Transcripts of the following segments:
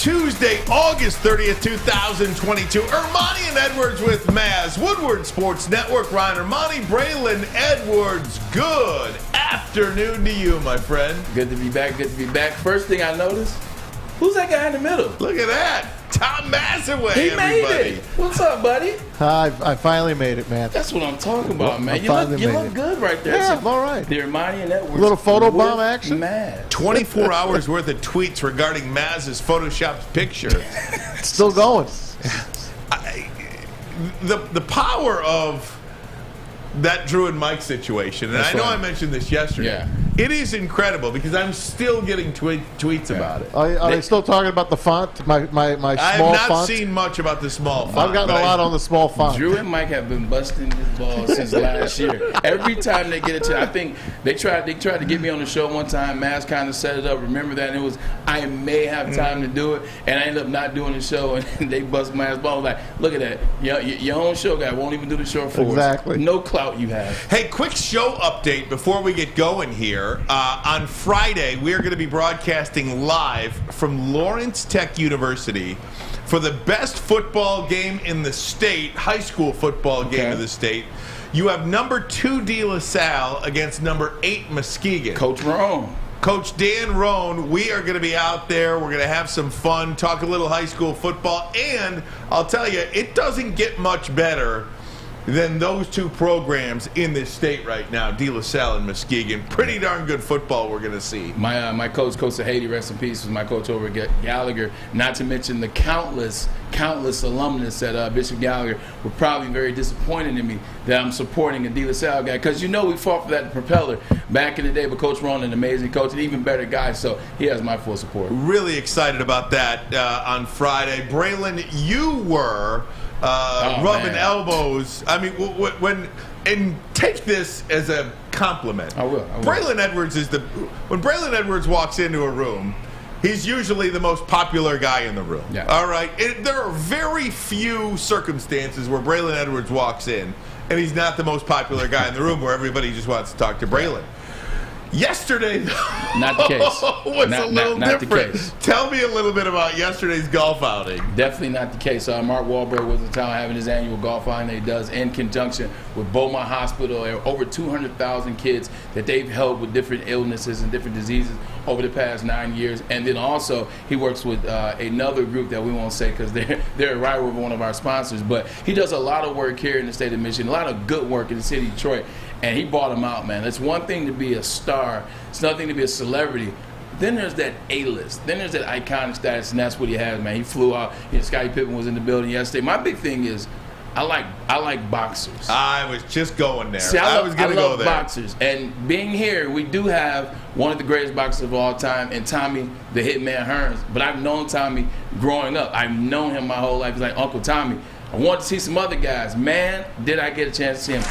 Tuesday, August 30th, 2022. Ermanni and Edwards with Maz. Woodwardsports Network. Ryan Ermanni, Braylon Edwards. Good afternoon to you, my friend. Good to be back. Good to be back. First thing I noticed, who's that guy in the middle? Look at that. Tom Mazawey, He everybody. made it. What's up, buddy? I finally made it, man. That's what I'm talking about, man. You finally look made it. good right there. Yeah, I'm all right. The Ermanni and Edwards. Little photo bomb action? Mad. 24 hours worth of tweets regarding Maz's Photoshopped picture. Still going. The power of that Drew and Mike situation, and That's I know right. I mentioned this yesterday. Yeah. It is incredible because I'm still getting tweets about it. Are they still talking about the font? My small font? I have not seen much about the small font. I've gotten a lot on the small font. Drew and Mike have been busting this ball since last year. Every time they get it to, I think they tried to get me on the show one time. Maz kind of set it up. Remember that? And it was, I may have time to do it, and I ended up not doing the show, and they bust Maz's ball. Like, look at that. Your own show guy won't even do the show for us. Exactly. No clout you have. Hey, quick show update before we get going here. On Friday, we are going to be broadcasting live from Lawrence Tech University for the best football game in the state, high school football game in the state. You have number 2 De La Salle against number 8 Muskegon. Coach Roan. Coach Dan Roan, we are going to be out there. We're going to have some fun, talk a little high school football, and I'll tell you, it doesn't get much better than those two programs in this state right now, De La Salle and Muskegon. Pretty darn good football we're going to see. My coach, Coach Haiti, rest in peace, was my coach over at Gallagher. Not to mention the countless alumnus at Bishop Gallagher were probably very disappointed in me that I'm supporting a De La Salle guy. Because, we fought for that propeller back in the day. But Coach Ron, an amazing coach, an even better guy. So he has my full support. Really excited about that on Friday. Braylon, you were rubbing elbows. I mean, and take this as a compliment. I will. Braylon Edwards when Braylon Edwards walks into a room, he's usually the most popular guy in the room. Yeah. All right. There are very few circumstances where Braylon Edwards walks in and he's not the most popular guy in the room where everybody just wants to talk to Braylon. Yesterday, not the case. was a little not different. The case. Tell me a little bit about yesterday's golf outing. Definitely not the case. Mark Wahlberg was in town having his annual golf outing that he does in conjunction with Beaumont Hospital. Over 200,000 kids that they've helped with different illnesses and different diseases over the past 9 years. And then also he works with another group that we won't say because they're a rival of one of our sponsors. But he does a lot of work here in the state of Michigan, a lot of good work in the city of Detroit. And he bought him out, man. It's one thing to be a star. It's another thing to be a celebrity. Then there's that A-list. Then there's that iconic status, and that's what he has, man. He flew out. Scottie Pippen was in the building yesterday. My big thing is I like boxers. I was just going there. See, I was going to go there. Boxers. And being here, we do have one of the greatest boxers of all time, and Tommy, the Hitman Hearns. But I've known Tommy growing up. I've known him my whole life. He's like Uncle Tommy. I want to see some other guys. Man, did I get a chance to see him.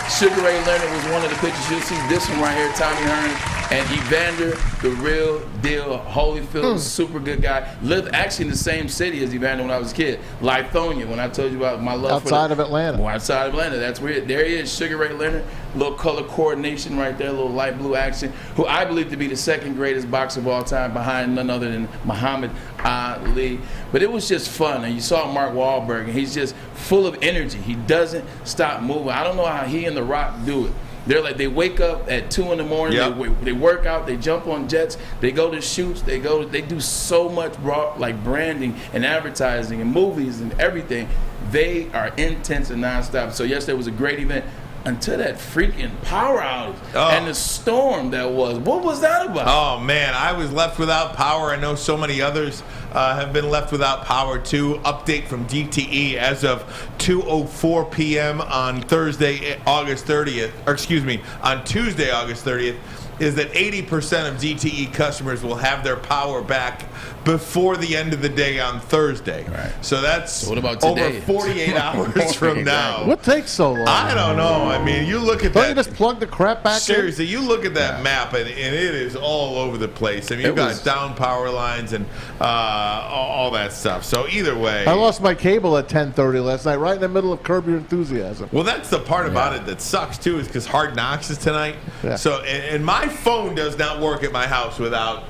Sugar Ray Leonard was one of the pictures. You'll see this one right here, Tommy Hearns. And Evander, the real deal, Holyfield, super good guy. Lived actually in the same city as Evander when I was a kid. Lithonia, when I told you about my love outside of Atlanta. Well, outside of Atlanta, that's where there he is, Sugar Ray Leonard. Little color coordination right there, a little light blue action, who I believe to be the second greatest boxer of all time behind none other than Muhammad Ali. But it was just fun, and you saw Mark Wahlberg, and he's just full of energy. He doesn't stop moving. I don't know how he and The Rock do it. They're like, they wake up at 2 in the morning, they work out, they jump on jets, they go to shoots, they do so much like branding and advertising and movies and everything. They are intense and nonstop. So yesterday was a great event until that freaking power outage and the storm that was. What was that about? Oh, man, I was left without power. I know so many others have been left without power, too. Update from DTE as of 2:04 p.m. on Thursday, August 30th, or excuse me, on Tuesday, August 30th, is that 80% of DTE customers will have their power back before the end of the day on Thursday. Right. So that's So what about over today? 48 hours from now. What takes so long? I don't know. I mean, you look at Don't that. you just plug the crap back Seriously, you look at that map, and it is all over the place. I mean, you've got down power lines and all that stuff. So either way. I lost my cable at 10:30 last night, right in the middle of Curb Your Enthusiasm. Well, that's the part about it that sucks, too, is because Hard Knocks is tonight. Yeah. So, and my phone does not work at my house without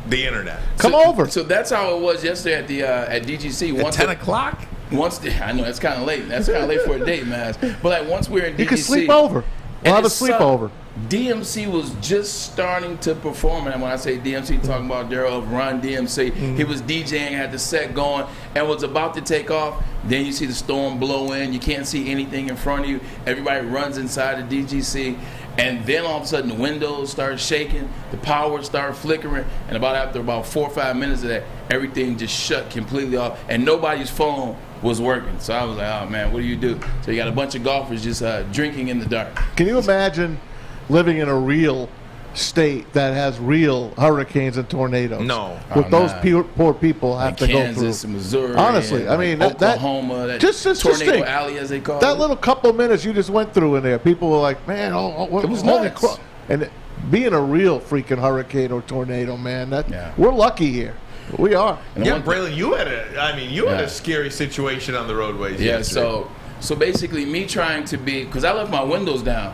The internet. Come over. So that's how it was yesterday at DGC. At 10 o'clock? I know that's kind of late. That's kind of late for a date, man. But like once we're in DGC, You can sleep over. We'll have a sleepover. DMC was just starting to perform, and when I say DMC, talking about Daryl of Run DMC, he was DJing, had the set going, and was about to take off. Then you see the storm blow in. You can't see anything in front of you. Everybody runs inside the DGC, and then all of a sudden the windows start shaking, the power started flickering, and after about 4 or 5 minutes of that, everything just shut completely off, and nobody's phone was working. So I was like, oh man, what do you do? So you got a bunch of golfers just drinking in the dark. Can you imagine living in a real state that has real hurricanes and tornadoes? No. What those poor people have to Kansas, go through. Missouri, Honestly, I mean, Oklahoma, that just tornado think, alley, as they call it. that little couple of minutes you just went through in there, people were like, man, It was holy nuts. crap. And being a real freaking hurricane or tornado, man, Yeah. we're lucky here. We are. And Yeah, one- Braylon, you had a scary situation on the roadways Yeah, yesterday. so basically me trying to be, because I left my windows down.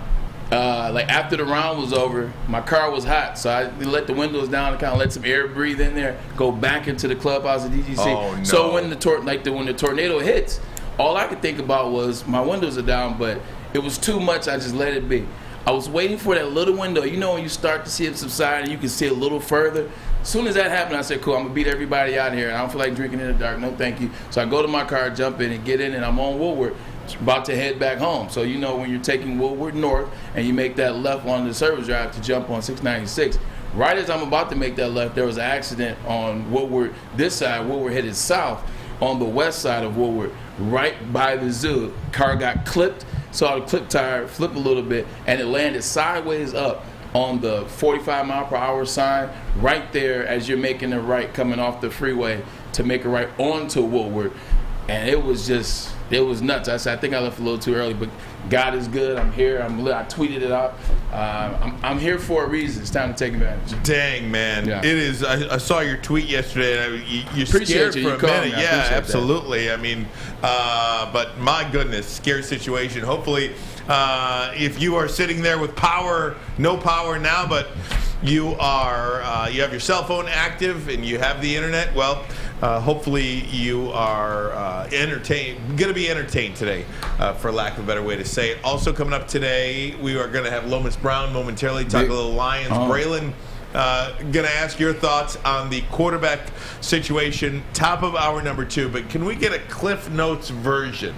Like after the round was over, my car was hot, so I let the windows down and kind of let some air breathe in there, go back into the clubhouse at DGC. Oh, no. So when the tornado hits, all I could think about was my windows are down, but it was too much. I just let it be. I was waiting for that little window. You know when you start to see it subside and you can see a little further? As soon as that happened, I said, cool, I'm going to beat everybody out of here. I don't feel like drinking in the dark. No, thank you. So I go to my car, jump in, and get in, and I'm on Woodward, about to head back home. So you know when you're taking Woodward North and you make that left on the service drive to jump on 696, right as I'm about to make that left, there was an accident on Woodward. This side, Woodward headed south on the west side of Woodward, right by the zoo. Car got clipped, saw the clip tire flip a little bit, and it landed sideways up on the 45-mile-per-hour sign right there as you're making a right coming off the freeway to make a right onto Woodward. And it was nuts. I said, I think I left a little too early, but God is good. I'm here. I tweeted it out. I'm here for a reason. It's time to take advantage. Dang, man. Yeah. It is. I saw your tweet yesterday, and you Appreciate scared you. for You a called minute. me. I Yeah, appreciate that. absolutely. I mean, but my goodness, scary situation. Hopefully, if you are sitting there with power, no power now, but you have your cell phone active and you have the internet, well, hopefully you are going to be entertained today, for lack of a better way to say it. Also coming up today, we are going to have Lomas Brown momentarily, talk a little Lions. Braylon, going to ask your thoughts on the quarterback situation, top of hour number 2, but can we get a Cliff Notes version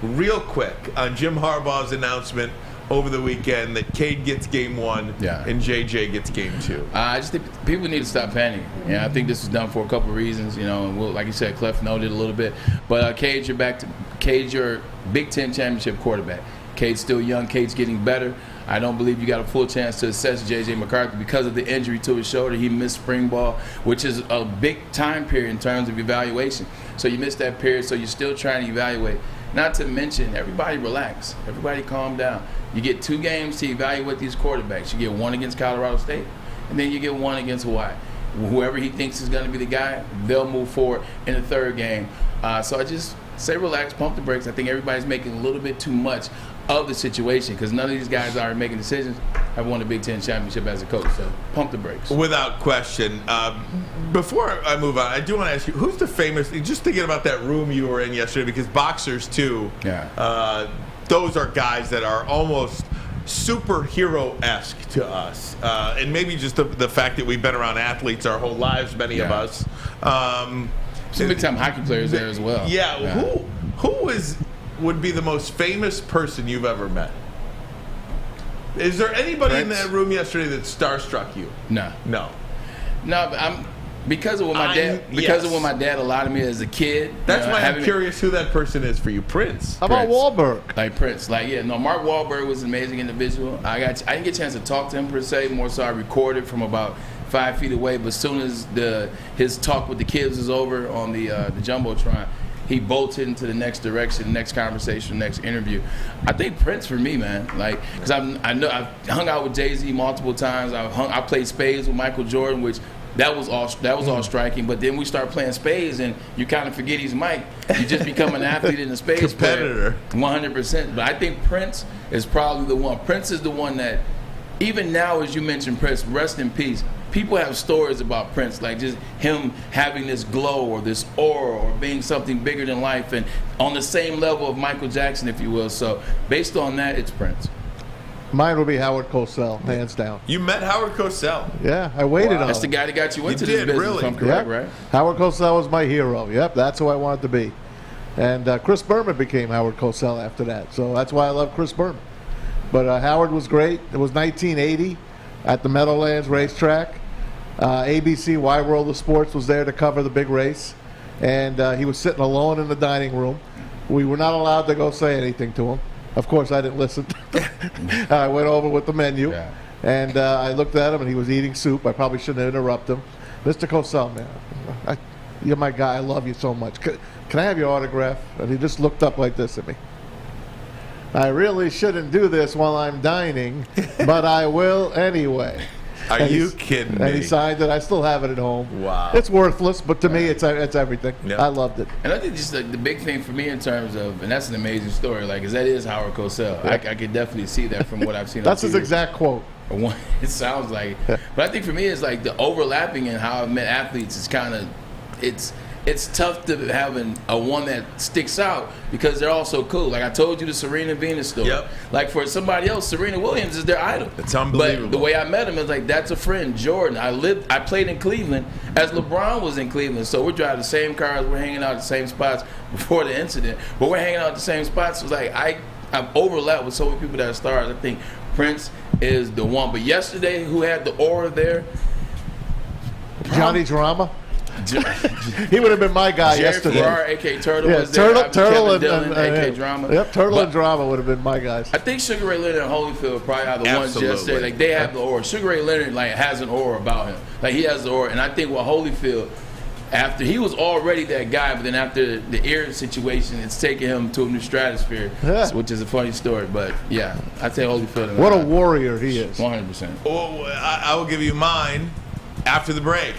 real quick on Jim Harbaugh's announcement over the weekend that Cade gets game 1 and JJ gets game 2? I just think people need to stop panicking. Yeah, I think this was done for a couple of reasons. You know, and like you said, Clef noted a little bit. But Cade's your Big Ten championship quarterback. Cade's still young. Cade's getting better. I don't believe you got a full chance to assess J.J. McCarthy because of the injury to his shoulder. He missed spring ball, which is a big time period in terms of evaluation. So you missed that period, so you're still trying to evaluate. Not to mention, everybody relax. Everybody calm down. You get 2 games to evaluate these quarterbacks. You get 1 against Colorado State, and then you get 1 against Hawaii. Whoever he thinks is going to be the guy, they'll move forward in the 3rd game. So I just say relax, pump the brakes. I think everybody's making a little bit too much of the situation because none of these guys are making decisions. Have won the Big Ten championship as a coach, so pump the brakes. Without question. Before I move on, I do want to ask you, who's the famous, just thinking about that room you were in yesterday, because boxers too, those are guys that are almost superhero-esque to us. And maybe just the fact that we've been around athletes our whole lives, many of us. Some big-time hockey players there as well. Who would be the most famous person you've ever met? Is there anybody in that room yesterday that starstruck you? No. But because of what my dad allowed me as a kid. That's why I'm curious who that person is for you. Prince. How about Wahlberg? Like Prince. Mark Wahlberg was an amazing individual. I didn't get a chance to talk to him per se. More so I recorded from about 5 feet away. But as soon as his talk with the kids was over on the Jumbotron, he bolted into the next direction, next conversation, next interview. I think Prince for me, man. Like, because I know I've hung out with Jay-Z multiple times. I played spades with Michael Jordan, which that was all striking. But then we start playing spades, and you kind of forget he's Mike. You just become an athlete in the spades competitor, 100%. But I think Prince is probably the one. Prince is the one that, even now, as you mentioned, Prince, rest in peace. people have stories about Prince, like just him having this glow or this aura or being something bigger than life and on the same level of Michael Jackson, if you will. So based on that, it's Prince. Mine would be Howard Cosell, hands down. You met Howard Cosell. Yeah, I waited on him. That's the guy that got you into You this did, business, really? if I'm correct, Yep. right? Howard Cosell was my hero. Yep, that's who I wanted to be. And Chris Berman became Howard Cosell after that. So that's why I love Chris Berman. But Howard was great. It was 1980 at the Meadowlands racetrack. ABC, Wide World of Sports, was there to cover the big race. And he was sitting alone in the dining room. We were not allowed to go say anything to him. Of course, I didn't listen. I went over with the menu. Yeah. And I looked at him, and he was eating soup. I probably shouldn't have interrupted him. Mr. Cosell, man, you're my guy. I love you so much. Can I have your autograph? And he just looked up like this at me. I really shouldn't do this while I'm dining, but I will anyway. Are you kidding me? And he signed it. I still have it at home. Wow. It's worthless, but to me, it's everything. Yeah. I loved it. And I think just like the big thing for me in terms of, and that's an amazing story, like, is that is Howard Cosell. Yeah. I could definitely see that from what I've seen. That's on his TV. exact quote. It sounds like it. But I think for me, it's like the overlapping and how I've met athletes is kind of, it's tough to have a one that sticks out because they're all so cool. Like I told you the Serena Venus story. Yep. Like for somebody else, Serena Williams is their idol. It's unbelievable. But the way I met him is like, that's a friend, Jordan. I played in Cleveland as LeBron was in Cleveland. So we're driving the same cars, we're hanging out at the same spots before the incident. But we're hanging out at the same spots. So it's like I've overlapped with so many people that are stars. I think Prince is the one. But yesterday, who had the aura there? Johnny Drama. He would have been my guy Jerry yesterday. Ferrara, a.k.a. Turtle, Yeah, was there. Turtle and Kevin Dillon, a.k.a. Drama. Yep, Turtle But and Drama would have been my guys. I think Sugar Ray Leonard and Holyfield probably are the ones Absolutely. yesterday. Like they have the aura. Sugar Ray Leonard like has an aura about him. Like he has the aura, and I think with Holyfield, after he was already that guy, but then after the ear situation, it's taken him to a new stratosphere, Yeah. which is a funny story. But yeah, I'd say Holyfield. What a warrior he is. 100%. Oh, I will give you mine after the break.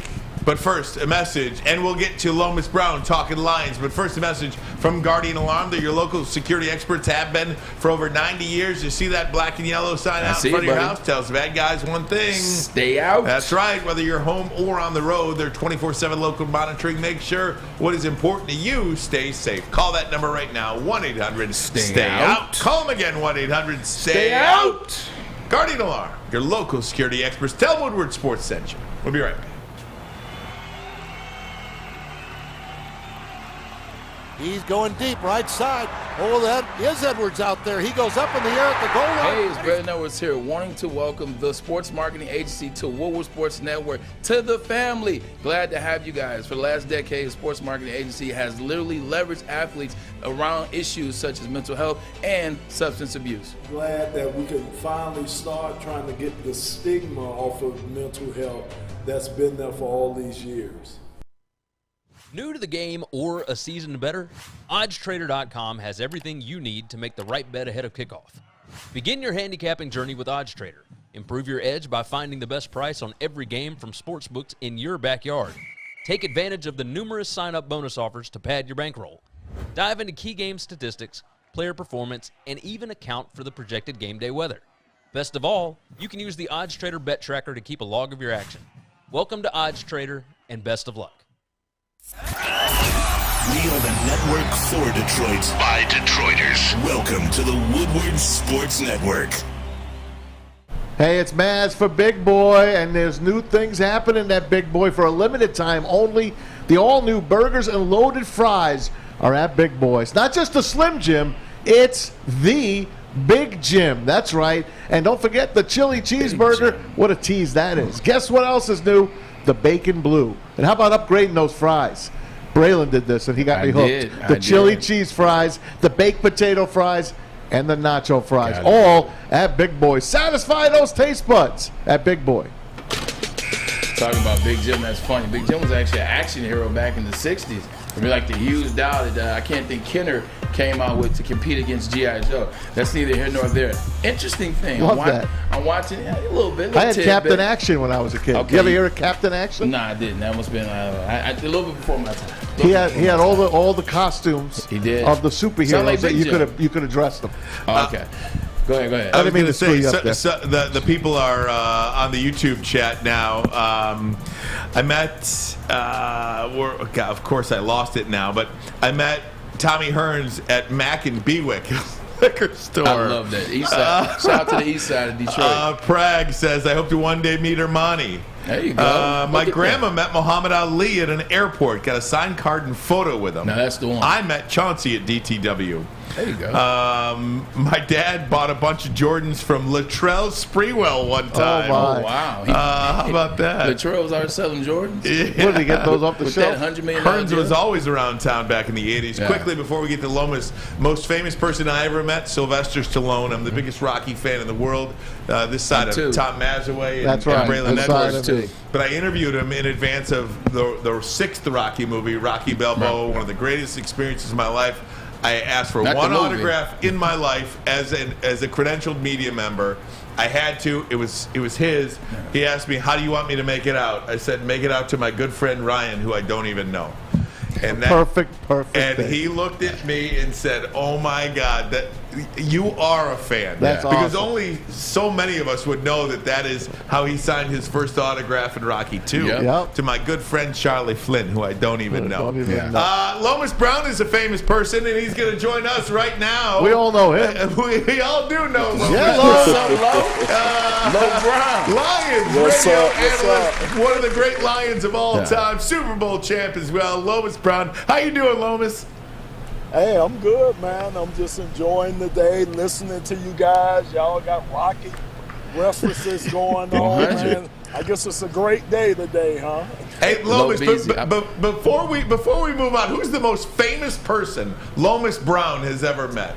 But first, a message, and we'll get to Lomas Brown talking Lions. But first, a message from Guardian Alarm. They're your local security experts, have been for over 90 years. You see that black and yellow sign out in front of your house? Tells bad guys one thing. Stay out. That's right. Whether you're home or on the road, they're 24/7 local monitoring. Make sure what is important to you stays safe. Call that number right now, 1-800-STAY-OUT. Call them again, 1-800-STAY-OUT. Guardian Alarm, your local security experts. Tell Woodward Sports sent you. We'll be right back. He's going deep, right side. Oh, that is Edwards out there. He goes up in the air at the goal line. Hey, it's Braylon Edwards here, wanting to welcome the sports marketing agency to Woodwardsports Network, to the family. Glad to have you guys. For the last decade, the sports marketing agency has literally leveraged athletes around issues such as mental health and substance abuse. Glad that we can finally start trying to get the stigma off of mental health that's been there for all these years. New to the game or a season better? OddsTrader.com has everything you need to make the right bet ahead of kickoff. Begin your handicapping journey with OddsTrader. Improve your edge by finding the best price on every game from sportsbooks in your backyard. Take advantage of the numerous sign-up bonus offers to pad your bankroll. Dive into key game statistics, player performance, and even account for the projected game day weather. Best of all, you can use the OddsTrader bet tracker to keep a log of your action. Welcome to OddsTrader, and best of luck. We are the network for Detroit by Detroiters. Welcome to the Woodward Sports Network. Hey, it's Maz for Big Boy, and there's new things happening at Big Boy for a limited time only. The all-new burgers and loaded fries are at Big Boy. It's not just a Slim Jim, it's the Big Jim. That's right. And don't forget the chili cheeseburger. What a tease that is. Guess what else is new? The Bacon Blue. And how about upgrading those fries? Braylon did this, and he got me hooked. The chili cheese fries, the baked potato fries, and the nacho fries. All at Big Boy. Satisfy those taste buds at Big Boy. Talking about Big Jim, that's funny. Big Jim was actually an action hero back in the 60s. I mean, like the huge doll that I can't think Kenner came out with to compete against G.I. Joe. That's neither here nor there. Interesting thing. Love that. I'm watching a little bit. I had Captain Action when I was a kid. Okay. You ever hear of Captain Action? Nah, I didn't. That must have been a little bit before my time. He had all the costumes He did. of the Sound superheroes like that Big Jim. you could have dressed them. Okay. Go ahead. I was going to screw say, you up there. the people are on the YouTube chat now. I met, of course I lost it now, but I met Tommy Hearns at Mac and Bewick liquor store. I love that. East side. Shout out to the east side of Detroit. Prague says, I hope to one day meet Ermanni. There you go. My grandma met Muhammad Ali at an airport. Got a signed card and photo with him. Now that's the one. I met Chauncey at DTW. There you go. My dad bought a bunch of Jordans from Latrell Sprewell one time. my. Oh, wow. How about that? Latrell already selling Jordans? Yeah. Where did he get those off the With shelf? that $100 million Hearns deal? was always around town back in the 80s. Yeah. Quickly, before we get to Lomas, most famous person I ever met, Sylvester Stallone. I'm the biggest Rocky fan in the world. This side Me of too. Tom Mazawey and, That's right. and Braylon This side Edwards. of me. But I interviewed him in advance of the sixth Rocky movie, Rocky Balboa, one of the greatest experiences of my life. I asked for Not one the movie. autograph in my life as a credentialed media member. I had to. It was his. He asked me, "How do you want me to make it out?" I said, "Make it out to my good friend Ryan, who I don't even know." And that, Perfect And thing. he looked at me and said, "Oh my God, that you are a fan." That's because awesome. only so many of us would know that is how he signed his first autograph in Rocky II. Yep. Yep. To my good friend Charlie Flynn, who I don't even know. Don't even know. Lomas Brown is a famous person, and he's going to join us right now. We all know him. We all do know Lomas. Yeah, What's Lo. up, Low Brown. Lions, What's radio up? What's analyst, one of the great Lions of all Yeah. time, Super Bowl champ as well, Lomas Brown. How you doing, Lomas? Hey, I'm good, man. I'm just enjoying the day, listening to you guys. Y'all got Rocky references going on, 100. man. I guess it's a great day today, huh? Hey, Lomas, busy. but before we move on, who's the most famous person Lomas Brown has ever met?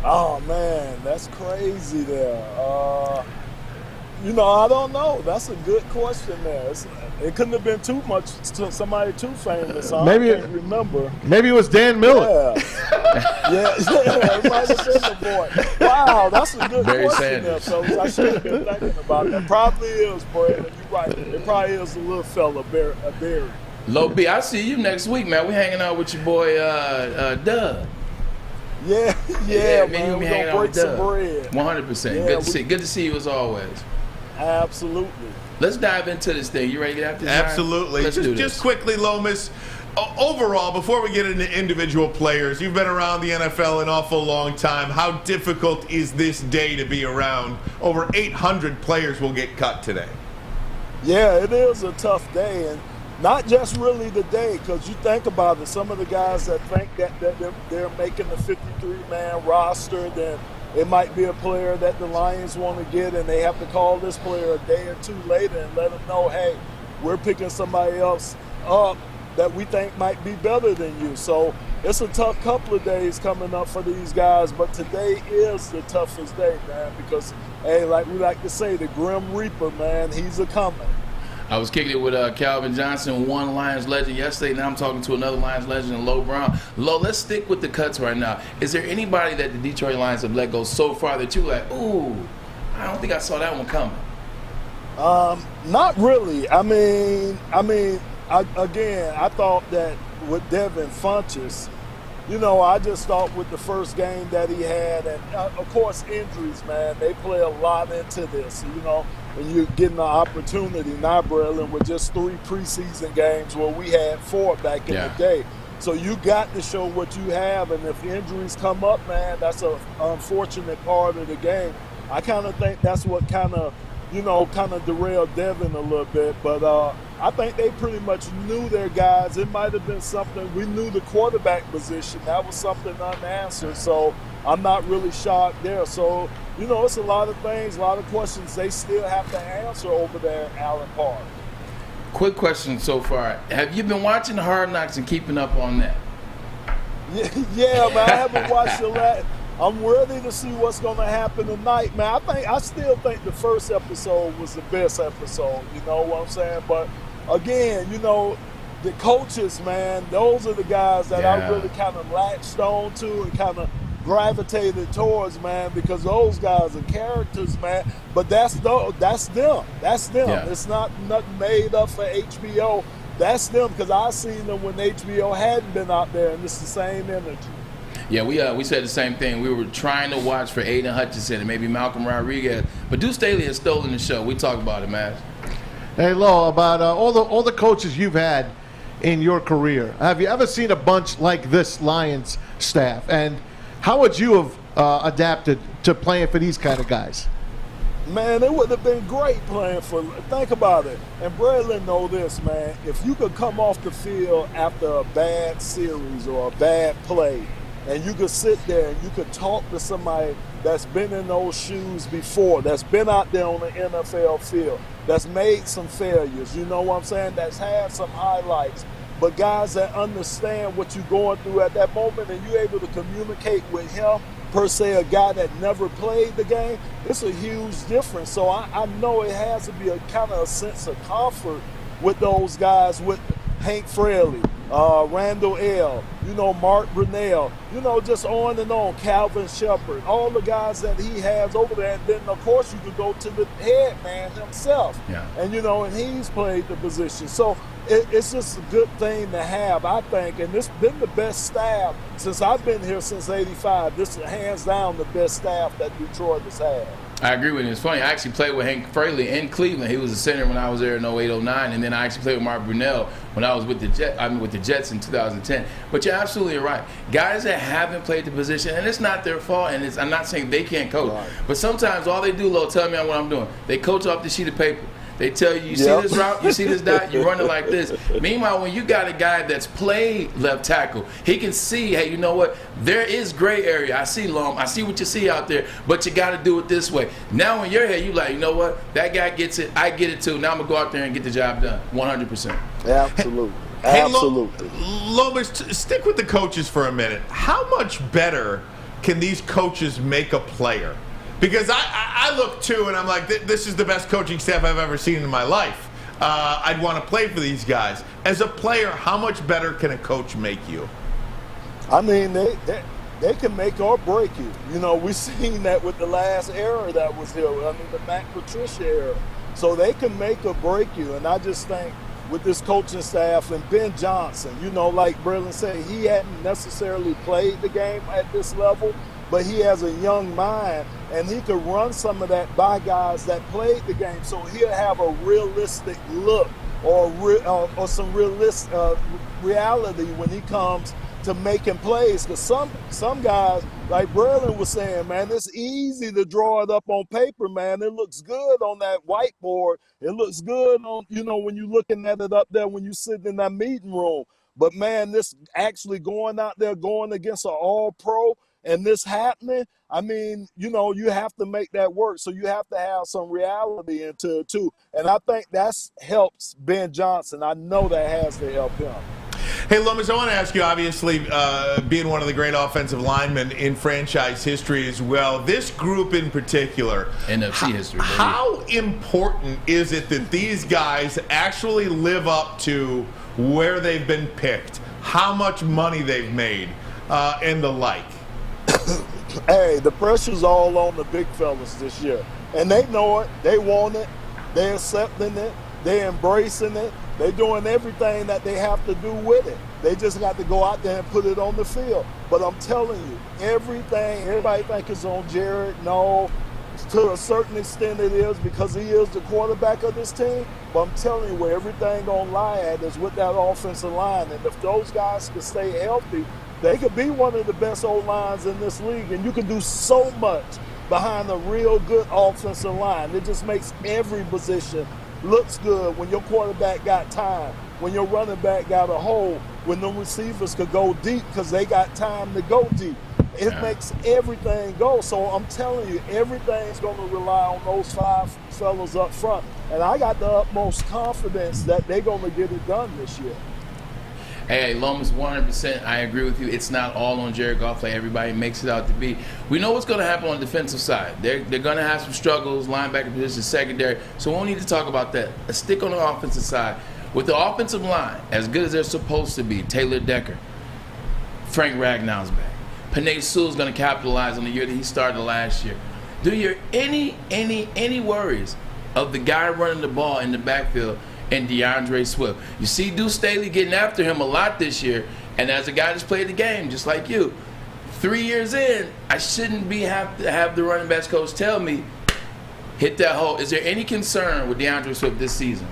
Oh, man, that's crazy there. I don't know. That's a good question there. It couldn't have been too much to somebody too famous. Huh? Maybe- I can't remember. Maybe it was Dan Miller. Yeah, it might have been the boy. Wow, that's a good Barry question there, Sanders. fellas. I should have been thinking about that. Probably is, Brandon. You're right. It probably is a little fella, Barry. Low B, I see you next week, man. We hanging out with your boy Doug. Yeah, man. we We're hanging going to out break with some Doug. bread. 100%. Good to see you as always. Absolutely. Let's dive into this thing. You ready to get after this? Absolutely. Let's do this. Just quickly, Lomas. Overall, before we get into individual players, you've been around the NFL an awful long time. How difficult is this day to be around? Over 800 players will get cut today. Yeah, it is a tough day, and not just really the day, because you think about it, some of the guys that think that they're making the 53-man roster, then it might be a player that the Lions want to get, and they have to call this player a day or two later and let them know, hey, we're picking somebody else up that we think might be better than you. So it's a tough couple of days coming up for these guys, but today is the toughest day, man, because, hey, like we like to say, the Grim Reaper, man, he's a-coming. I was kicking it with Calvin Johnson, one Lions legend yesterday. Now I'm talking to another Lions legend, Low Brown. Low, let's stick with the cuts right now. Is there anybody that the Detroit Lions have let go so far that you're like, ooh, I don't think I saw that one coming? Not really. I mean, I thought that with Devin Funchess, I just thought with the first game that he had, and of course injuries, man, they play a lot into this, when you're getting the opportunity now, Braylon, with just 3 preseason games where we had 4 back in the day. So you got to show what you have, and if injuries come up, man, that's an unfortunate part of the game. I kind of think that's what kind of derailed Devin a little bit, but I think they pretty much knew their guys. It might have been something. We knew the quarterback position. That was something unanswered, so I'm not really shocked there. So, it's a lot of things, a lot of questions they still have to answer over there at Allen Park. Quick question so far. Have you been watching Hard Knocks and keeping up on that? Yeah, man, I haven't watched the last. I'm ready to see what's going to happen tonight, man. I still think the first episode was the best episode, you know what I'm saying? But, again, the coaches, man, those are the guys that I really kind of latched on to and kind of gravitated towards, man, because those guys are characters, man. But that's them. Yeah. It's not nothing made up for HBO. That's them, because I seen them when HBO hadn't been out there, and it's the same energy. Yeah, we said the same thing. We were trying to watch for Aiden Hutchinson and maybe Malcolm Rodriguez, but Deuce Staley has stolen the show. We talk about it, man. Hey, Lo, about all the coaches you've had in your career, have you ever seen a bunch like this Lions staff? And how would you have adapted to playing for these kind of guys? Man, it would have been great playing for. Think about it. And Braylon know this, man. If you could come off the field after a bad series or a bad play, and you could sit there and you could talk to somebody that's been in those shoes before, that's been out there on the NFL field, that's made some failures, you know what I'm saying, that's had some highlights, but guys that understand what you're going through at that moment, and you're able to communicate with him, per se, a guy that never played the game, it's a huge difference. So I know it has to be a kind of a sense of comfort with those guys, with Hank Fraley, Randall L., Mark Brunell, just on and on, Calvin Shepard, all the guys that he has over there. And then, of course, you could go to the head man himself. Yeah. And, and he's played the position. So it's just a good thing to have, I think. And this been the best staff since I've been here since '85. This is hands down the best staff that Detroit has had. I agree with you. It's funny. I actually played with Hank Fraley in Cleveland. He was a center when I was there in 08, 09, and then I actually played with Mark Brunell when I was with the Jets in 2010. But you're absolutely right. Guys that haven't played the position, and it's not their fault, and I'm not saying they can't coach, right. But sometimes all they do, tell me what I'm doing. They coach off the sheet of paper. They tell you, see this route, you see this dot, you run it like this. Meanwhile, when you got a guy that's played left tackle, he can see, hey, you know what? There is gray area. I see Lom. I see what you see out there, but you got to do it this way. Now in your head, you like, you know what? That guy gets it. I get it too. Now I'm going to go out there and get the job done 100%. Absolutely. Hey, Absolutely. Lomas, stick with the coaches for a minute. How much better can these coaches make a player? Because I look, too, and I'm like, this is the best coaching staff I've ever seen in my life. I'd want to play for these guys. As a player, how much better can a coach make you? I mean, they can make or break you. We've seen that with the last era that was here. I mean, the Matt Patricia era. So they can make or break you. And I just think with this coaching staff and Ben Johnson, like Braylon said, he hadn't necessarily played the game at this level, but he has a young mind, and he could run some of that by guys that played the game. So he'll have a realistic look or some realistic reality when he comes to making plays. Because some guys, like Braylon was saying, man, it's easy to draw it up on paper, man. It looks good on that whiteboard. It looks good on, when you're looking at it up there when you sit in that meeting room. But, man, this actually going out there, going against an all-pro, and this happening, I mean, you have to make that work. So you have to have some reality into it, too. And I think that helps Ben Johnson. I know that has to help him. Hey, Lomas, I want to ask you, obviously, being one of the great offensive linemen in franchise history as well, this group in particular, NFC history. How important is it that these guys actually live up to where they've been picked, how much money they've made, and the like? Hey, the pressure's all on the big fellas this year. And they know it. They want it. They're accepting it. They're embracing it. They're doing everything that they have to do with it. They just got to go out there and put it on the field. But I'm telling you, everybody thinks it's on Jared. No, to a certain extent it is, because he is the quarterback of this team. But I'm telling you, where everything gonna lie at is with that offensive line. And if those guys can stay healthy, they could be one of the best O-lines in this league. And you can do so much behind a real good offensive line. It just makes every position looks good when your quarterback got time, when your running back got a hole, when the receivers could go deep because they got time to go deep. It makes everything go. So I'm telling you, everything's going to rely on those five fellas up front. And I got the utmost confidence that they're going to get it done this year. Hey, Lomas, 100%, I agree with you. It's not all on Jared Goff like everybody makes it out to be. We know what's going to happen on the defensive side. They're going to have some struggles, linebacker position, secondary. So we won't need to talk about that. Let's stick on the offensive side. With the offensive line, as good as they're supposed to be, Taylor Decker, Frank Ragnow's back. Penei Sewell's going to capitalize on the year that he started last year. Do you any worries of the guy running the ball in the backfield and DeAndre Swift? You see Deuce Staley getting after him a lot this year, and as a guy that's played the game, just like you, 3 years in, I shouldn't have to have the running backs coach tell me, hit that hole. Is there any concern with DeAndre Swift this season?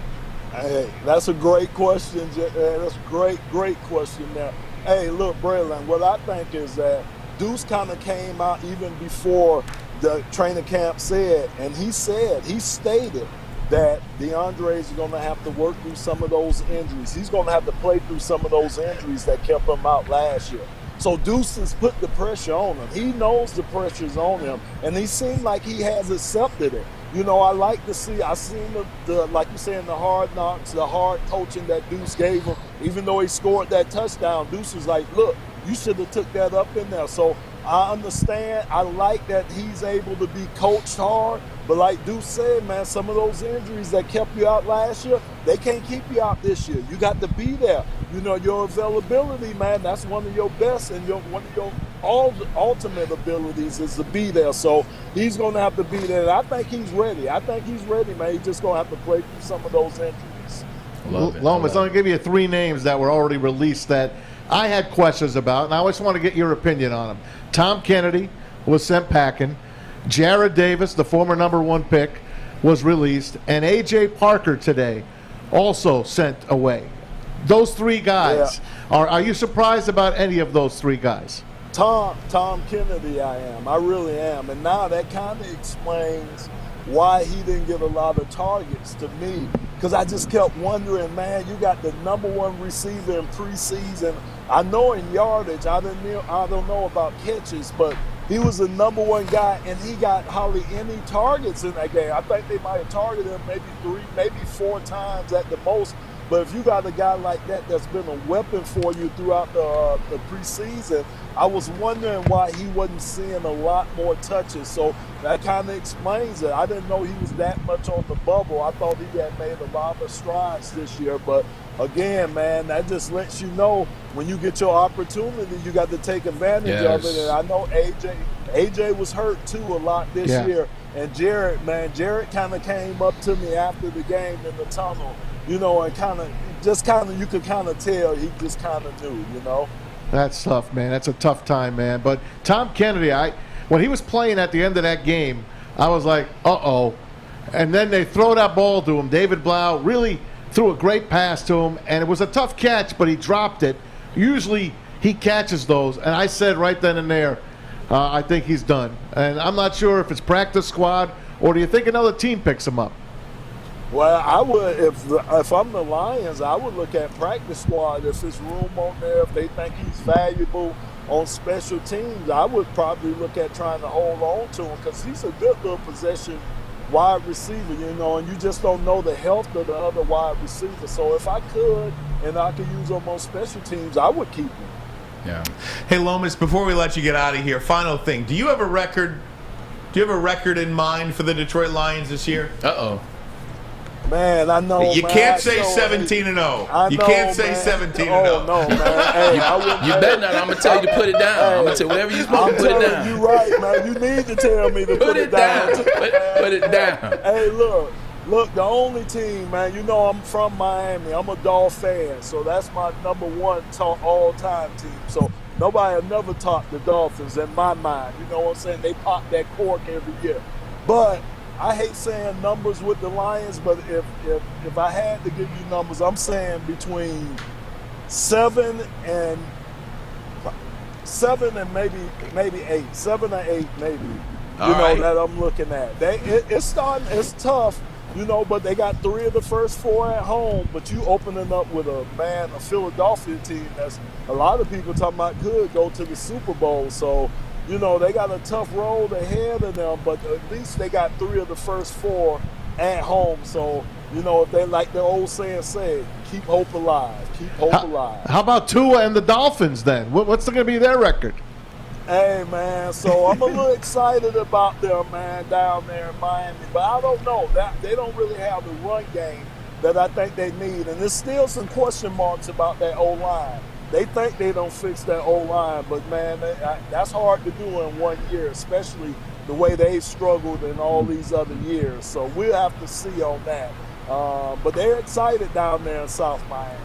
Hey, that's a great question. That's a great question there. Hey, look, Braylon, what I think is that Deuce kind of came out even before the training camp said, and he stated that DeAndre is going to have to work through some of those injuries. He's going to have to play through some of those injuries that kept him out last year. So Deuce has put the pressure on him. He knows the pressure's on him, and he seemed like he has accepted it. You know, I like to see, I seen the like you saying, the hard knocks, the hard coaching that Deuce gave him. Even though he scored that touchdown, Deuce was like, look, you should have took that up in there. So I understand. I like that he's able to be coached hard. But like Deuce said, man, some of those injuries that kept you out last year, they can't keep you out this year. You got to be there. You know, your availability, man, that's one of your best and one of your ultimate abilities is to be there. So he's going to have to be there. And I think he's ready. Man. He's just going to have to play through some of those injuries. Lomas, I'm going to give you 3 names that were already released that I had questions about, and I just want to get your opinion on them. Tom Kennedy was sent packing. Jared Davis, the former #1 pick, was released. And A.J. Parker today also sent away. Those 3 guys, are you surprised about any of those 3 guys? Tom Kennedy, I am. I really am. And now that kind of explains why he didn't get a lot of targets to me. Because I just kept wondering, man, you got the #1 receiver in preseason. I know in yardage, I don't know about catches, but he was the #1 guy, and he got hardly any targets in that game. I think they might have targeted him maybe 3, maybe 4 times at the most. But if you got a guy like that that's been a weapon for you throughout the preseason, I was wondering why he wasn't seeing a lot more touches. So that kind of explains it. I didn't know he was that much on the bubble. I thought he had made a lot of strides this year. But again, man, that just lets you know when you get your opportunity, you got to take advantage of it. And I know AJ was hurt too a lot this year. And Jared kind of came up to me after the game in the tunnel, you know, and you could kind of tell he just kind of knew, you know. That's tough, man. That's a tough time, man. But Tom Kennedy, when he was playing at the end of that game, I was like, uh-oh. And then they throw that ball to him. David Blau really threw a great pass to him, and it was a tough catch, but he dropped it. Usually he catches those, and I said right then and there, I think he's done. And I'm not sure if it's practice squad, or do you think another team picks him up? Well, I would, if I'm the Lions, I would look at practice squad. If there's room on there, if they think he's valuable on special teams, I would probably look at trying to hold on to him because he's a good little possession wide receiver, you know, and you just don't know the health of the other wide receiver. So if I could and I could use him on special teams, I would keep him. Yeah. Hey, Lomas, before we let you get out of here, final thing. Do you have a record in mind for the Detroit Lions this year? Uh-oh. Man, I know. You can't say 17-0. You can't say 17-0. Oh, no, man. Hey, you better not. I'm going to tell you to put it down. I'm going to tell you whatever you're supposed to put it down. You're right, man. You need to tell me to put it down. Put it down. Hey, look, the only team, man, you know I'm from Miami. I'm a Dolphin fan, so that's my #1 all-time team. So nobody will never top the Dolphins in my mind. You know what I'm saying? They pop that cork every year. But I hate saying numbers with the Lions, but if I had to give you numbers, I'm saying between 7 and maybe 8. 7 or 8 maybe. That I'm looking at. It's tough, you know, but they got 3 of the first 4 at home. But you opening up with a Philadelphia team that's a lot of people talking about could go to the Super Bowl. So, you know, they got a tough road ahead of them, but at least they got 3 of the first 4 at home. So, you know, if they, like the old saying said, keep hope alive. Keep hope alive. How about Tua and the Dolphins then? What's going to be their record? Hey, man, so I'm a little excited about them, man, down there in Miami. But I don't know. They don't really have the run game that I think they need. And there's still some question marks about that O-line. They think they don't fix that O-line, but, man, that's hard to do in 1 year, especially the way they've struggled in all these other years. So we'll have to see on that. But they're excited down there in South Miami.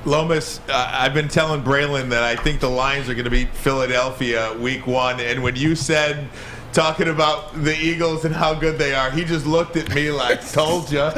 Lomas, I've been telling Braylon that I think the Lions are going to beat Philadelphia week 1. And when you said, talking about the Eagles and how good they are, he just looked at me like, told ya.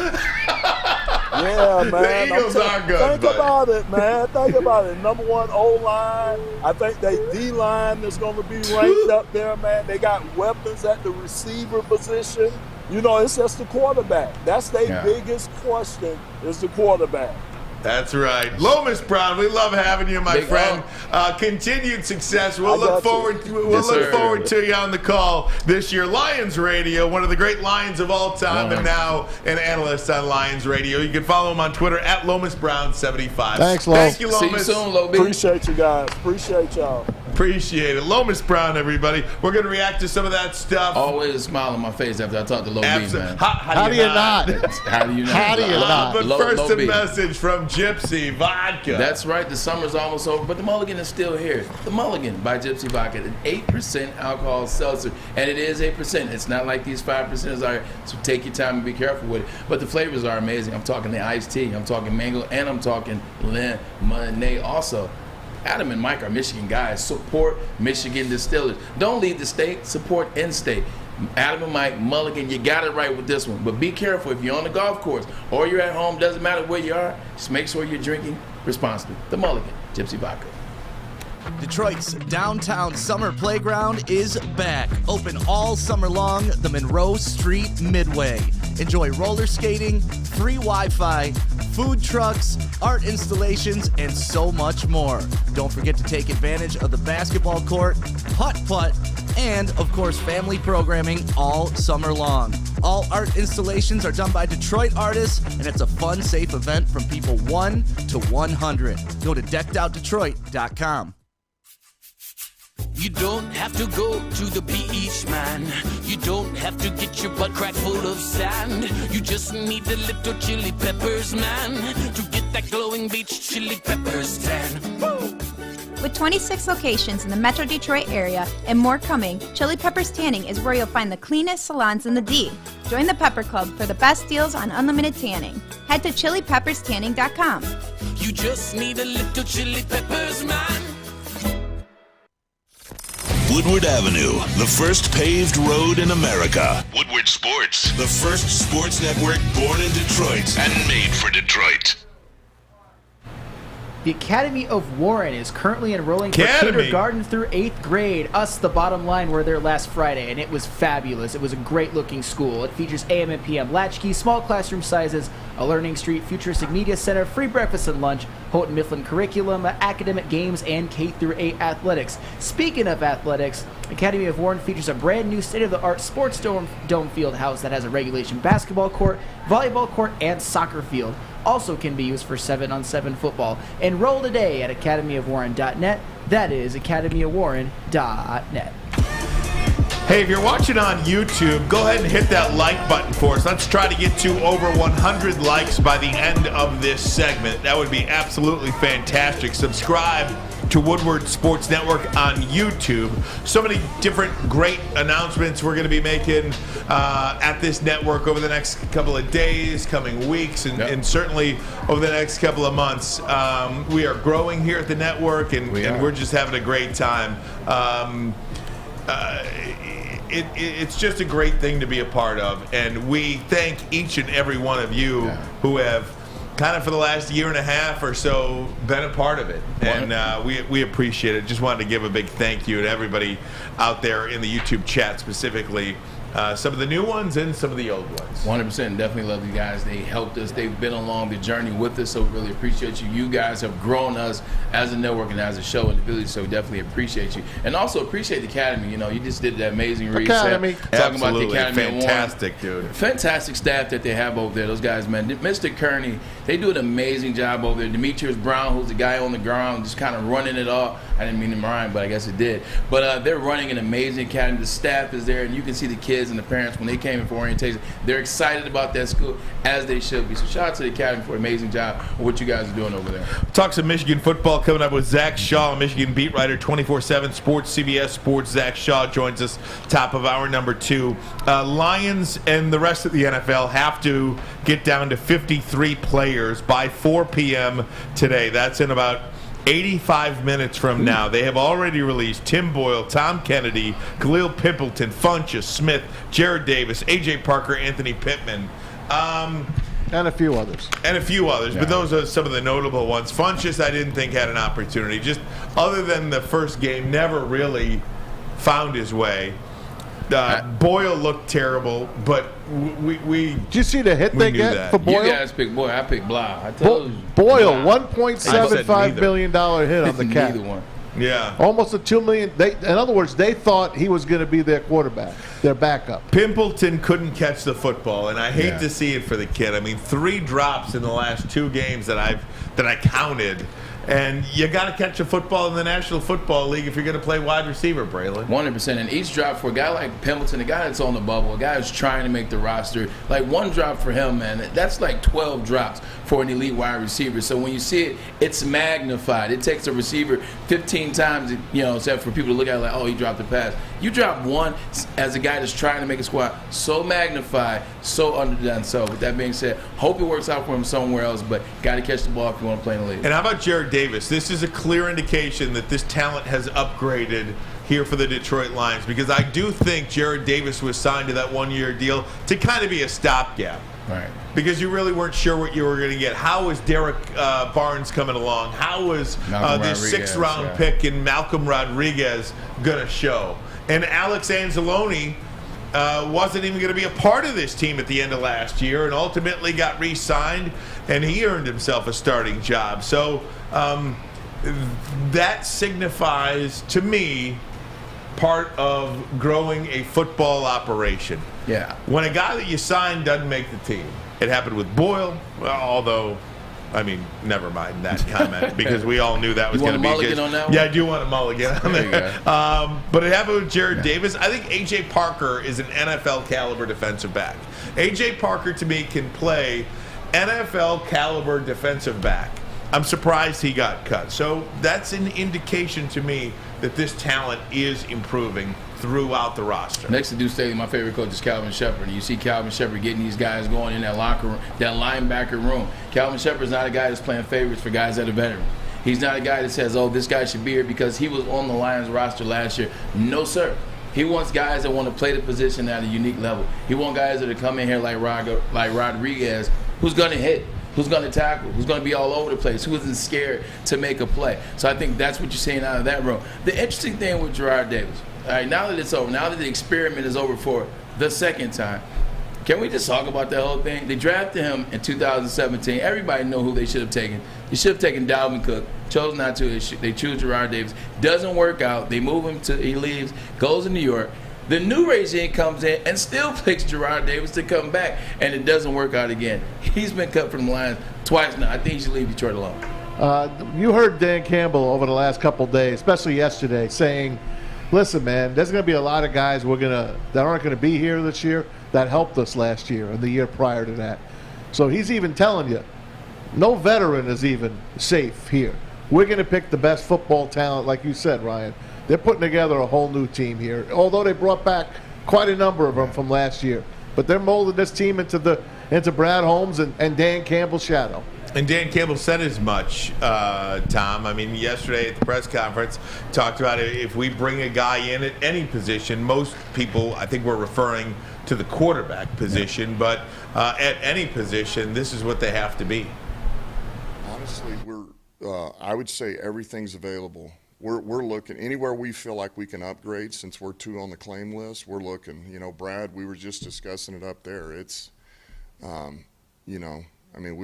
Yeah, man. The Eagles are good. Think about it, man. Think about it. Number 1 O-line. I think they D-line is going to be ranked up there, man. They got weapons at the receiver position. You know, it's just the quarterback. That's their biggest question is the quarterback. That's right. Lomas Brown, we love having you, my friend. Continued success. We'll look forward to you on the call this year. Lions Radio, one of the great Lions of all time, and now an analyst on Lions Radio. You can follow him on Twitter at Lomas Brown 75. Thanks, Lo. Thank you, Lomas. See you soon, Lo B. Appreciate you guys. Appreciate y'all. Appreciate it. Lomas Brown, everybody. We're going to react to some of that stuff. Always a smile on my face after I talk to Lo B, man. How do you not? How do you not? How do you not? But first, a message from Gypsy Vodka. That's right. The summer's almost over, but the mulligan is still here. The Mulligan by Gypsy Vodka, an 8% alcohol seltzer, and it is 8%. It's not like these 5% are, so take your time and be careful with it. But the flavors are amazing. I'm talking the iced tea, I'm talking mango, and I'm talking lemonade also. Adam and Mike are Michigan guys. Support Michigan distillers. Don't leave the state. Support in-state. Adam and Mike, Mulligan, you got it right with this one. But be careful if you're on the golf course or you're at home. Doesn't matter where you are. Just make sure you're drinking responsibly. The Mulligan, Gypsy Vodka. Detroit's downtown summer playground is back. Open all summer long, the Monroe Street Midway. Enjoy roller skating, free Wi-Fi, food trucks, art installations, and so much more. Don't forget to take advantage of the basketball court, putt-putt, and, of course, family programming all summer long. All art installations are done by Detroit artists, and it's a fun, safe event from people 1 to 100. Go to deckedoutdetroit.com. You don't have to go to the beach, man. You don't have to get your butt crack full of sand. You just need a little chili peppers, man, to get that glowing beach chili peppers tan. Woo! With 26 locations in the Metro Detroit area and more coming, Chili Peppers Tanning is where you'll find the cleanest salons in the D. Join the Pepper Club for the best deals on unlimited tanning. Head to chilipepperstanning.com. You just need a little chili peppers, man. Woodward Avenue, the first paved road in America. Woodward Sports, the first sports network born in Detroit and made for Detroit. The Academy of Warren is currently enrolling for kindergarten through 8th grade. Us, the Bottom Line, were there last Friday, and it was fabulous. It was a great-looking school. It features AM and PM latchkey, small classroom sizes, a Learning Street futuristic media center, free breakfast and lunch, Houghton Mifflin curriculum, academic games, and K-8 athletics. Speaking of athletics, Academy of Warren features a brand new state-of-the-art sports dome field house that has a regulation basketball court, volleyball court, and soccer field. Also can be used for 7-on-7 football. Enroll today at academyofwarren.net. That is academyofwarren.net. Hey, if you're watching on YouTube, go ahead and hit that like button for us. Let's try to get to over 100 likes by the end of this segment. That would be absolutely fantastic. Subscribe to Woodward Sports Network on YouTube. So many different great announcements we're going to be making at this network over the next couple of days, coming weeks, and certainly over the next couple of months. We are growing here at the network, and we're just having a great time. It's just a great thing to be a part of, and we thank each and every one of you who have kind of for the last year and a half or so been a part of it, and we appreciate it. Just wanted to give a big thank you to everybody out there in the YouTube chat, specifically some of the new ones and some of the old ones. 100%. Definitely love you guys. They helped us. They've been along the journey with us, so we really appreciate you. You guys have grown us as a network and as a show in the village, so we definitely appreciate you. And also appreciate the Academy. You know, you just did that amazing reset. Talking about the Academy. Fantastic, dude. Fantastic staff that they have over there. Those guys, man. Mr. Kearney, they do an amazing job over there. Demetrius Brown, who's the guy on the ground, just kind of running it all. I didn't mean to rhyme, but I guess it did. But they're running an amazing academy. The staff is there, and you can see the kids kids and the parents when they came in for orientation. They're excited about that school, as they should be. So shout out to the Academy for an amazing job of what you guys are doing over there. Talk some Michigan football coming up with Zach Shaw, Michigan beat writer, 24/7 Sports, CBS Sports. Zach Shaw joins us top of hour number 2. Lions and the rest of the NFL have to get down to 53 players by 4 p.m. today. That's in about 85 minutes from now. They have already released Tim Boyle, Tom Kennedy, Khalil Pimpleton, Funchess, Smith, Jared Davis, A.J. Parker, Anthony Pittman. And a few others. But those are some of the notable ones. Funchess, I didn't think had an opportunity. Just other than the first game, never really found his way. Boyle looked terrible, but we did you see the hit they get for Boyle? You guys picked Boyle. I picked Blau. I told you. Boyle, $1.75 million hit on the cap. Neither one. Yeah. Almost a $2 million. In other words, they thought he was going to be their quarterback, their backup. Pimpleton couldn't catch the football, and I hate to see it for the kid. I mean, 3 drops in the last 2 games that I counted. And you got to catch a football in the National Football League if you're going to play wide receiver, Braylon. 100%. And each drop for a guy like Pimpleton, a guy that's on the bubble, a guy who's trying to make the roster, like one drop for him, man, that's like 12 drops for an elite wide receiver. So when you see it, it's magnified. It takes a receiver 15 times, except for people to look at it like, oh, he dropped the pass. You drop one as a guy that's trying to make a squad, so magnified, so underdone. So with that being said, hope it works out for him somewhere else, but got to catch the ball if you want to play in the league. And how about Jared Davis? This is a clear indication that this talent has upgraded here for the Detroit Lions, because I do think Jared Davis was signed to that 1-year deal to kind of be a stopgap. Right. Because you really weren't sure what you were going to get. How was Derek Barnes coming along? How was this 6th-round pick in Malcolm Rodriguez going to show? And Alex Anzalone wasn't even going to be a part of this team at the end of last year, and ultimately got re-signed, and he earned himself a starting job. So that signifies to me part of growing a football operation. Yeah. When a guy that you sign doesn't make the team. It happened with Boyle, although, I mean, never mind that comment, because we all knew that was going to be a mulligan on that one? Yeah, I do want a mulligan on there. But it happened with Jared Davis. I think A.J. Parker is an NFL caliber defensive back. A.J. Parker, to me, can play NFL caliber defensive back. I'm surprised he got cut. So that's an indication to me that this talent is improving throughout the roster. Next to Duke Staley, my favorite coach is Calvin Shepard. And you see Calvin Shepard getting these guys going in that locker room, that linebacker room. Calvin Shepard's not a guy that's playing favorites for guys that are veterans. He's not a guy that says, oh, this guy should be here because he was on the Lions roster last year. No, sir. He wants guys that want to play the position at a unique level. He wants guys that are coming here like Rodriguez, who's going to hit, who's going to tackle, who's going to be all over the place, who isn't scared to make a play. So I think that's what you're seeing out of that room. The interesting thing with Gerard Davis, all right, now that it's over, now that the experiment is over for the second time, can we just talk about that whole thing? They drafted him in 2017. Everybody know who they should have taken. They should have taken Dalvin Cook. Chose not to. They choose Gerard Davis. Doesn't work out. They move him to, he leaves, goes to New York. The new regime comes in and still picks Gerard Davis to come back, and it doesn't work out again. He's been cut from the Lions twice now. I think he should leave Detroit alone. You heard Dan Campbell over the last couple of days, especially yesterday, saying, listen, man, there's going to be a lot of guys that aren't going to be here this year that helped us last year and the year prior to that. So he's even telling you, no veteran is even safe here. We're going to pick the best football talent, like you said, Ryan. They're putting together a whole new team here, although they brought back quite a number of them from last year. But they're molding this team into Brad Holmes and Dan Campbell's shadow. And Dan Campbell said as much, Tom. I mean, yesterday at the press conference, talked about it. If we bring a guy in at any position, most people, I think, were referring to the quarterback position, but at any position, this is what they have to be. Honestly, I would say everything's available. We're looking anywhere we feel like we can upgrade. Since we're 2 on the claim list, we're looking. You know, Brad, we were just discussing it up there. It's, I mean,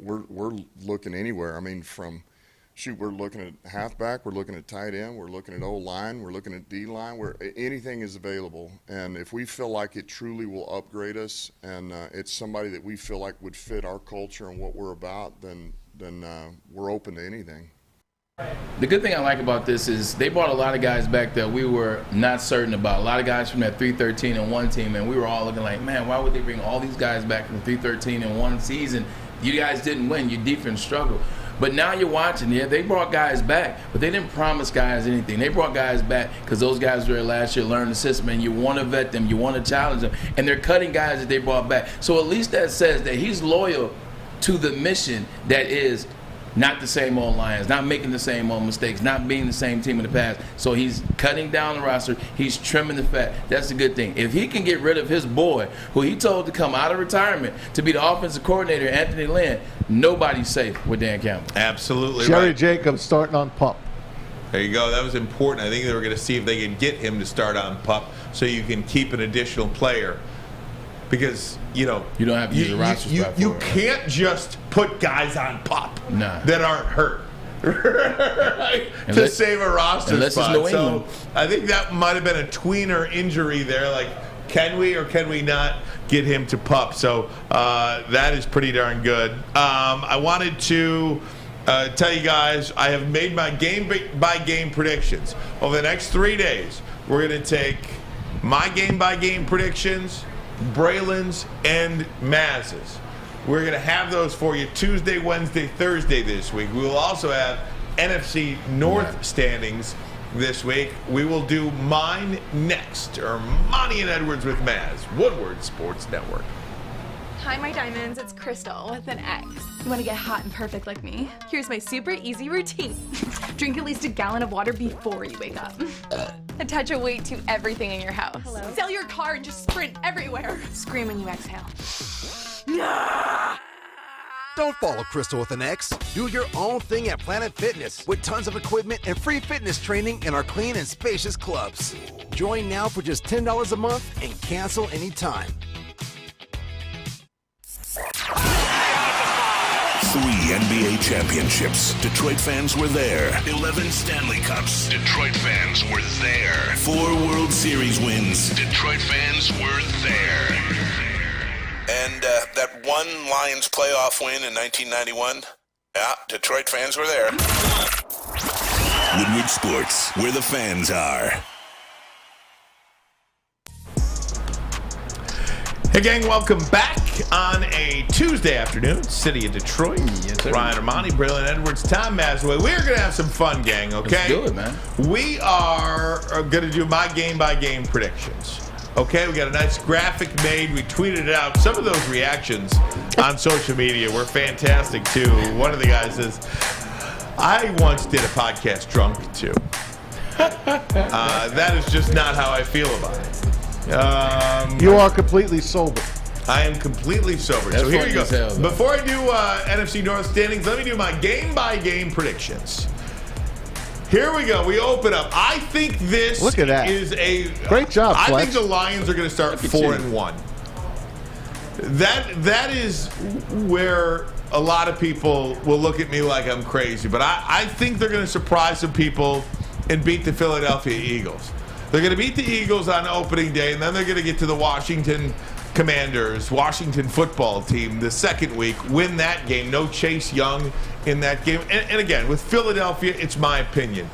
we're looking anywhere. I mean, we're looking at halfback, we're looking at tight end, we're looking at O-line, we're looking at D-line, where anything is available. And if we feel like it truly will upgrade us and it's somebody that we feel like would fit our culture and what we're about, then we're open to anything. The good thing I like about this is they brought a lot of guys back that we were not certain about. A lot of guys from that 3-13-1 team, and we were all looking like, man, why would they bring all these guys back from the 3-13-1 season? You guys didn't win. Your defense struggled. But now you're watching, they brought guys back, but they didn't promise guys anything. They brought guys back because those guys were there last year, learned the system, and you want to vet them, you want to challenge them, and they're cutting guys that they brought back. So at least that says that he's loyal to the mission that is not the same old Lions, not making the same old mistakes, not being the same team in the past. So he's cutting down the roster. He's trimming the fat. That's a good thing. If he can get rid of his boy, who he told to come out of retirement to be the offensive coordinator, Anthony Lynn, nobody's safe with Dan Campbell. Absolutely Jerry right. Jacobs starting on PUP. There you go. That was important. I think they were going to see if they could get him to start on PUP so you can keep an additional player. Because, you don't have to use a roster spot. You can't just put guys on PUP that aren't hurt. To save a roster spot. So I think that might have been a tweener injury there. Like, can we or can we not get him to PUP? So that is pretty darn good. I wanted to tell you guys I have made my game-by-game predictions. Over the next 3 days, we're going to take my game-by-game predictions, Braylon's, and Maz's. We're going to have those for you Tuesday, Wednesday, Thursday this week. We will also have NFC North standings this week. We will do mine next. Ermanni and Edwards with Maz, Woodward Sports Network. Hi, my diamonds. It's Crystal with an X. You want to get hot and perfect like me? Here's my super easy routine. Drink at least a gallon of water before you wake up. Attach a weight to everything in your house. Hello? Sell your car and just sprint everywhere. Scream when you exhale. Don't follow Crystal with an X. Do your own thing at Planet Fitness with tons of equipment and free fitness training in our clean and spacious clubs. Join now for just $10 a month and cancel anytime. 3 NBA championships. Detroit fans were there. 11 Stanley Cups. Detroit fans were there. 4 World Series wins. Detroit fans were there. And that one Lions playoff win in 1991. Yeah, Detroit fans were there. Woodward Sports, where the fans are. Hey, gang, welcome back on a Tuesday afternoon, city of Detroit. Yes, Ryan Ermanni, Braylon Edwards, Tom Mazawey. We're going to have some fun, gang, okay? Let's do it, man. We are going to do my game-by-game predictions. Okay, we got a nice graphic made. We tweeted it out. Some of those reactions on social media were fantastic, too. One of the guys says, I once did a podcast drunk, too. That is just not how I feel about it. You are completely sober. I am completely sober. That's so here you go. Hell, before I do NFC North standings, let me do my game-by-game predictions. Here we go. We open up. I think this Look at that. is a great job, I Fletch. think the Lions are going to start 4-1. That is where a lot of people will look at me like I'm crazy, but I think they're going to surprise some people and beat the Philadelphia Eagles. They're going to beat the Eagles on opening day, and then they're going to get to the Washington Commanders, Washington football team, the second week, win that game. No Chase Young in that game. And again, with Philadelphia, it's my opinion.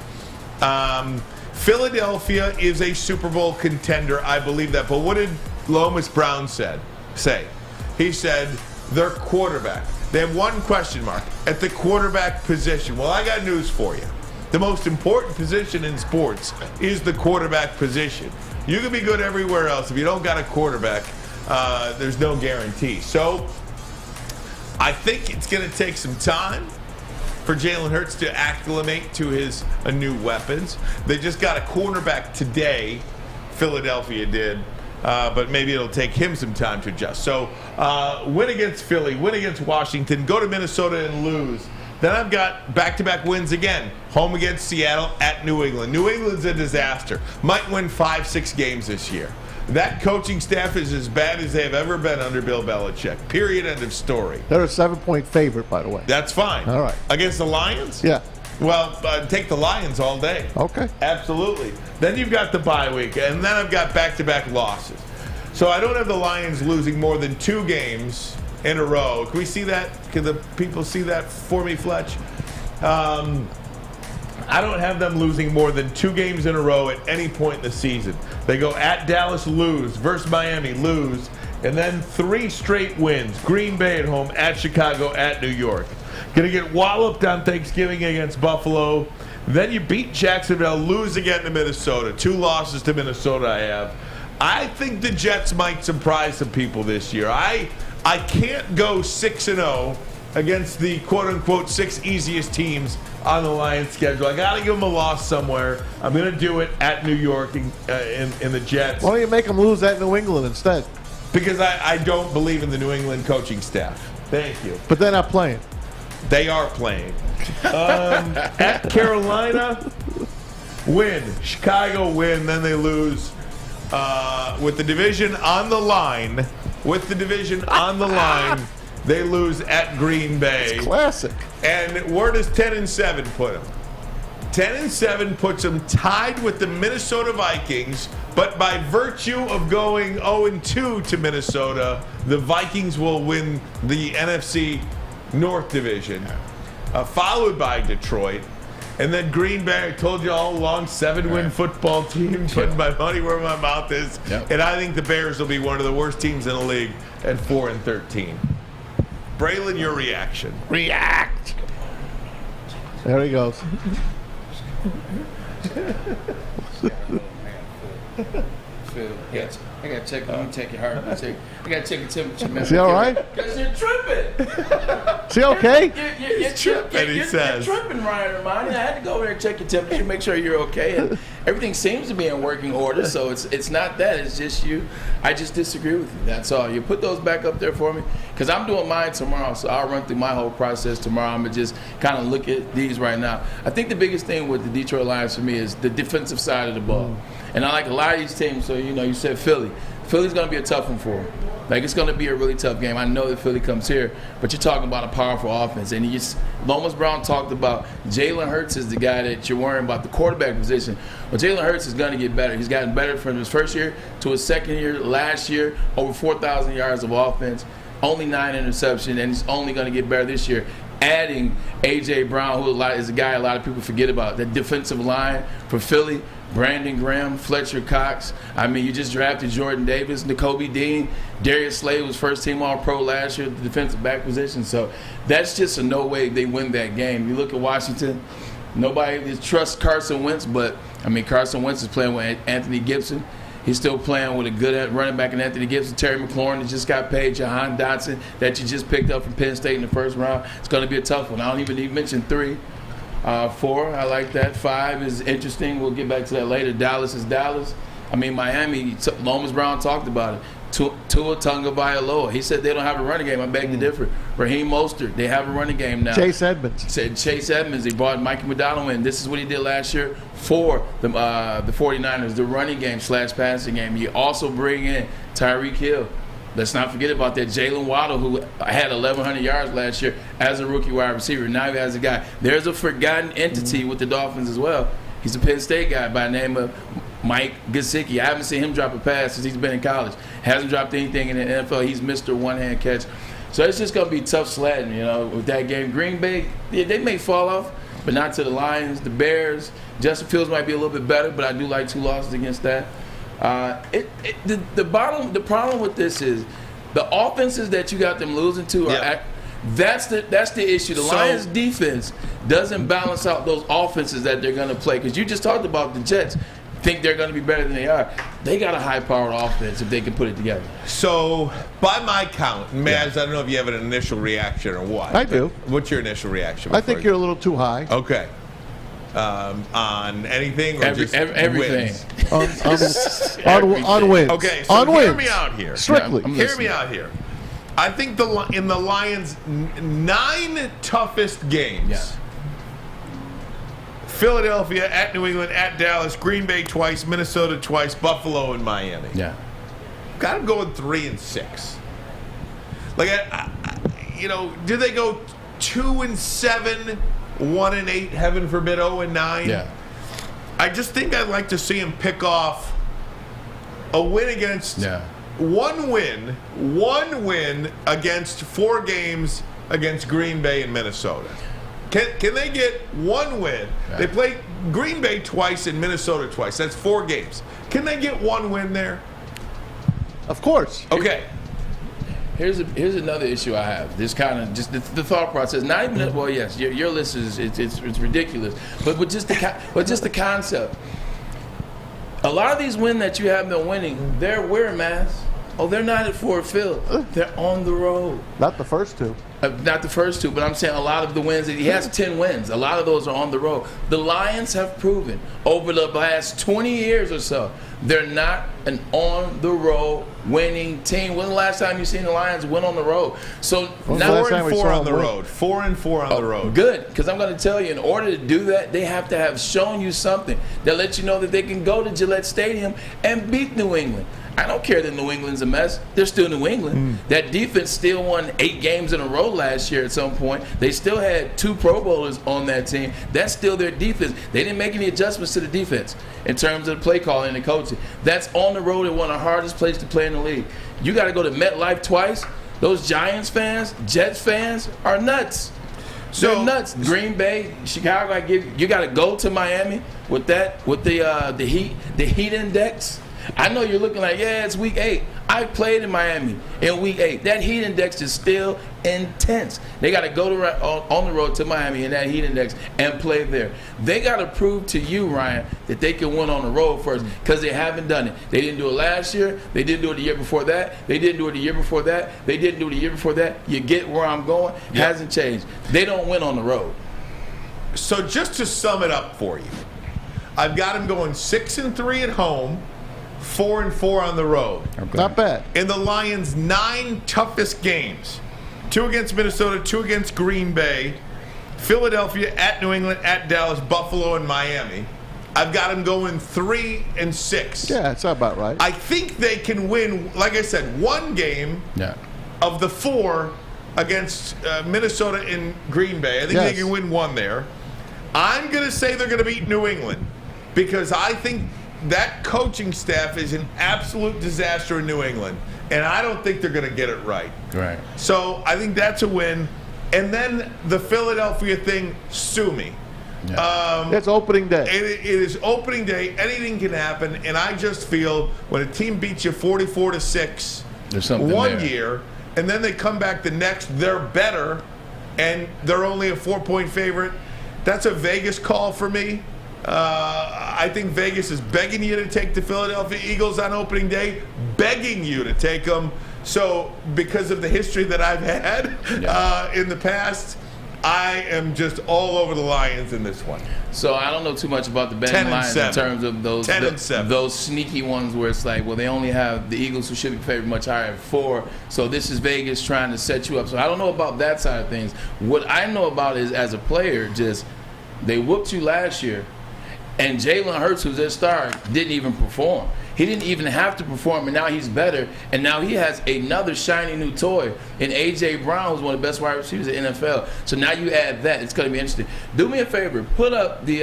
Philadelphia is a Super Bowl contender. I believe that. But what did Lomas Brown say? He said their quarterback. They have one question mark at the quarterback position. Well, I got news for you. The most important position in sports is the quarterback position. You can be good everywhere else. If you don't got a quarterback, there's no guarantee. So I think it's going to take some time for Jalen Hurts to acclimate to his new weapons. They just got a cornerback today, Philadelphia did, but maybe it'll take him some time to adjust. So win against Philly, win against Washington, go to Minnesota and lose. Then I've got back-to-back wins again. Home against Seattle, at New England. New England's a disaster. Might win 5-6 games this year. That coaching staff is as bad as they've ever been under Bill Belichick. Period, end of story. They're a 7-point favorite, by the way. That's fine. All right. Against the Lions? Yeah. Well, take the Lions all day. Okay. Absolutely. Then you've got the bye week, and then I've got back-to-back losses. So I don't have the Lions losing more than 2 games in a row. Can we see that? Can the people see that for me, Fletch? I don't have them losing more than 2 games in a row at any point in the season. They go at Dallas, lose, versus Miami, lose, and then 3 straight wins. Green Bay at home, at Chicago, at New York. Going to get walloped on Thanksgiving against Buffalo. Then you beat Jacksonville, lose again to Minnesota. 2 losses to Minnesota I have. I think the Jets might surprise some people this year. I can't go 6-0 against the quote-unquote 6 easiest teams on the Lions schedule. I got to give them a loss somewhere. I'm going to do it at New York in the Jets. Why don't you make them lose at New England instead? Because I don't believe in the New England coaching staff. Thank you. But they're not playing. They are playing. At Carolina, win. Chicago win, then they lose. With the division on the line, they lose at Green Bay. It's classic. And where does 10-7 put them? 10-7 puts them tied with the Minnesota Vikings, but by virtue of going 0-2 to Minnesota, the Vikings will win the NFC North division, followed by Detroit. And then Green Bay, I told you all along, 7-win football team, putting my money where my mouth is. Yep. And I think the Bears will be one of the worst teams in the league at 4-13. Braylon, your reaction. React. There he goes. Phil, I got to check. Let me take your heart. I got to check your temperature, man. Is he all right? Because you're tripping. Is he okay? You're tripping, he says. You're tripping, Ryan Ermanni. I had to go over there and check your temperature, make sure you're okay. And everything seems to be in working order, so it's not that. It's just you. I just disagree with you. That's all. You put those back up there for me, because I'm doing mine tomorrow, so I'll run through my whole process tomorrow. I'm going to just kind of look at these right now. I think the biggest thing with the Detroit Lions for me is the defensive side of the ball. And I like a lot of these teams, so, you said Philly. Philly's going to be a tough one for them. Like, it's going to be a really tough game. I know that Philly comes here, but you're talking about a powerful offense. And Lomas Brown talked about Jalen Hurts is the guy that you're worrying about, the quarterback position. Well, Jalen Hurts is going to get better. He's gotten better from his first year to his second year. Last year, over 4,000 yards of offense, only 9 interceptions, and he's only going to get better this year. Adding A.J. Brown, who is a guy a lot of people forget about. The defensive line for Philly, Brandon Graham, Fletcher Cox. I mean, you just drafted Jordan Davis, N'Kobe Dean. Darius Slade was first-team All-Pro last year at the defensive back position. So that's just a no way they win that game. You look at Washington, nobody trusts Carson Wentz, but, I mean, Carson Wentz is playing with Anthony Gibson. He's still playing with a good running back in Anthony Gibson. Terry McLaurin that just got paid. Jahan Dotson that you just picked up from Penn State in the first round. It's going to be a tough one. I don't even need to mention 3. 4, I like that. 5 is interesting. We'll get back to that later. Dallas is Dallas. I mean, Miami, Lomas Brown talked about it. Tua Tagovailoa. He said they don't have a running game. I beg to differ. Raheem Mostert, they have a running game now. Chase Edmonds. Said Chase Edmonds. They brought Mikey McDonald in. This is what he did last year for the 49ers, the running game / passing game. You also bring in Tyreek Hill. Let's not forget about that Jalen Waddle, who had 1,100 yards last year as a rookie wide receiver. Now he has a guy. There's a forgotten entity with the Dolphins as well. He's a Penn State guy by the name of Mike Gesicki. I haven't seen him drop a pass since he's been in college. Hasn't dropped anything in the NFL. He's Mr. One-Hand Catch. So it's just going to be tough sledding, with that game. Green Bay, they may fall off, but not to the Lions. The Bears, Justin Fields might be a little bit better, but I do like 2 losses against that. The problem with this is the offenses that you got them losing to are that's the issue. The Lions defense doesn't balance out those offenses that they're going to play, because you just talked about the Jets think they're going to be better than they are. They got a high-powered offense if they can put it together. So, by my count, Maz, I don't know if you have an initial reaction or what. I do. What's your initial reaction? I think you're a little too high. Okay. On anything or everything? On wins. Okay, so on hear wins. me out here. Strictly. Hear me out here. I think in the Lions' 9 toughest games, Philadelphia, at New England, at Dallas, Green Bay twice, Minnesota twice, Buffalo, and Miami. Yeah. Got them going 3-6. Like, did they go 2-7, 1-8, heaven forbid, 0-9? Yeah. I just think I'd like to see him pick off a win against one win against 4 games against Green Bay and Minnesota. Can they get one win? Right. They play Green Bay twice and Minnesota twice. That's 4 games. Can they get one win there? Of course. Okay. Here's another issue I have. This kind of just the thought process. Not even well, yes, your list is it's ridiculous, but just the concept. A lot of these wins that you have them winning, they're where, Mass? Oh, they're not at Ford Field. They're on the road. Not the first 2. Not the first 2, but I'm saying a lot of the wins. He has 10 wins. A lot of those are on the road. The Lions have proven over the last 20 years or so, they're not an on-the-road winning team. When the last time you seen the Lions win on the road? So now 4-4 on the road. 4-4 on the road. Good, because I'm going to tell you, in order to do that, they have to have shown you something that lets you know that they can go to Gillette Stadium and beat New England. I don't care that New England's a mess. They're still New England. That defense still won 8 games in a row last year at some point. They still had 2 Pro Bowlers on that team. That's still their defense. They didn't make any adjustments to the defense in terms of the play calling and the coaching. That's on the road in one of the hardest places to play in the league. You got to go to MetLife twice. Those Giants fans, Jets fans are nuts. They're nuts. Green Bay, Chicago, you got to go to Miami with the heat index. I know you're looking like, yeah, it's week 8. I played in Miami in week 8. That heat index is still intense. They got to go on the road to Miami in that heat index and play there. They got to prove to you, Ryan, that they can win on the road first because they haven't done it. They didn't do it last year. They didn't do it the year before that. They didn't do it the year before that. They didn't do it the year before that. You get where I'm going? Yep. Hasn't changed. They don't win on the road. So just to sum it up for you, I've got them going 6-3 at home, 4-4 on the road. Okay. Not bad. In the Lions' 9 toughest games, 2 against Minnesota, 2 against Green Bay, Philadelphia, at New England, at Dallas, Buffalo, and Miami. I've got them going 3-6. Yeah, that's about right. I think they can win, like I said, 1 game of the 4 against Minnesota and Green Bay. I think they can win 1 there. I'm going to say they're going to beat New England because I think that coaching staff is an absolute disaster in New England, and I don't think they're going to get it right. Right. So I think that's a win. And then the Philadelphia thing, sue me. Yeah. It's opening day. It is opening day. Anything can happen, and I just feel when a team beats you 44-6 one year, and then they come back the next, they're better, and they're only a 4-point favorite. That's a Vegas call for me. I think Vegas is begging you to take the Philadelphia Eagles on opening day, begging you to take them. So because of the history that I've had in the past, I am just all over the Lions in this one. So I don't know too much about the betting lines in terms of those sneaky ones where it's like, well, they only have the Eagles who should be favored much higher at 4. So this is Vegas trying to set you up. So I don't know about that side of things. What I know about is as a player, just they whooped you last year. And Jalen Hurts, who's their star, didn't even perform. He didn't even have to perform, and now he's better. And now he has another shiny new toy in A.J. Brown, who's one of the best wide receivers in the NFL. So now you add that. It's going to be interesting. Do me a favor. Put up the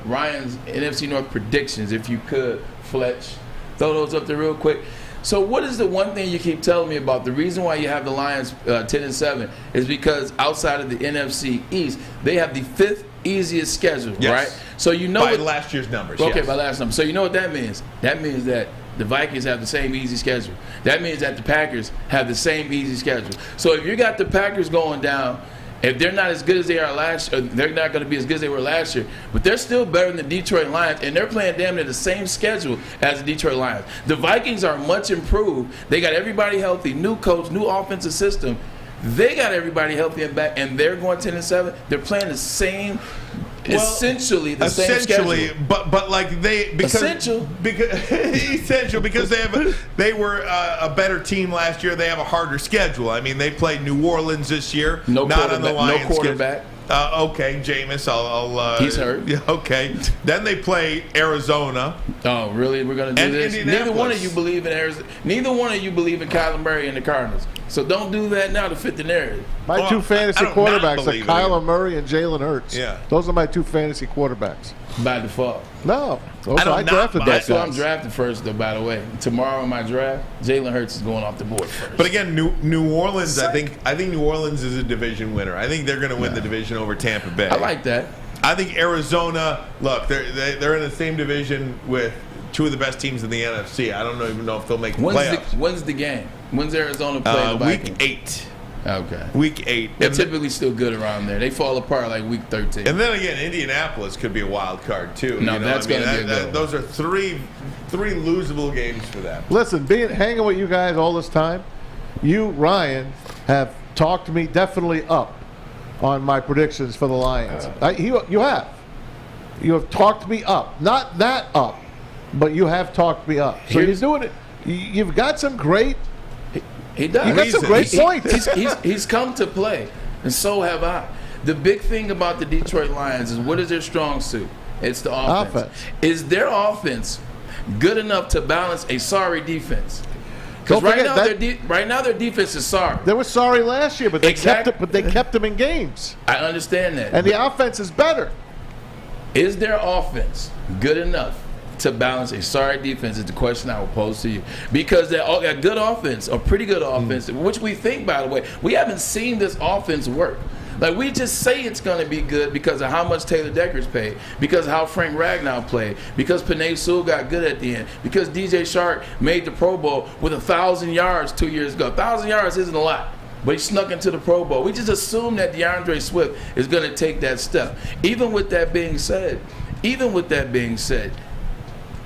Ryan's NFC North predictions, if you could, Fletch. Throw those up there real quick. So what is the one thing you keep telling me about? The reason why you have the Lions 10-7 is because outside of the NFC East, they have the 5th easiest schedule, right? So you know by last year's numbers. Okay, by last numbers. So you know what that means? That means that the Vikings have the same easy schedule. That means that the Packers have the same easy schedule. So if you got the Packers going down, if they're not as good as they are last year, they're not going to be as good as they were last year, but they're still better than the Detroit Lions, and they're playing damn near the same schedule as the Detroit Lions. The Vikings are much improved. They got everybody healthy, new coach, new offensive system. They got everybody healthy and back, and they're going 10-7. They're playing the same, essentially the same schedule. But like essential because they were a better team last year. They have a harder schedule. I mean, they played New Orleans this year. Not on the Lions. No quarterback. Okay, Jameis. He's hurt. Okay. Then they play Arizona. Oh, really? We're going to do this? Neither one of you believe in Arizona. Neither one of you believe in Kyler Murray and the Cardinals. So don't do that now to fit the narrative. My 2 fantasy quarterbacks are Kyler Murray and Jalen Hurts. Yeah. Those are my 2 fantasy quarterbacks. By default. No. I drafted that. That's why I'm drafted first, though, by the way. Tomorrow in my draft, Jalen Hurts is going off the board first. But again, New Orleans, I think New Orleans is a division winner. I think they're going to win the division over Tampa Bay. I like that. I think Arizona, look, they're in the same division with two of the best teams in the NFC. I don't even know if they'll make the playoffs. When's the game? When's Arizona play the Vikings? Week 8. Okay. Week 8. They're typically still good around there. They fall apart like week 13. And then again, Indianapolis could be a wild card too. No, that's going to be a good one. Those are three losable games for them. Listen, hanging with you guys all this time, you, Ryan, have talked me definitely up on my predictions for the Lions. You have. You have talked me up. Not that up, but you have talked me up. So you're doing it. You've got some great... He does. You got some great points. He's come to play, and so have I. The big thing about the Detroit Lions is, what is their strong suit? It's the offense. Is their offense good enough to balance a sorry defense? Because right now their defense is sorry. They were sorry last year, but they kept them in games. I understand that. And the offense is better. Is their offense good enough to balance a sorry defense is the question I will pose to you. Because they're all got good offense, or pretty good offense, which we think, by the way, we haven't seen this offense work. Like, we just say it's going to be good because of how much Taylor Decker's paid, because of how Frank Ragnow played, because Penei Sewell got good at the end, because DJ Shark made the Pro Bowl with 1,000 yards 2 years ago. 1,000 yards isn't a lot, but he snuck into the Pro Bowl. We just assume that DeAndre Swift is going to take that step. Even with that being said,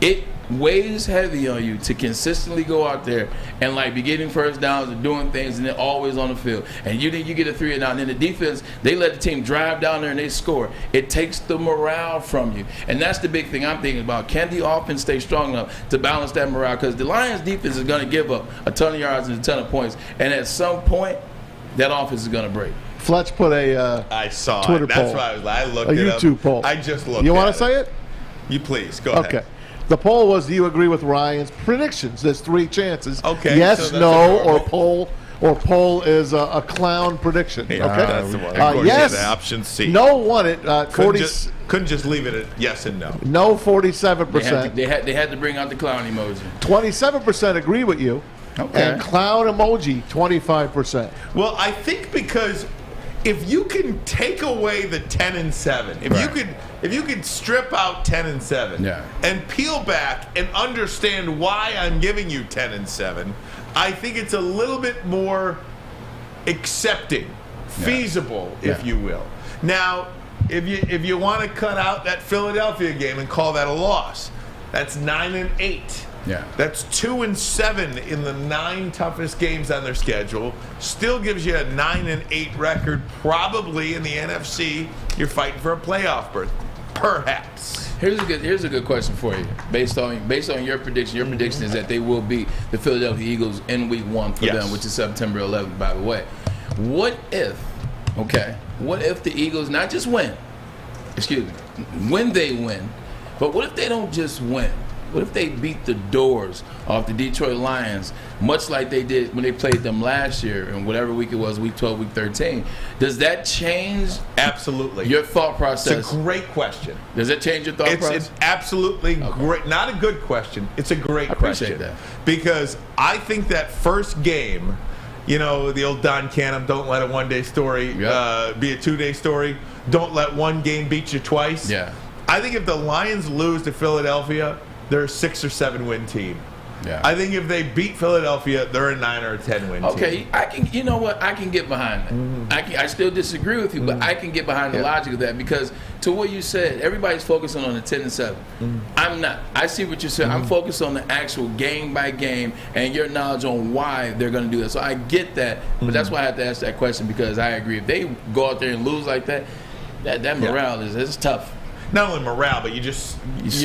it weighs heavy on you to consistently go out there and like be getting first downs and doing things and then always on the field. And you get a 3 and out. And then the defense, they let the team drive down there and they score. It takes the morale from you. And that's the big thing I'm thinking about. Can the offense stay strong enough to balance that morale? Because the Lions defense is going to give up a ton of yards and a ton of points. And at some point, that offense is going to break. Fletch put a I saw Twitter it. That's poll. why I looked a it up. YouTube poll. I just looked You at want to say it? You please. Go ahead. Okay. The poll was, do you agree with Ryan's predictions? There's 3 chances. Okay. Yes, so no, or poll is a clown prediction. Yeah, okay. that's the one. Yes. Option C. No won it. Couldn't just leave it at yes and no. No, 47%. They had to bring out the clown emoji. 27% agree with you. Okay. And clown emoji, 25%. Well, I think because if you can take away the 10-7, if you could strip out 10-7 and peel back and understand why I'm giving you 10-7, I think it's a little bit more accepting, feasible, if you will. Now, if you want to cut out that Philadelphia game and call that a loss, that's 9-8. Yeah. That's 2-7 in the 9 toughest games on their schedule. Still gives you a 9-8 record. Probably in the NFC, you're fighting for a playoff berth. Perhaps. Here's a good question for you. Based on your prediction, your prediction is that they will beat the Philadelphia Eagles in Week 1 for them, which is September 11th, by the way. What if the Eagles not just win, when they win, but what if they don't just win? What if they beat the doors off the Detroit Lions, much like they did when they played them last year in whatever week it was, week 12, week 13? Does that change your thought process? It's a great question. Does that change your thought process? It's absolutely great. Not a good question. It's a great question. That. Because I think that first game, the old Don Canham, don't let a one-day story be a 2-day story. Don't let one game beat you twice. Yeah. I think if the Lions lose to Philadelphia, they're a 6 or 7 win team. Yeah. I think if they beat Philadelphia, they're a 9 or a 10 win team. Okay, I can get behind that. Mm-hmm. I still disagree with you, but I can get behind the logic of that because to what you said, everybody's focusing on the 10-7. I'm not. I see what you're saying. I'm focused on the actual game by game and your knowledge on why they're going to do that. So I get that, but that's why I have to ask that question because I agree. If they go out there and lose like that, that morale is tough. Not only morale, but you're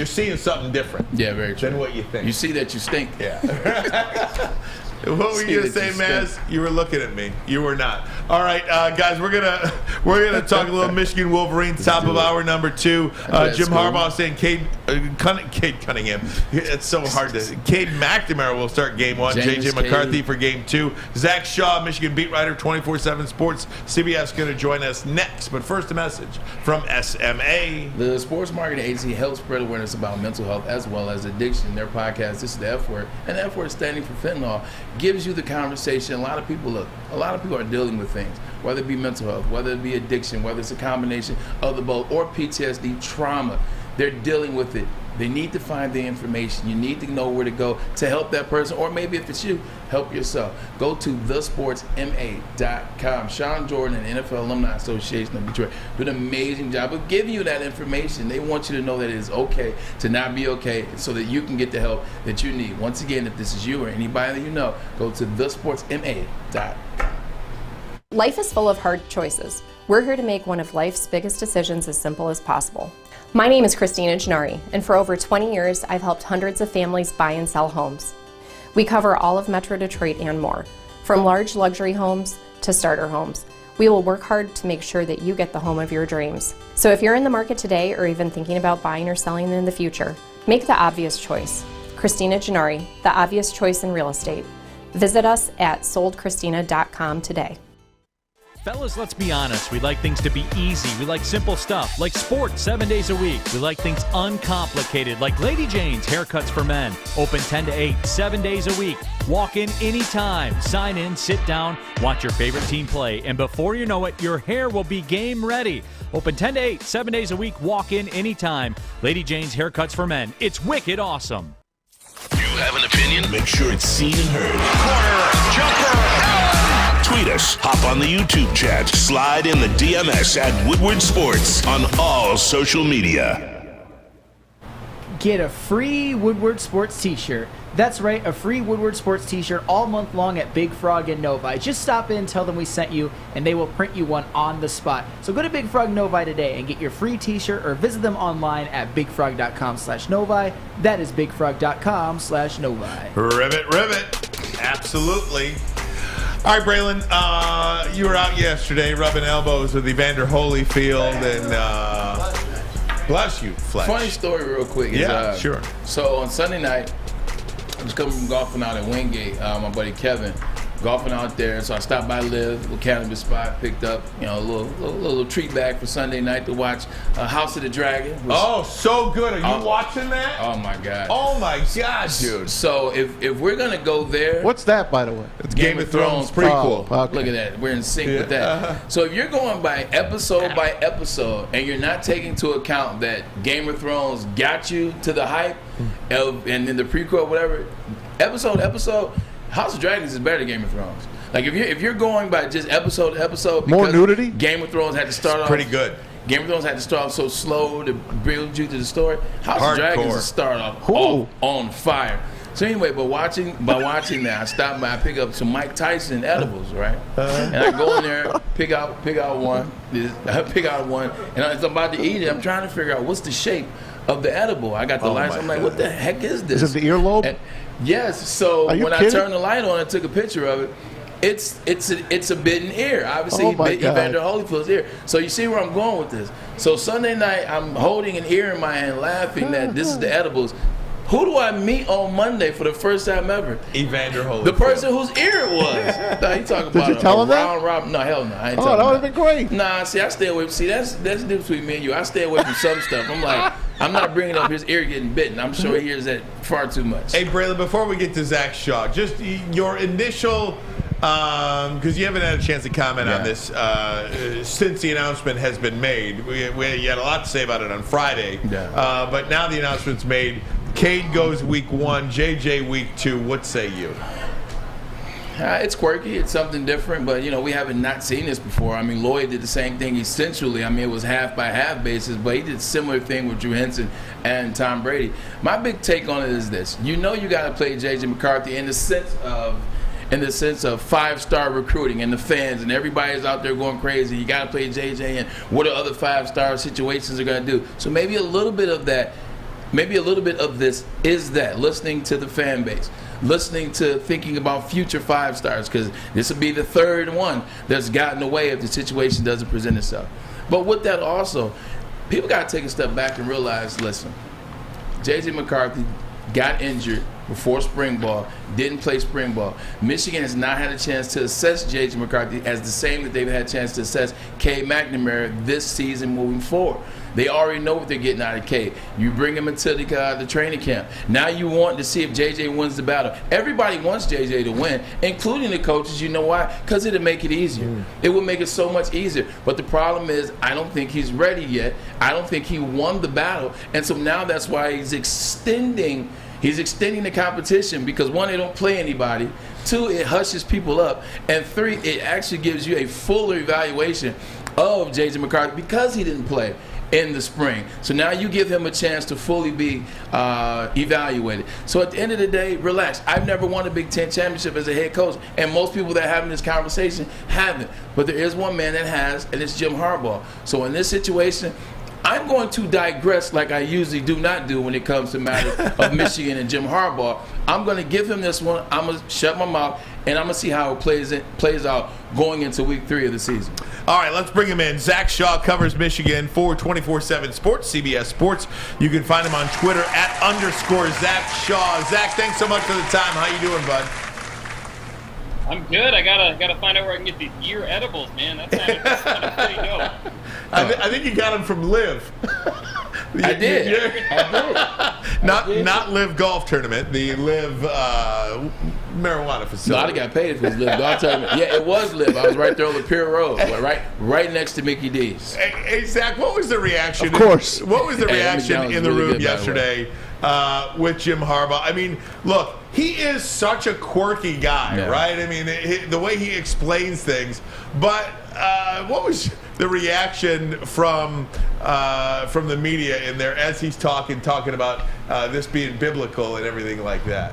seeing something different. Yeah, very true. Than what you think. You see that you stink. Yeah. What were you gonna say, Maz? You were looking at me. You were not. All right, guys, we're gonna talk a little Michigan Wolverines. Top of hour number 2. Jim Harbaugh saying Cade Cunningham. It's so hard to. Cade McNamara will start game 1. JJ McCarthy for game 2. Zach Shaw, Michigan beat writer, 24/7 Sports. CBS going to join us next. But first, a message from SMA. The sports marketing agency helps spread awareness about mental health as well as addiction. Their podcast, This is the F Word, and the F Word standing for fentanyl, gives you the conversation. A lot of people are dealing with things, whether it be mental health, whether it be addiction, whether it's a combination of the both, or PTSD, trauma. They're dealing with it. They need to find the information. You need to know where to go to help that person, or maybe if it's you, help yourself. Go to thesportsma.com. Sean Jordan and the NFL Alumni Association of Detroit do an amazing job of giving you that information. They want you to know that it is okay to not be okay, so that you can get the help that you need. Once again, if this is you or anybody that you know, go to thesportsma.com. Life is full of hard choices. We're here to make one of life's biggest decisions as simple as possible. My name is Christina Gennari, and for over 20 years, I've helped hundreds of families buy and sell homes. We cover all of Metro Detroit and more, from large luxury homes to starter homes. We will work hard to make sure that you get the home of your dreams. So if you're in the market today or even thinking about buying or selling in the future, make the obvious choice. Christina Gennari, the obvious choice in real estate. Visit us at soldchristina.com today. Fellas, let's be honest. We like things to be easy. We like simple stuff, like sports 7 days a week. We like things uncomplicated, like Lady Jane's Haircuts for Men. Open 10 to 8, 7 days a week. Walk in anytime. Sign in, sit down, watch your favorite team play. And before you know it, your hair will be game ready. Open 10 to 8, 7 days a week. Walk in anytime. Lady Jane's Haircuts for Men. It's wicked awesome. You have an opinion? Make sure it's seen and heard. Corner, jumper, tweet us, hop on the YouTube chat, slide in the DMS at Woodward Sports on all social media. Get a free Woodward Sports t-shirt. That's right, a free Woodward Sports t-shirt all month long at Big Frog and Novi. Just stop in, tell them we sent you, and they will print you one on the spot. So go to Big Frog Novi today and get your free t-shirt, or visit them online at bigfrog.com/Novi. That is bigfrog.com/Novi. Rivet. Absolutely. All right, Braylon, you were out yesterday rubbing elbows with Evander Holyfield, and bless you, Fletch. Funny story real quick. Yeah, sure. So on Sunday night, I was coming from golfing out at Wingate, my buddy Kevin, golfing out there. So I stopped by Liv, little cannabis spot, picked up, a little treat bag for Sunday night to watch House of the Dragon. Oh, so good. Are you watching that? Oh my God. Oh my gosh, dude. So if we're gonna go there, what's that, by the way? It's Game of Thrones prequel. Oh, okay. Look at that. We're in sync with that. So if you're going by episode, and you're not taking into account that Game of Thrones got you to the hype, and then the prequel, whatever, episode, House of Dragons is better than Game of Thrones. Like if you're going by just episode to episode, more nudity. Game of Thrones had to start off pretty good. Game of Thrones had to start off so slow to build you to the story. House of Dragons is start off on fire. So anyway, by watching that, I stopped by, I pick up some Mike Tyson edibles, right? And I go in there, pick out one, and as I'm about to eat it, I'm trying to figure out what's the shape of the edible. I got the lights. I'm like, what the heck is this? Is it the earlobe? And, yes. So when kidding? I turned the light on and took a picture of it, it's a bitten ear. Obviously, he bit Evander Holyfield's ear. So you see where I'm going with this. So Sunday night, I'm holding an ear in my hand, laughing that this is the edibles. Who do I meet on Monday for the first time ever? Evander Holyfield. The person whose ear it was. No, he talking about Did you tell him that? No, hell no. I ain't that would have been great. Nah, see, I stay away. See, that's the difference between me and you. I stay away from some stuff. I'm like, I'm not bringing up his ear getting bitten. I'm sure he hears that far too much. Hey, Braylon, before we get to Zach Shaw, just your initial, because you haven't had a chance to comment on this since the announcement has been made. You had a lot to say about it on Friday, but now the announcement's made. Cade goes week 1, JJ week 2. What say you? It's quirky. It's something different, but we haven't not seen this before. I mean, Lloyd did the same thing essentially. I mean, it was half by half basis, but he did a similar thing with Drew Henson and Tom Brady. My big take on it is this: you got to play JJ McCarthy in the sense of 5-star recruiting and the fans and everybody's out there going crazy. You got to play JJ and what are other 5-star situations are going to do. So maybe a little bit of that. Maybe a little bit of this is that, listening to the fan base. thinking about future 5 stars, because this will be the third one that's gotten away if the situation doesn't present itself. But with that also, people got to take a step back and realize, listen, J.J. McCarthy got injured before spring ball, didn't play spring ball. Michigan has not had a chance to assess J.J. McCarthy as the same that they've had a chance to assess Cade McNamara this season moving forward. They already know what they're getting out of Cade. You bring him into the training camp. Now you want to see if J.J. wins the battle. Everybody wants J.J. to win, including the coaches. You know why? Because it'll make it easier. It will make it so much easier. But the problem is, I don't think he's ready yet. I don't think he won the battle. And so now that's why he's extending the competition, because 1, they don't play anybody. 2, it hushes people up. And 3, it actually gives you a fuller evaluation of J.J. McCarthy because he didn't play in the spring. So now you give him a chance to fully be evaluated. So at the end of the day, relax. I've never won a Big Ten championship as a head coach, and most people that are having this conversation haven't. But there is one man that has, and it's Jim Harbaugh. So in this situation, I'm going to digress like I usually do not do when it comes to matters of Michigan and Jim Harbaugh. I'm going to give him this one. I'm going to shut my mouth, and I'm going to see how it plays out going into week 3 of the season. All right, let's bring him in. Zach Shaw covers Michigan for 24/7 Sports, CBS Sports. You can find him on Twitter at _Zach Shaw. Zach, thanks so much for the time. How you doing, bud? I'm good. I gotta find out where I can get these ear edibles, man. That's pretty dope. I think you got them from Live. I did. Not Live Golf Tournament. The Live marijuana facility. No, I got paid for his Live Golf Tournament. Yeah, it was Live. I was right there on the Pier Road, right next to Mickey D's. Hey, Zach, what was the reaction? Of course. What was the reaction in the really room good, yesterday with Jim Harbaugh? I mean, look, he is such a quirky guy, right? I mean, the way he explains things. But what was the reaction from the media in there as he's talking about this being biblical and everything like that?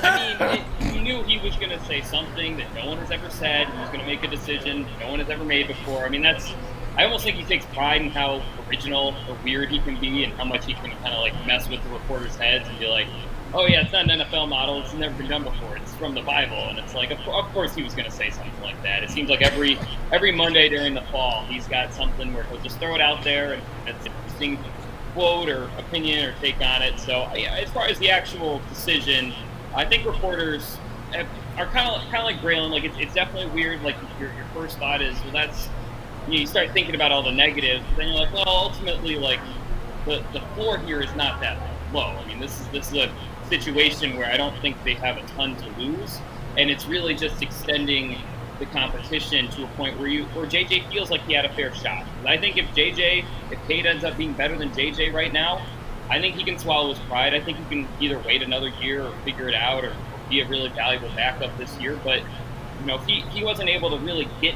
I mean, you knew he was going to say something that no one has ever said. He was going to make a decision no one has ever made before. I mean, I almost think he takes pride in how original or weird he can be and how much he can kind of like mess with the reporters' heads and be like, oh yeah, it's not an NFL model. It's never been done before. It's from the Bible. And it's like, of course he was going to say something like that. It seems like every Monday during the fall, he's got something where he'll just throw it out there and it's an interesting quote or opinion or take on it. So yeah, as far as the actual decision, I think reporters are kind of like Braylon. Like it's definitely weird. Like your first thought is, well, that's, you start thinking about all the negatives, but then you're like, well, ultimately, like the floor here is not that low. I mean, this is a situation where I don't think they have a ton to lose, and it's really just extending the competition to a point where JJ feels like he had a fair shot. I think if Cade ends up being better than JJ right now, I think he can swallow his pride. I think he can either wait another year or figure it out or be a really valuable backup this year. But if he wasn't able to really get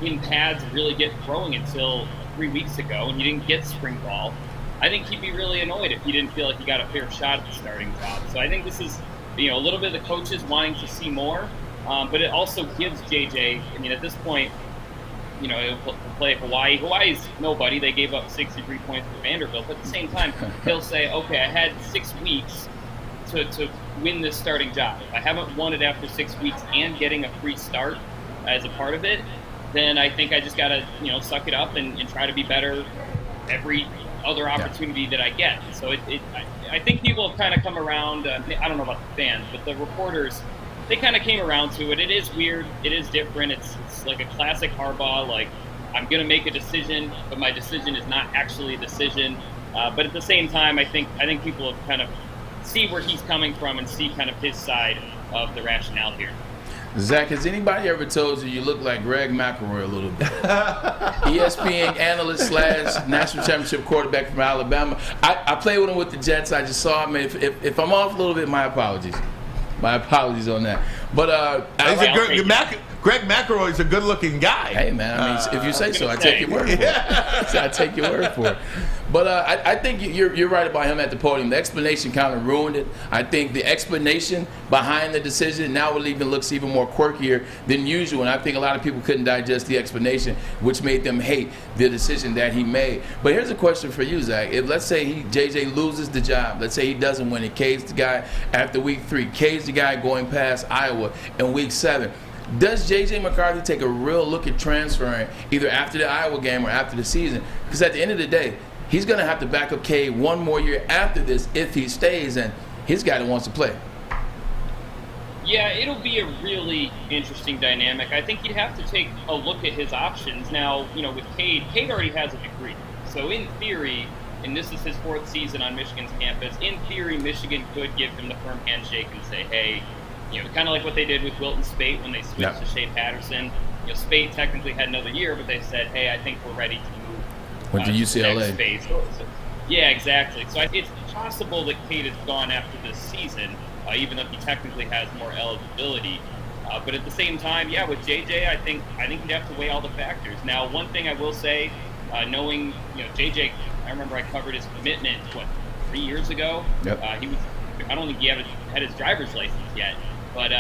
in pads and really get throwing until 3 weeks ago, and he didn't get spring ball, I think he'd be really annoyed if he didn't feel like he got a fair shot at the starting job. So I think this is, a little bit of the coaches wanting to see more, but it also gives JJ, I mean, at this point, he'll play Hawaii. Hawaii's nobody. They gave up 63 points for Vanderbilt. But at the same time, he'll say, okay, I had 6 weeks to win this starting job. If I haven't won it after 6 weeks and getting a free start as a part of it, then I think I just got to, suck it up and try to be better every other opportunity that I get. So I think people have kind of come around. I don't know about the fans, but the reporters, they kind of came around to it. It is weird. It is different. It's like a classic Harbaugh, like, I'm going to make a decision, but my decision is not actually a decision. But at the same time, I think people have kind of see where he's coming from and see kind of his side of the rationale here. Zach, has anybody ever told you look like Greg McElroy a little bit? ESPN analyst / national championship quarterback from Alabama. I played with him with the Jets. I just saw him. If I'm off a little bit, my apologies. My apologies on that. But Greg McElroy's a good-looking guy. Hey, man, I mean, if you say so, I take your word for it. I take your word for it. But I think you're right about him at the podium. The explanation kind of ruined it. I think the explanation behind the decision now looks even more quirkier than usual, and I think a lot of people couldn't digest the explanation, which made them hate the decision that he made. But here's a question for you, Zach. If, let's say, JJ loses the job, let's say he doesn't win, he K's the guy after week 3, K's the guy going past Iowa in week 7. Does J.J. McCarthy take a real look at transferring either after the Iowa game or after the season? Because at the end of the day, he's going to have to back up K one more year after this if he stays, and he's guy that wants to play. Yeah, it'll be a really interesting dynamic. I think you'd have to take a look at his options. Now, with Cade already has a degree. So in theory, and this is his 4th season on Michigan's campus, in theory, Michigan could give him the firm handshake and say, hey, kind of like what they did with Wilton Spate when they switched to Shea Patterson. Spate technically had another year, but they said, hey, I think we're ready to move. Went to UCLA. So, yeah, exactly. So it's possible that Cade is gone after this season, even though he technically has more eligibility. But at the same time, with JJ, I think you'd have to weigh all the factors. Now, one thing I will say, knowing JJ, I remember I covered his commitment 3 years ago. Yep. I don't think he had his driver's license yet. But,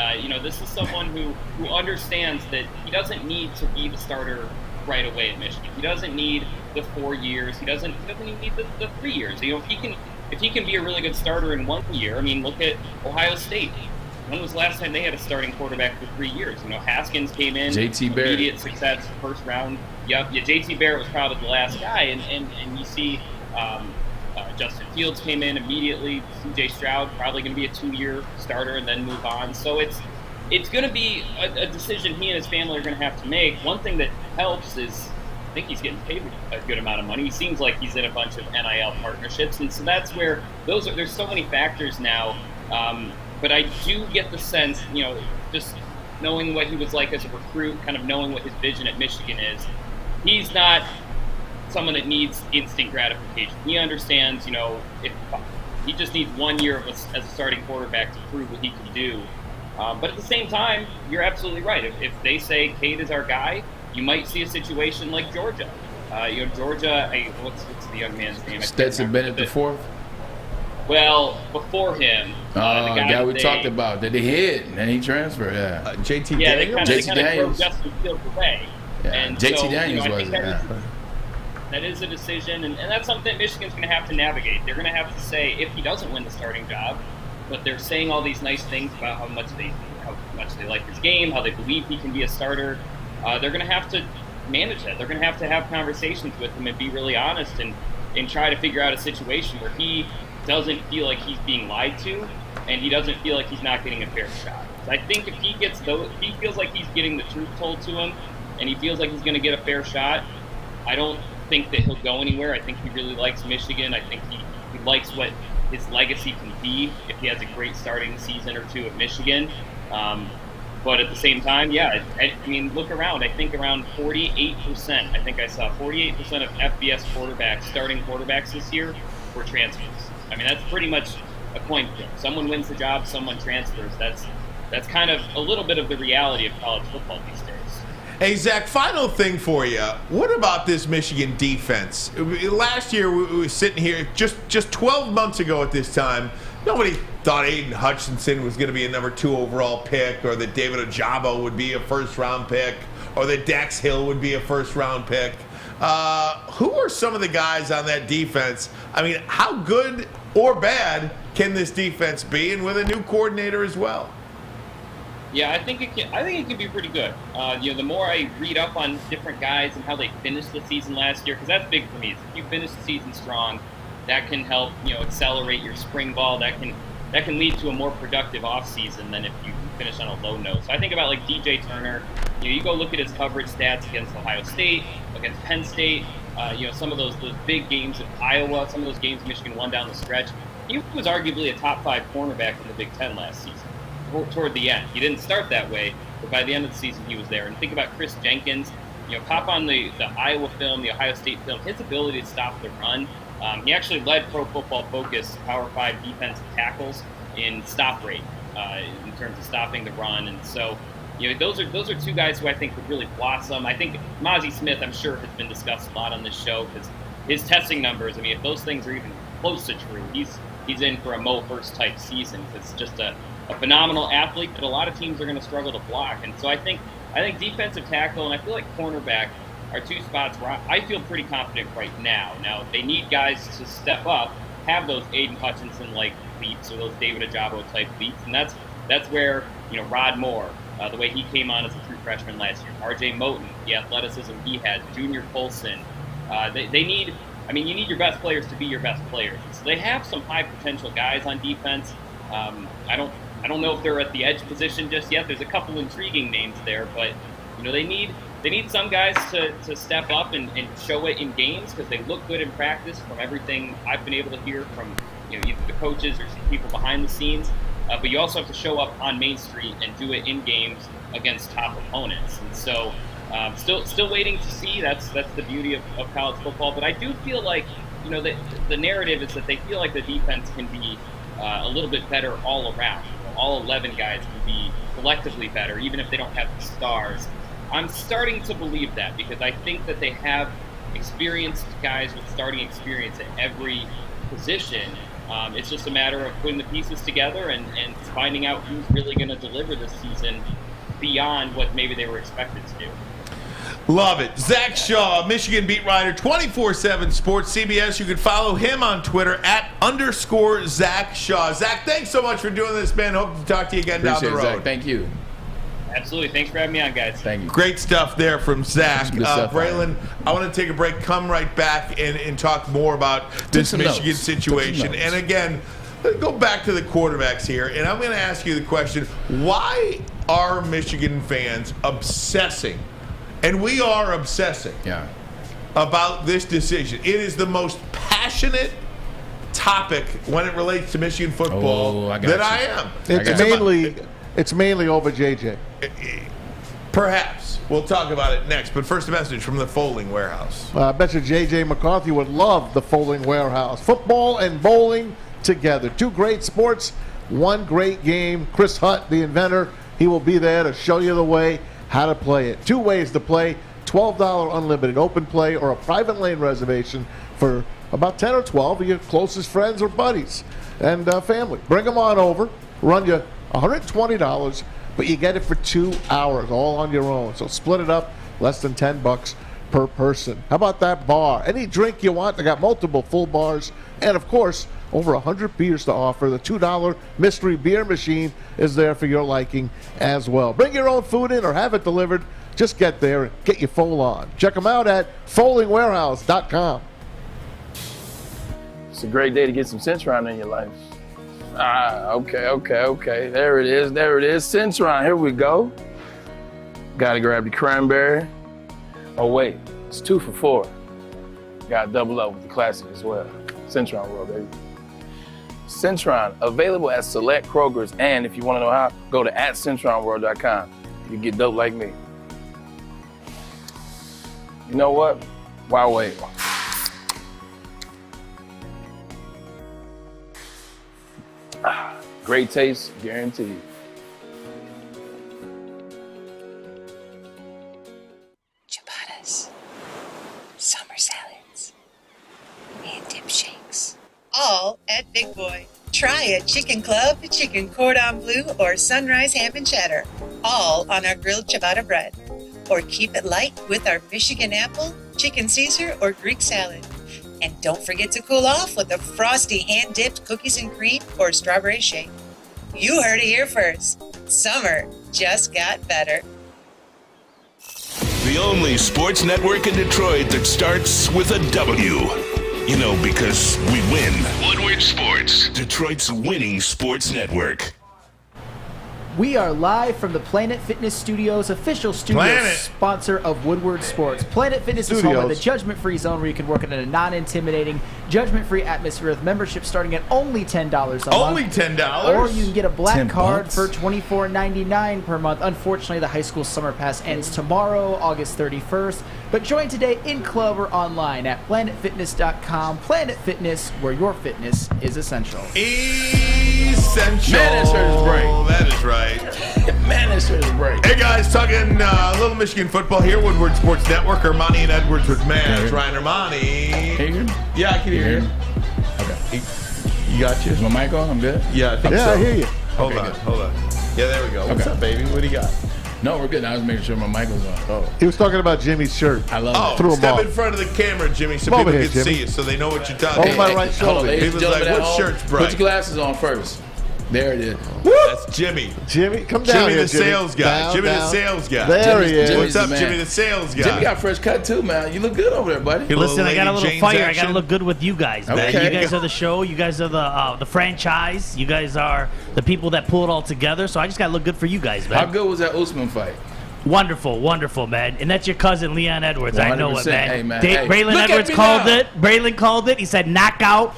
this is someone who understands that he doesn't need to be the starter right away at Michigan. He doesn't need the 4 years. He doesn't even need the 3 years. If he can be a really good starter in 1 year, I mean, look at Ohio State. When was the last time they had a starting quarterback for 3 years? Haskins came in, JT Barrett. Immediate success, first round. Yep, JT Barrett was probably the last guy. And you see Justin Fields came in immediately. CJ Stroud probably going to be a 2-year starter and then move on. So it's going to be a decision he and his family are going to have to make. One thing that helps is I think he's getting paid a good amount of money. He seems like he's in a bunch of NIL partnerships, and so that's where there's so many factors now. But I do get the sense, just knowing what he was like as a recruit, kind of knowing what his vision at Michigan is, he's not someone that needs instant gratification. He understands, if he just needs 1 year as a starting quarterback to prove what he can do. But at the same time, you're absolutely right. If they say Cade is our guy, you might see a situation like Georgia. Georgia, what's the young man's name? Stetson Bennett the 4th? Well, before him, the guy we talked about, that they hit, and then he transferred, JT Daniels? JT Daniels. Justin Fields away. Yeah. And JT so, Daniels I was think that is a decision, and that's something that Michigan's going to have to navigate. They're going to have to say, if he doesn't win the starting job, but they're saying all these nice things about how much they like his game, how they believe he can be a starter, they're going to have to manage that. They're going to have conversations with him and be really honest and try to figure out a situation where he doesn't feel like he's being lied to, and he doesn't feel like he's not getting a fair shot. So I think if he feels like he's getting the truth told to him, and he feels like he's going to get a fair shot, I don't think that he'll go anywhere. I think he really likes Michigan. I think he likes what his legacy can be if he has a great starting season or two at Michigan. But at the same time, I mean, look around. I think around 48%, I think I saw 48% of FBS quarterbacks, starting quarterbacks this year, were transfers. I mean, that's pretty much a coin flip. Someone wins the job, someone transfers. That's kind of a little bit of the reality of college football these days. Hey, Zach, final thing for you. What about this Michigan defense? Last year, we were sitting here just 12 months ago at this time. Nobody thought Aiden Hutchinson was going to be a number 2 overall pick, or that David Ojabo would be a first-round pick, or that Dax Hill would be a first-round pick. Who are some of the guys on that defense? I mean, how good or bad can this defense be, and with a new coordinator as well? Yeah, I think it can be pretty good. The more I read up on different guys and how they finished the season last year, because that's big for me. If you finish the season strong, that can help accelerate your spring ball. That can lead to a more productive offseason than if you finish on a low note. So I think about like DJ Turner. You go look at his coverage stats against Ohio State, against Penn State. Some of those big games at Iowa, some of those games Michigan won down the stretch. He was arguably a top 5 cornerback in the Big Ten last season. Toward the end, he didn't start that way, but by the end of the season, he was there. And think about Chris Jenkins. Pop on the Iowa film, the Ohio State film. His ability to stop the run. He actually led Pro Football Focus Power 5 defensive tackles in stop rate in terms of stopping the run. And so those are two guys who I think could really blossom. I think Mazi Smith, I'm sure, has been discussed a lot on this show because his testing numbers, I mean, if those things are even close to true, he's in for a Mo Hurst type season because it's just a phenomenal athlete that a lot of teams are going to struggle to block. And so I think defensive tackle and I feel like cornerback are two spots where I feel pretty confident right now. Now, they need guys to step up, have those Aiden Hutchinson-like leaps or those David Ajabo type leaps, and that's where, Rod Moore, the way he came on as a true freshman last year, R.J. Moten, the athleticism he has, Junior Colson, they need, you need your best players to be your best players. So they have some high potential guys on defense. I don't know if they're at the edge position just yet. There's a couple intriguing names there, but they need some guys to step up and show it in games because they look good in practice from everything I've been able to hear from either the coaches or some people behind the scenes. But you also have to show up on Main Street and do it in games against top opponents. And so still waiting to see. That's the beauty of college football. But I do feel like the narrative is that they feel like the defense can be a little bit better all around. All 11 guys can be collectively better, even if they don't have the stars. I'm starting to believe that because I think that they have experienced guys with starting experience at every position. It's just a matter of putting the pieces together and finding out who's really going to deliver this season beyond what maybe they were expected to do. Love it. Zach Shaw, Michigan beat writer, 24/7 Sports, CBS. You can follow him on Twitter @_Zach Shaw. Zach, thanks so much for doing this, man. Hope to talk to you again down the road. Zach. Thank you. Absolutely. Thanks for having me on, guys. Thank you. Great stuff there from Zach. Stuff, Braylon, I want to take a break, come right back, and talk more about this Michigan situation. And again, go back to the quarterbacks here, and I'm going to ask you the question, why are Michigan fans obsessing? And we are obsessing about this decision. It is the most passionate topic when it relates to Michigan football I am. It's mainly over JJ. Perhaps. We'll talk about it next. But first, a message from the Folding Warehouse. I bet you JJ McCarthy would love the Folding Warehouse. Football and bowling together. Two great sports, one great game. Chris Hutt, the inventor, he will be there to show you the way how to play it. Two ways to play, $12 unlimited open play or a private lane reservation for about 10 or 12 of your closest friends or buddies and family. Bring them on over, run you $120, but you get it for 2 hours all on your own. So split it up, less than $10 per person. How about that bar? Any drink you want, they got multiple full bars, and of course, over 100 beers to offer. The $2 mystery beer machine is there for your liking as well. Bring your own food in or have it delivered. Just get there and get your fold on. Check them out at foldingwarehouse.com. It's a great day to get some Centron in your life. Okay. There it is. Centron, here we go. Gotta grab the cranberry. Oh wait, it's 2 for $4. Gotta double up with the classic as well. Centron World, baby. Centron, available at select Krogers, and if you want to know how, go to @CentronWorld.com. You get dope like me. You know what? Why wait? Great taste, guaranteed. Ciabattas, summer salads, and dip shakes. All at Big Boy. Try a chicken club, chicken cordon bleu, or sunrise ham and cheddar. All on our grilled ciabatta bread. Or keep it light with our Michigan apple, chicken Caesar, or Greek salad. And don't forget to cool off with a frosty hand-dipped cookies and cream or strawberry shake. You heard it here first. Summer just got better. The only sports network in Detroit that starts with a W. You know, because we win. Woodward Sports, Detroit's winning sports network. We are live from the Planet Fitness Studios, official sponsor of Woodward Sports. Planet Fitness is home of the judgment-free zone where you can work in a non-intimidating, judgment-free atmosphere with membership starting at only $10 a month. Only $10? Or you can get a black card $10 for $24.99 per month. Unfortunately, the high school summer pass ends tomorrow, August 31st. But join today in club or online at planetfitness.com. Planet Fitness, where your fitness is essential. Essential. Man, that shirt is bright. That is right. Man, that shirt is bright. Hey guys, talking Little Michigan football here, Woodward Sports Network. Ermanni and Edwards with Maz. Ryan Ermanni. Can you hear me? Yeah, I can hear you. Okay. You got you? Is my mic on? I'm good? Yeah, I think Yeah, so. I hear you. Hold on. Yeah, there we go. What's Okay. up, baby? What do you got? No, we're good. I was making sure my mic was on. Oh. He was talking about Jimmy's shirt. I love Oh, it. Threw 'em step off. in front of the camera, Jimmy, so Come people over can here, Jimmy. see you, so they know what you're talking Hold about. my right Hold on, shoulder. ladies and People's gentlemen like, at what home, shirt's put bright? your glasses on first. There it is. That's Jimmy. Jimmy, come down Jimmy here, the sales guy. Down, Jimmy the down. sales guy. There he is. What's the up, man. Jimmy the sales guy? Jimmy got a fresh cut too, man. You look good over there, buddy. Your Listen, I got a Lady little Jane's fire. I got action? to look good with you guys, man. Okay. You guys are the show. You guys are the franchise. You guys are the people that pull it all together. So I just got to look good for you guys, man. How good was that Usman fight? Wonderful, wonderful, man. And that's your cousin, Leon Edwards. I know it, 100%. man. Hey, man. Hey, Braylon look at Edwards me called now. it. Braylon called it. He said knockout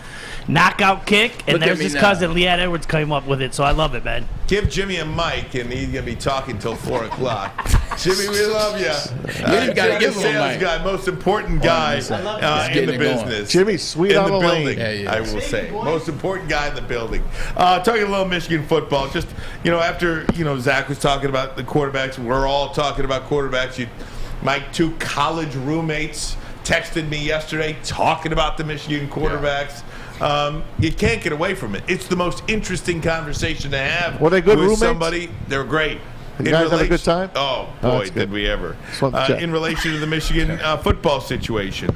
kick. And Look at there's me his now. cousin, Leon Edwards, came up with it. So I love it, man. Give Jimmy a mic, and he's going to be talking till 4 o'clock. Jimmy, we love you. You gotta give him a sales mic. guy, most important guy I love it. in Getting the it going. business. Jimmy's sweet in on the the building, lane. Yeah, he is. I will say. Most important guy in the building. Talking a little Michigan football. Just, after, Zach was talking about the quarterbacks, we're all talking about quarterbacks. My two college roommates texted me yesterday talking about the Michigan quarterbacks. You can't get away from it. It's the most interesting conversation to have. Were they good with roommates? somebody. They're great. You guys have a good time? Oh, Oh, boy, that's good. did we ever. Just wanted to check. In relation to the Michigan football situation,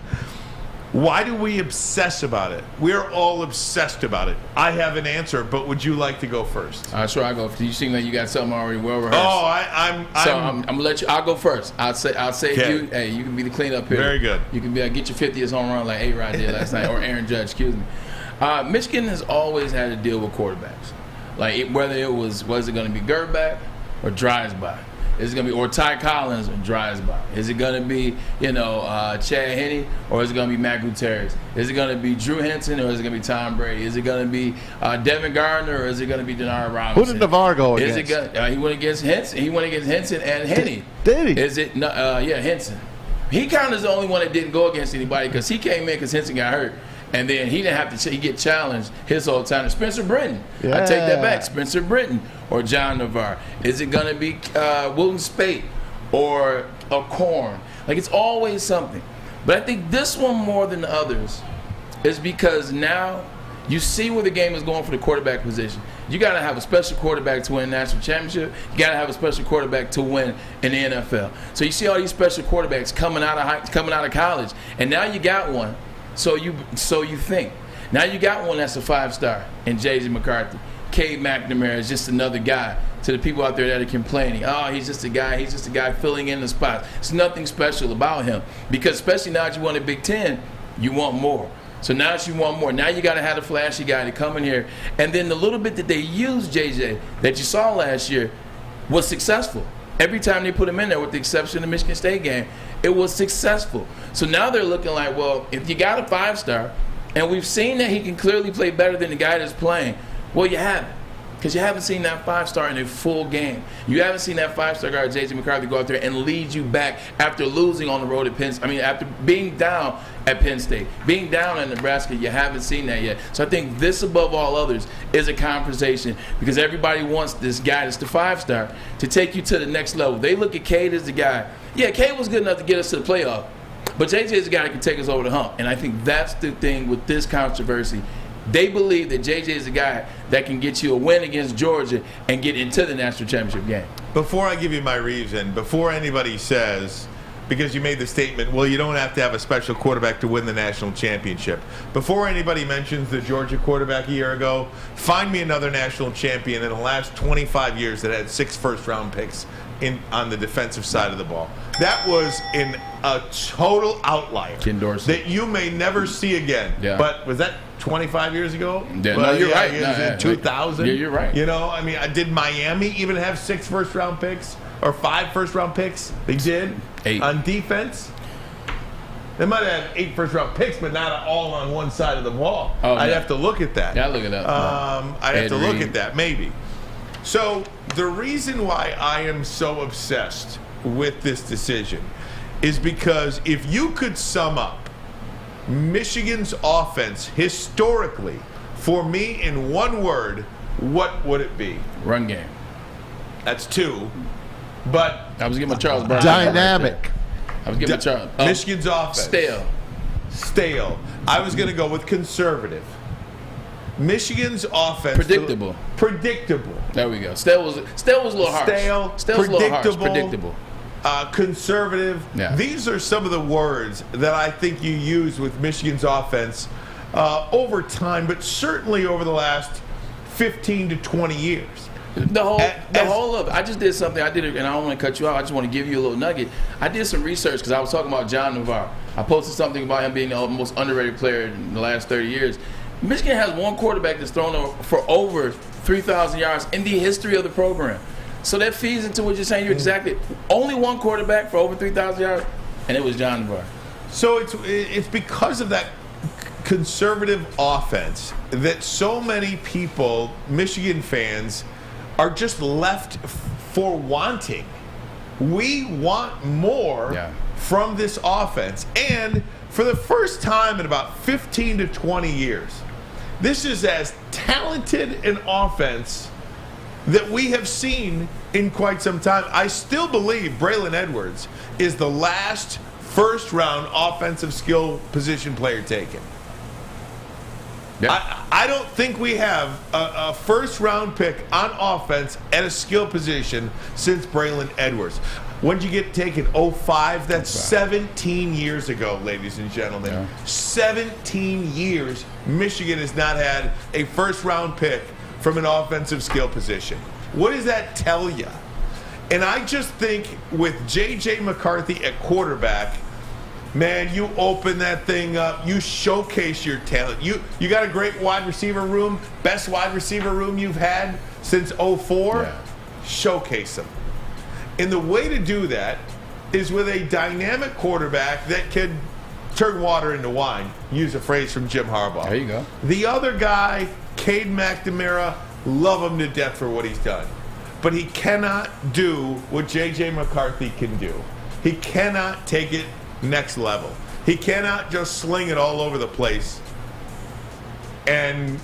why do we obsess about it? We're all obsessed about it. I have an answer, but would you like to go first? Sure, I go. You seem like you got something already well rehearsed. Oh, I'm gonna let you. I'll go first. I'll say Okay. you. Hey, you can be the cleanup hitter. Very good. You can be get your 50th home run like A-Rod did last night, or Aaron Judge. Excuse me. Michigan has always had to deal with quarterbacks, whether it was it going to be Gerback or Drisby? Is it going to be Ty Collins or Drisby? Is it going to be Chad Henne or is it going to be Matt Gutierrez? Is it going to be Drew Henson or is it going to be Tom Brady? Is it going to be Devin Gardner or is it going to be Denard Robinson? Who did Navarre go against? Is it he went against Henson. He went against Henson and Henne. Did he? Is it? Yeah, Henson. He kind of is the only one that didn't go against anybody because he came in because Henson got hurt. And then he didn't have to get challenged his whole time. Spencer Britton. I take that back. Spencer Britton or John Navarre. Is it going to be Wilton Spate or a Corn? It's always something. But I think this one more than the others is because now you see where the game is going for the quarterback position. You got to have a special quarterback to win a national championship. You got to have a special quarterback to win in the NFL. So you see all these special quarterbacks coming out of college, and now you got one. So you think. Now you got one that's a 5-star in J.J. McCarthy. Cade McNamara is just another guy to the people out there that are complaining. Oh, he's just a guy filling in the spots. There's nothing special about him because especially now that you won the Big Ten, you want more. So now that you want more, now you got to have a flashy guy to come in here. And then the little bit that they used J.J. that you saw last year was successful. Every time they put him in there, with the exception of the Michigan State game, it was successful. So now they're looking like, well, if you got a 5-star, and we've seen that he can clearly play better than the guy that's playing, well, you haven't. Because you haven't seen that 5-star in a full game. You haven't seen that 5-star guard, J.J. McCarthy, go out there and lead you back after losing on the road at after being down at Penn State. Being down in Nebraska, you haven't seen that yet. So I think this, above all others, is a conversation because everybody wants this guy that's the 5-star to take you to the next level. They look at Cade as the guy. Yeah, Cade was good enough to get us to the playoff, but J.J. is the guy that can take us over the hump. And I think that's the thing with this controversy. They believe that J.J. is the guy that can get you a win against Georgia and get into the national championship game. Before I give you my reason, before anybody says, because you made the statement, well, you don't have to have a special quarterback to win the national championship. Before anybody mentions the Georgia quarterback a year ago, find me another national champion in the last 25 years that had 6 first-round picks on the defensive side of the ball. That was in a total outlier that you may never see again. Yeah. But was that 25 years ago? Yeah, no, you're right. It No, was in 2000. Yeah, you're right. Did Miami even have 6 first-round picks or 5 first-round picks? They did 8 on defense. They might have 8 first-round picks, but not all on one side of the ball. Oh, I'd yeah. have to look at that. Yeah, look it up. I'd have to look at that, maybe. So the reason why I am so obsessed with this decision is because if you could sum up Michigan's offense historically for me in one word, what would it be? Run game. That's 2. But I was giving Charles Brown. Dynamic. I was giving Charles. Michigan's offense. Stale. I was going to go with conservative. Michigan's offense. Predictable. There we go. Stale was a little harsh. Stale was a little harsh. Predictable. Conservative. Yeah. These are some of the words that I think you use with Michigan's offense over time, but certainly over the last 15 to 20 years. The whole of it. I just did something. I did it, and I don't want to cut you out. I just want to give you a little nugget. I did some research because I was talking about John Navarre. I posted something about him being the most underrated player in the last 30 years. Michigan has one quarterback that's thrown for over 3,000 yards in the history of the program. So that feeds into what you're saying. You're exactly only one quarterback for over 3,000 yards, and it was John Navarre. So it's because of that conservative offense that so many people, Michigan fans, are just left for wanting. We want more from this offense. And for the first time in about 15 to 20 years, this is as talented an offense that we have seen in quite some time. I still believe Braylon Edwards is the last first-round offensive skill position player taken. I don't think we have a first-round pick on offense at a skill position since Braylon Edwards. When did you get taken? 05? That's 17 years ago, ladies and gentlemen. Yeah. 17 years Michigan has not had a first-round pick from an offensive skill position. What does that tell you? And I just think with J.J. McCarthy at quarterback, man, you open that thing up. You showcase your talent. You got a great wide receiver room, best wide receiver room you've had since 04. Yeah. Showcase them. And the way to do that is with a dynamic quarterback that can turn water into wine. Use a phrase from Jim Harbaugh. There you go. The other guy, Cade McNamara, love him to death for what he's done. But he cannot do what J.J. McCarthy can do. He cannot take it next level. He cannot just sling it all over the place and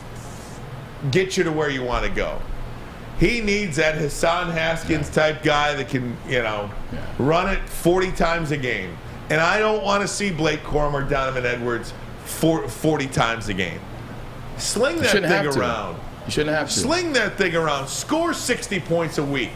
get you to where you want to go. He needs that Hassan Haskins type guy that can, run it 40 times a game. And I don't want to see Blake Corum or Donovan Edwards 40 times a game. Sling that thing around. You shouldn't have to. Sling that thing around. Score 60 points a week.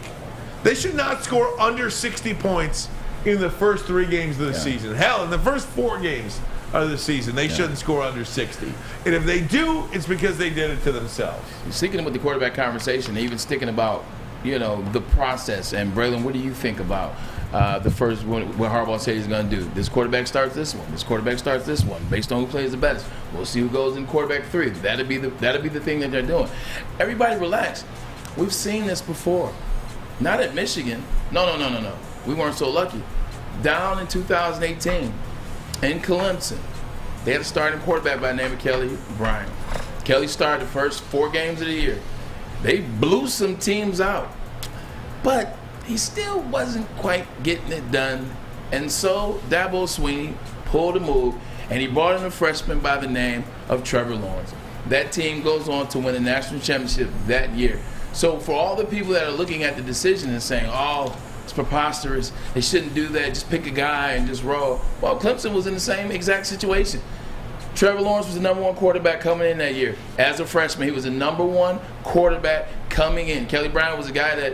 They should not score under 60 points in the first 3 games of the season. Hell, in the first 4 games of the season, they shouldn't score under 60. And if they do, it's because they did it to themselves. Sticking with the quarterback conversation, even sticking about, the process. And Braylon, what do you think about the first one, what Harbaugh said he's going to do? This quarterback starts this one. This quarterback starts this one. Based on who plays the best, we'll see who goes in quarterback 3. That'll be the thing that they're doing. Everybody relax. We've seen this before. Not at Michigan. No. We weren't so lucky. Down in 2018 in Clemson, they had a starting quarterback by the name of Kelly Bryant. Kelly started the first 4 games of the year. They blew some teams out, but he still wasn't quite getting it done. And so Dabo Swinney pulled a move, and he brought in a freshman by the name of Trevor Lawrence. That team goes on to win the national championship that year. So for all the people that are looking at the decision and saying, oh, it's preposterous, they shouldn't do that, just pick a guy and just roll. Well, Clemson was in the same exact situation. Trevor Lawrence was the number 1 quarterback coming in that year. As a freshman, he was the number 1 quarterback coming in. Kelly Bryant was a guy that,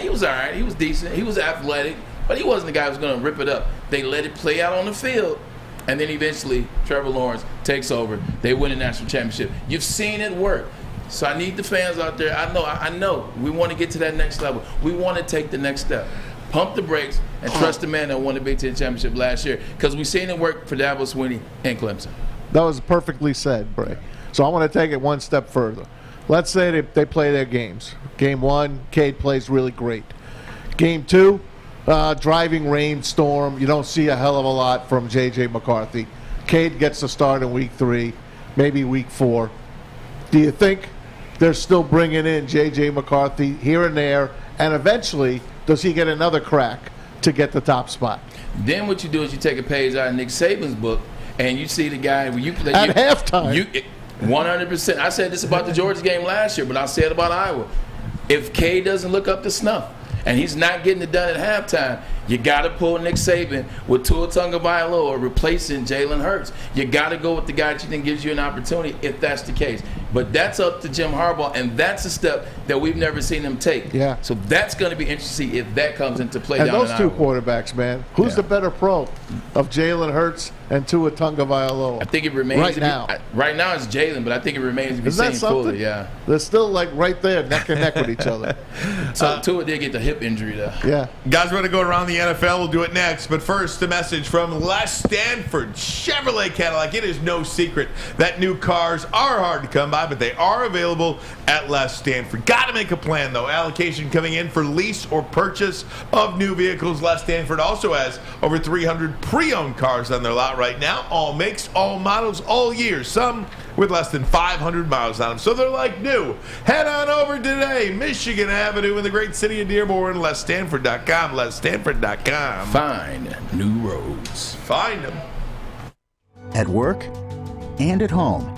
he was all right. He was decent. He was athletic, but he wasn't the guy who was going to rip it up. They let it play out on the field, and then eventually Trevor Lawrence takes over. They win the national championship. You've seen it work. So I need the fans out there. I know. We want to get to that next level. We want to take the next step. Pump the brakes and trust the man that won the Big Ten championship last year, because we've seen it work for Dabo Swinney and Clemson. That was perfectly said, Bray. So I want to take it one step further. Let's say they play their games. Game 1, Cade plays really great. Game 2, driving rainstorm. You don't see a hell of a lot from J.J. McCarthy. Cade gets the start in week 3, maybe week 4. Do you think they're still bringing in J.J. McCarthy here and there, and eventually does he get another crack to get the top spot? Then what you do is you take a page out of Nick Saban's book, and you see the guy when you play at halftime. 100%. I said this about the Georgia game last year, but I'll say it about Iowa. If Cade doesn't look up to snuff, and he's not getting it done at halftime, you got to pull Nick Saban with Tua Tagovailoa replacing Jalen Hurts. You got to go with the guy that you think gives you an opportunity if that's the case. But that's up to Jim Harbaugh, and that's a step that we've never seen him take. Yeah. So that's going to be interesting to see if that comes into play And down those in two Iowa. quarterbacks, man, who's the better pro of Jalen Hurts and Tua Tagovailoa? I think it remains right to now. Right now it's Jalen, but I think it remains to be Isn't that seen something? fully. Yeah. They're still like right there, neck and neck with each other. So Tua did get the hip injury though. Yeah. Guys, we're going to go around the NFL. We'll do it next. But first, a message from Les Stanford Chevrolet Cadillac. It is no secret that new cars are hard to come by, but they are available at Les Stanford. Got to make a plan, though. Allocation coming in for lease or purchase of new vehicles. Les Stanford also has over 300 pre-owned cars on their lot right now. All makes, all models, all years. Some with less than 500 miles on them. So they're like new. Head on over today. Michigan Avenue in the great city of Dearborn. LesStanford.com. LesStanford.com. Find new roads. Find them. At work and at home,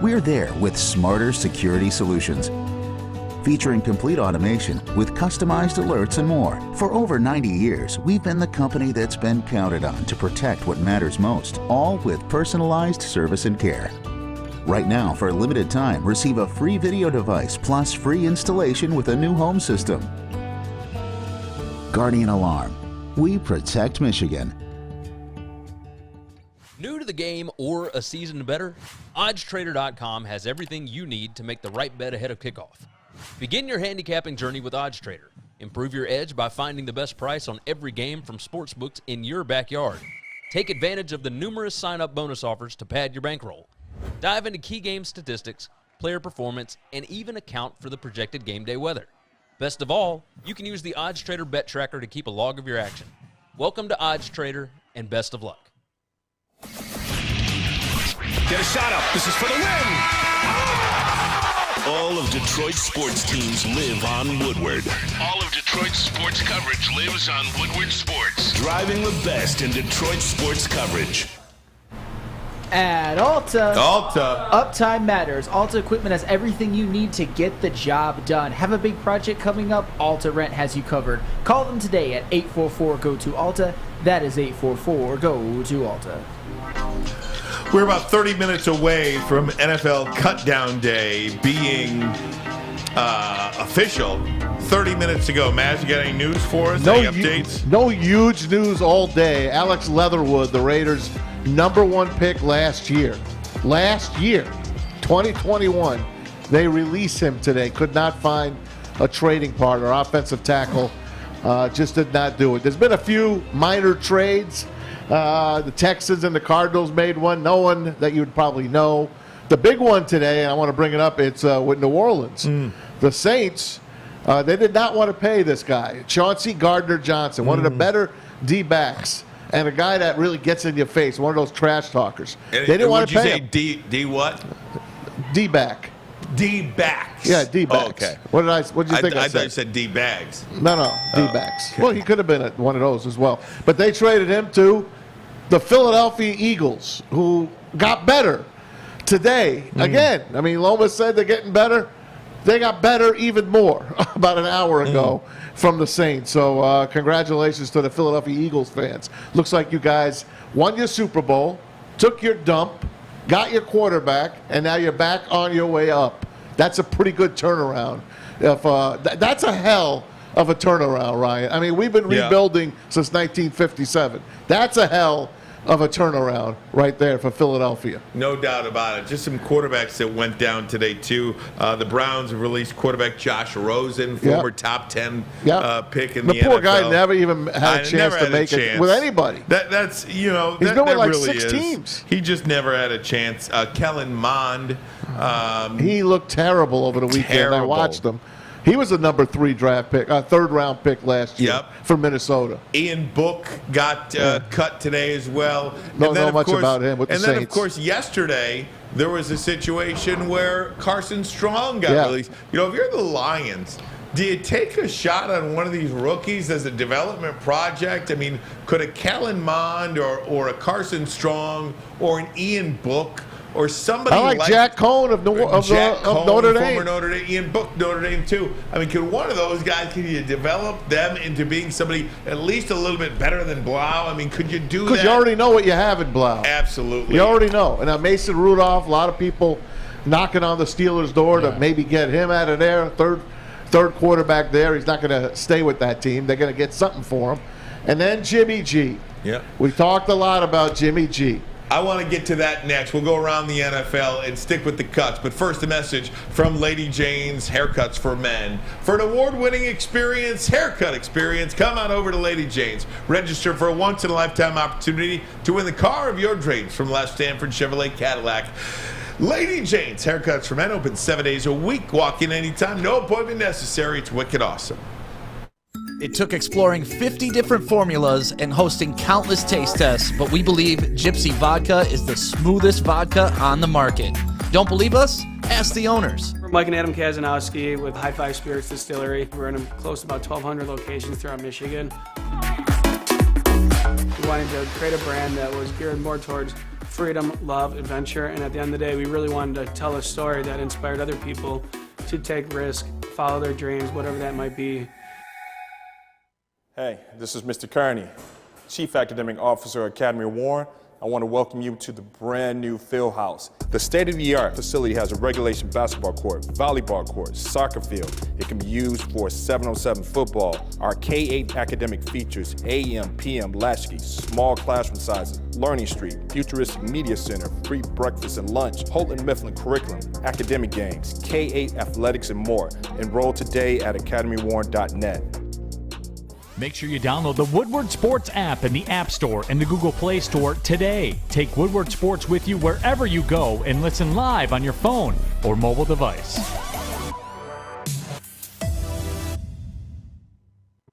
we're there with smarter security solutions. Featuring complete automation with customized alerts and more. For over 90 years, we've been the company that's been counted on to protect what matters most, all with personalized service and care. Right now, for a limited time, receive a free video device plus free installation with a new home system. Guardian Alarm. We protect Michigan. New to the game or a season better? OddsTrader.com has everything you need to make the right bet ahead of kickoff. Begin your handicapping journey with OddsTrader. Improve your edge by finding the best price on every game from sportsbooks in your backyard. Take advantage of the numerous sign-up bonus offers to pad your bankroll. Dive into key game statistics, player performance, and even account for the projected game day weather. Best of all, you can use the OddsTrader bet tracker to keep a log of your action. Welcome to OddsTrader, and best of luck. Get a shot up. This is for the win. All of Detroit's sports teams live on Woodward. All of Detroit's sports coverage lives on Woodward Sports. Driving the best in Detroit sports coverage. At Alta. Alta. Uptime matters. Alta Equipment has everything you need to get the job done. Have a big project coming up? Alta Rent has you covered. Call them today at 844-GO-TO-ALTA. That is 844-GO-TO-ALTA. We're about 30 minutes away from NFL Cutdown Day being official. 30 minutes to go. Maz, you got any news for us? Any updates? No huge news all day. Alex Leatherwood, the Raiders' #1 pick last year, 2021, they release him today. Could not find a trading partner. Offensive tackle just did not do it. There's been a few minor trades. The Texans and the Cardinals made one. No one that you'd probably know. The big one today, and I want to bring it up, it's with New Orleans. The Saints, they did not want to pay this guy, Chauncey Gardner-Johnson, one of the better D-backs. And a guy that really gets in your face, one of those trash talkers. They didn't want to pay him. Would you say D what? D-back. D-backs. Yeah, D-backs. Oh, okay. What did you think I thought you said D-bags. No, D-backs. Well, he could have been one of those as well. But they traded him to the Philadelphia Eagles, who got better today. Again, I mean, Lomas said they're getting better. They got better even more about an hour ago from the Saints. So congratulations to the Philadelphia Eagles fans. Looks like you guys won your Super Bowl, took your dump, got your quarterback, and now you're back on your way up. That's a pretty good turnaround. If that's a hell of a turnaround, Ryan. I mean, we've been rebuilding since 1957. That's a hell of a turnaround right there for Philadelphia. No doubt about it. Just some quarterbacks that went down today, too. The Browns have released quarterback Josh Rosen, former top 10 pick in the NFL. The poor guy never even had a chance to make it with anybody. That's he's been with like really 6 teams. He just never had a chance. Kellen Mond. He looked terrible over the weekend. I watched him. He was a number 3 draft pick, third round pick last year for Minnesota. Ian Book got cut today as well. Don't know much about him with the Saints. And then, of course, yesterday there was a situation where Carson Strong got released. You know, if you're the Lions, do you take a shot on one of these rookies as a development project? I mean, could a Kellen Mond or a Carson Strong or an Ian Book or somebody like Jack Cohn of Notre Dame. Former Notre Dame, Ian Book, Notre Dame too. I mean, could one of those guys, can you develop them into being somebody at least a little bit better than Blau? I mean, could you do that? Because you already know what you have in Blau. Absolutely. You already know. And now Mason Rudolph, a lot of people knocking on the Steelers' door to maybe get him out of there. Third quarterback there. He's not going to stay with that team. They're going to get something for him. And then Jimmy G. Yeah. We talked a lot about Jimmy G. I want to get to that next. We'll go around the NFL and stick with the cuts. But first, a message from Lady Jane's Haircuts for Men. For an award-winning haircut experience, come on over to Lady Jane's. Register for a once-in-a-lifetime opportunity to win the car of your dreams from Les Stanford Chevrolet Cadillac. Lady Jane's Haircuts for Men, open 7 days a week. Walk in anytime, no appointment necessary. It's wicked awesome. It took exploring 50 different formulas and hosting countless taste tests, but we believe Gypsy Vodka is the smoothest vodka on the market. Don't believe us? Ask the owners. We're Mike and Adam Kazanowski with High Five Spirits Distillery. We're in close to about 1,200 locations throughout Michigan. We wanted to create a brand that was geared more towards freedom, love, adventure, and at the end of the day, we really wanted to tell a story that inspired other people to take risks, follow their dreams, whatever that might be. Hey, this is Mr. Kearney, Chief Academic Officer at Academy of Warren. I want to welcome you to the brand new field house. The state-of-the-art facility has a regulation basketball court, volleyball court, soccer field. It can be used for 7-on-7 football. Our K-8 academic features AM, PM, latchkey, small classroom sizes, Learning Street, futuristic media center, free breakfast and lunch, Houghton Mifflin curriculum, academic games, K-8 athletics, and more. Enroll today at academywarren.net. Make sure you download the Woodward Sports app in the App Store and the Google Play Store today. Take Woodward Sports with you wherever you go and listen live on your phone or mobile device.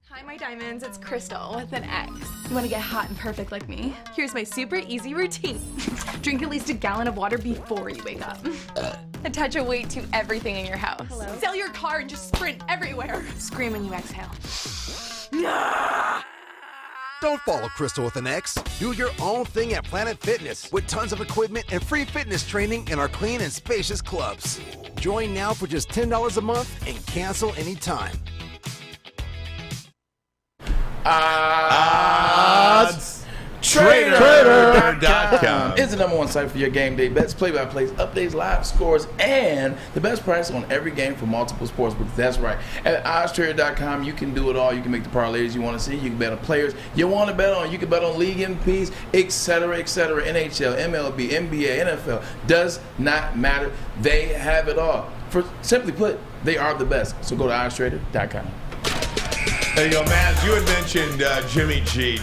Hi, my diamonds. It's Crystal with an X. You want to get hot and perfect like me? Here's my super easy routine. Drink at least a gallon of water before you wake up. Attach a weight to everything in your house. Hello? Sell your car and just sprint everywhere. Scream when you exhale. Don't follow Crystal with an X. Do your own thing at Planet Fitness with tons of equipment and free fitness training in our clean and spacious clubs. Join now for just $10 a month and cancel anytime. OddsTrader.com is the #1 site for your game day bets, play-by-plays, updates, live scores, and the best price on every game for multiple sportsbooks. That's right. At OddsTrader.com, you can do it all. You can make the parlays you want to see. You can bet on players you want to bet on. You can bet on league MVPs, etc., etc. NHL, MLB, NBA, NFL. Does not matter. They have it all. Simply put, they are the best. So go to OddsTrader.com. There you go, man. You had mentioned Jimmy G.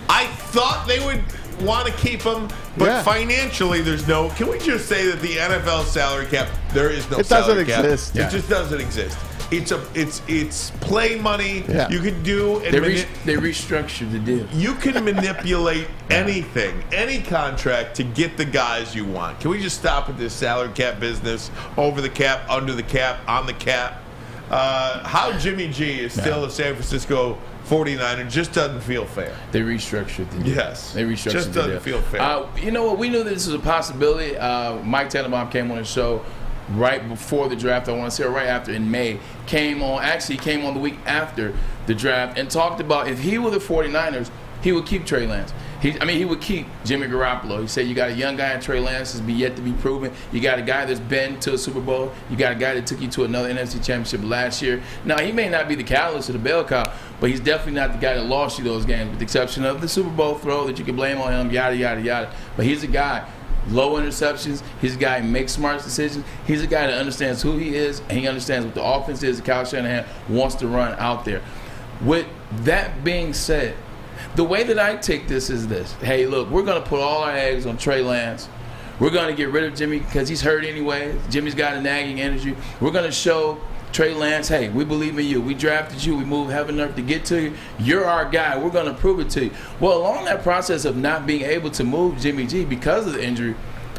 I thought they would want to keep him, but financially there's no. Can we just say that the NFL salary cap, there is no salary cap. It doesn't exist. It just doesn't exist. It's play money. Yeah. You can do. They restructured the deal. You can manipulate anything, any contract to get the guys you want. Can we just stop with this salary cap business? Over the cap, under the cap, on the cap. How Jimmy G is still a San Francisco 49er just doesn't feel fair. They restructured the deal. Yes. They restructured just the doesn't deal. feel fair. You know what? We knew that this was a possibility. Mike Tannenbaum came on the show right before the draft, I want to say, or right after, in May. Came on the week after the draft and talked about if he were the 49ers, he would keep Trey Lance. He would keep Jimmy Garoppolo. He said, you got a young guy in Trey Lance that's yet to be proven. You got a guy that's been to a Super Bowl. You got a guy that took you to another NFC Championship last year. Now, he may not be the catalyst of the bell cow, but he's definitely not the guy that lost you those games, with the exception of the Super Bowl throw that you can blame on him, yada, yada, yada. But he's a guy. Low interceptions. He's a guy who makes smart decisions. He's a guy that understands who he is, and he understands what the offense is that Kyle Shanahan wants to run out there. With that being said, the way that I take this is this. Hey, look, we're going to put all our eggs on Trey Lance. We're going to get rid of Jimmy because he's hurt anyway. Jimmy's got a nagging energy. We're going to show Trey Lance, hey, we believe in you. We drafted you. We moved heaven and earth to get to you. You're our guy. We're going to prove it to you. Well, along that process of not being able to move Jimmy G because of the injury,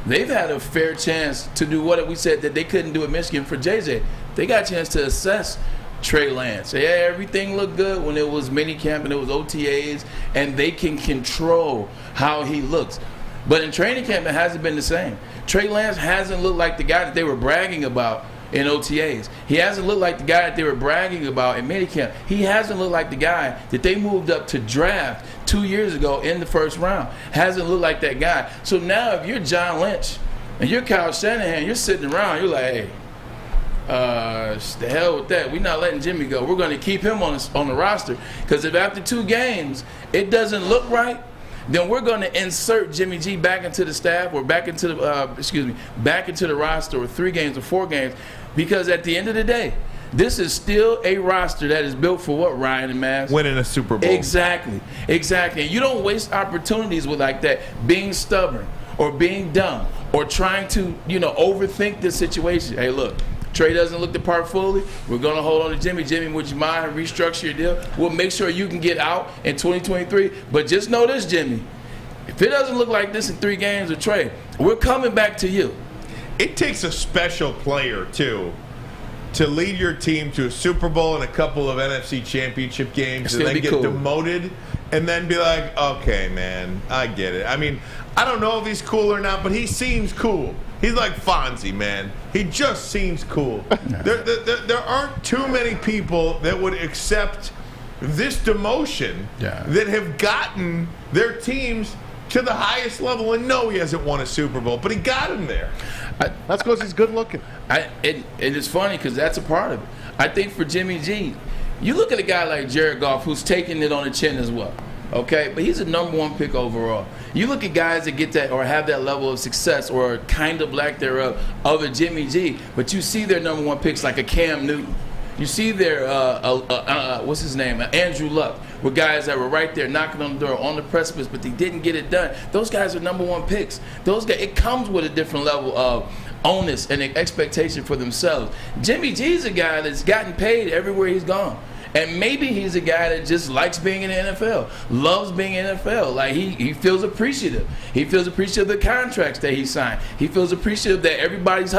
they've had a fair chance to do what we said that they couldn't do at Michigan for JJ. They got a chance to assess Trey Lance. Yeah, everything looked good when it was minicamp and it was OTAs, and they can control how he looks. But in training camp, it hasn't been the same. Trey Lance hasn't looked like the guy that they were bragging about in OTAs. He hasn't looked like the guy that they were bragging about in minicamp. He hasn't looked like the guy that they moved up to draft 2 years ago in the first round. Hasn't looked like that guy. So now if you're John Lynch and you're Kyle Shanahan, you're sitting around, you're like, hey, the hell with that. We're not letting Jimmy go. We're going to keep him on the roster, because if after 2 games it doesn't look right, then we're going to insert Jimmy G back into the staff or back into the back into the roster, or 3 games or 4 games, because at the end of the day, this is still a roster that is built for what, Ryan and Maz? Winning a Super Bowl. Exactly. And you don't waste opportunities with like that, being stubborn or being dumb or trying to, overthink the situation. Hey, look, Trey doesn't look the part fully. We're going to hold on to Jimmy. Jimmy, would you mind restructure your deal? We'll make sure you can get out in 2023. But just know this, Jimmy. If it doesn't look like this in 3 games with Trey, we're coming back to you. It takes a special player, too, to lead your team to a Super Bowl and a couple of NFC Championship games and then get demoted and then be like, okay, man, I get it. I mean, I don't know if he's cool or not, but he seems cool. He's like Fonzie, man. He just seems cool. There aren't too many people that would accept this demotion that have gotten their teams to the highest level. And no, he hasn't won a Super Bowl, but he got him there. That's because he's good looking. It is funny because that's a part of it. I think for Jimmy G, you look at a guy like Jared Goff, who's taking it on the chin as well. Okay, but he's a #1 pick overall. You look at guys that get that or have that level of success or kind of lack thereof of a Jimmy G, but you see their #1 picks like a Cam Newton. You see their what's his name, Andrew Luck, with guys that were right there knocking on the door, on the precipice, but they didn't get it done. Those guys are #1 picks. Those guys, it comes with a different level of onus and expectation for themselves. Jimmy G's a guy that's gotten paid everywhere he's gone. And maybe he's a guy that just likes being in the NFL, loves being in the NFL. Like he feels appreciative. He feels appreciative of the contracts that he signed. He feels appreciative that everybody's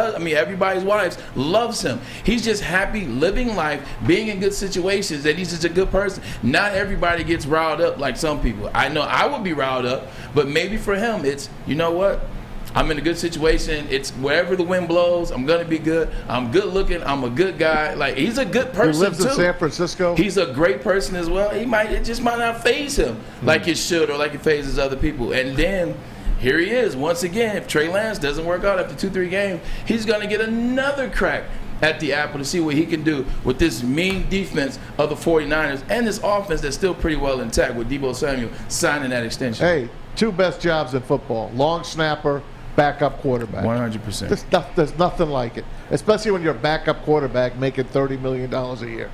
wives loves him. He's just happy living life, being in good situations, that he's just a good person. Not everybody gets riled up like some people. I know I would be riled up, but maybe for him it's, you know what? I'm in a good situation. It's wherever the wind blows, I'm going to be good. I'm good looking. I'm a good guy. Like, he's a good person, he lives too. in San Francisco. He's a great person as well. It just might not faze him like it should or like it phases other people. And then here he is. Once again, if Trey Lance doesn't work out after 2-3 games, he's going to get another crack at the apple to see what he can do with this mean defense of the 49ers and this offense that's still pretty well intact with Deebo Samuel signing that extension. Hey, 2 best jobs in football: long snapper, backup quarterback. 100%. There's nothing like it, especially when you're a backup quarterback making $30 million a year.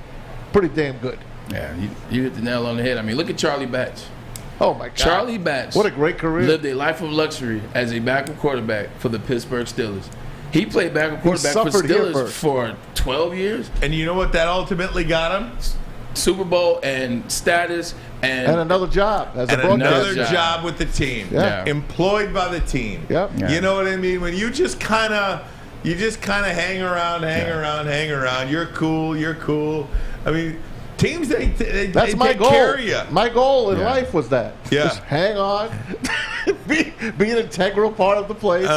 Pretty damn good. Yeah, you hit the nail on the head. I mean, look at Charlie Batch. Oh, my God. Charlie Batch. What a great career. Lived a life of luxury as a backup quarterback for the Pittsburgh Steelers. He played backup quarterback for Steelers for 12 years. And you know what that ultimately got him? Super Bowl and status and another job as a another job with the team. Yeah. Employed by the team. Yep. Yeah. You know what I mean? When you just kind of hang around. You're cool. I mean, teams they that's my take goal. Care of you. My goal in life was that. Yeah. Just hang on, be an integral part of the place.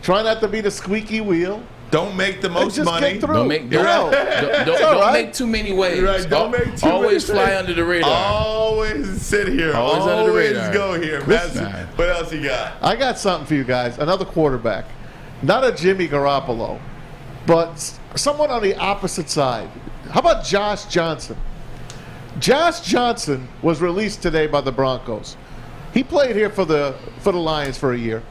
Try not to be the squeaky wheel. Don't make the most money. Don't make too many waves. Right. Don't make too always many fly under the radar. Always sit here. Always under the radar. Go here. What else you got? I got something for you guys. Another quarterback. Not a Jimmy Garoppolo, but someone on the opposite side. How about Josh Johnson? Josh Johnson was released today by the Broncos. He played here for the Lions for a year.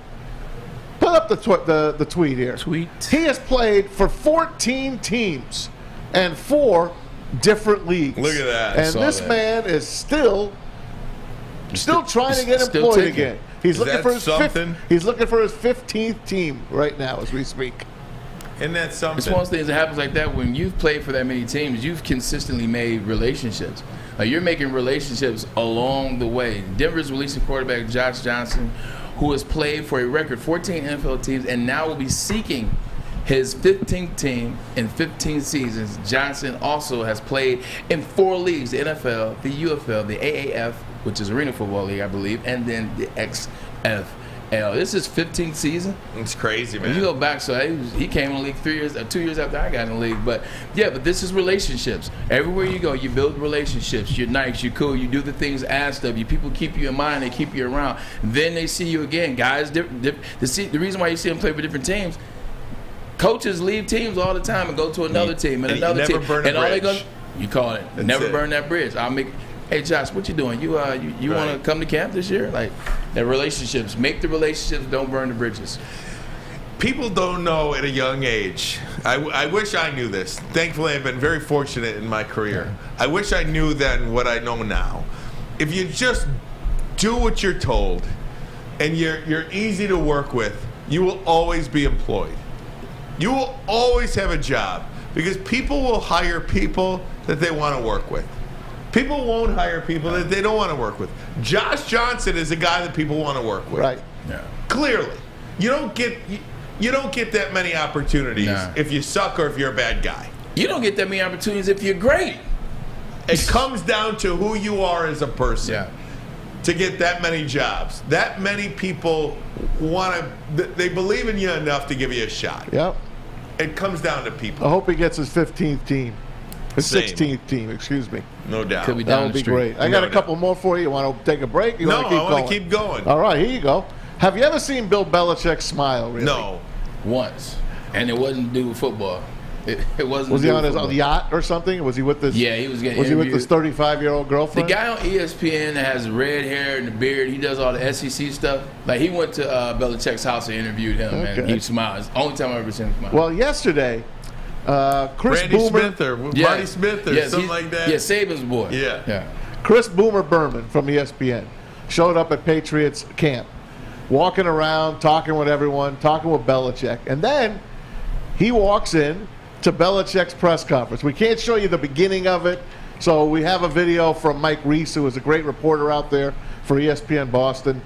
Put up the tweet here. He has played for 14 teams and 4 different leagues. Look at that. And this man is still trying to get employed again. He's looking that for his something? He's looking for his 15th team right now as we speak. Isn't that something? It's one of those things that happens like that when you've played for that many teams. You've consistently made relationships. Like you're making relationships along the way. Denver's releasing quarterback Josh Johnson, who has played for a record 14 NFL teams and now will be seeking his 15th team in 15 seasons. Johnson also has played in 4 leagues: the NFL, the UFL, the AAF, which is Arena Football League, I believe, and then the XFL. This is 15th season. It's crazy, man. When you go back, so he came in the league 2 years after I got in the league. But yeah, but this is relationships. Everywhere you go, you build relationships. You're nice, you're cool, you do the things asked of you. People keep you in mind, they keep you around. Then they see you again. Guys, the reason why you see them play for different teams, coaches leave teams all the time and go to another team and another team. And all they go, you call it. Never burn that bridge. Hey Josh, what you doing? You want to come to camp this year? Like, the relationships. Make the relationships. Don't burn the bridges. People don't know at a young age. I wish I knew this. Thankfully, I've been very fortunate in my career. I wish I knew then what I know now. If you just do what you're told, and you're easy to work with, you will always be employed. You will always have a job because people will hire people that they want to work with. People won't hire people that they don't want to work with. Josh Johnson is a guy that people want to work with. Right. Yeah. Clearly. You don't get that many opportunities if you suck or if you're a bad guy. You don't get that many opportunities if you're great. It comes down to who you are as a person to get that many jobs. That many people they believe in you enough to give you a shot. Yep. It comes down to people. I hope he gets his 15th team. His Same. 16th team, excuse me. No doubt. Could be That down would the be street. great. I got a couple more for you. You want to take a break? You No, want to keep I want to keep going. All right, here you go. Have you ever seen Bill Belichick smile, really? No. Once. And it wasn't to do with football. It wasn't. Was he on his football. yacht or something? Was he with this? Yeah, he was getting Was he with interviewed. this 35-year-old The girlfriend? guy on ESPN that has red hair and the beard, he does all the SEC stuff. Like, he went to Belichick's house and interviewed him, and he smiled. It's the only time I've ever seen him smile. Well, yesterday, Chris Randy Boomer, Smith or Marty Smith or something like that. Yeah, Saban's boy. Yeah. Chris Boomer Berman from ESPN showed up at Patriots camp, walking around, talking with everyone, talking with Belichick. And then he walks in to Belichick's press conference. We can't show you the beginning of it, so we have a video from Mike Reese, who is a great reporter out there for ESPN Boston.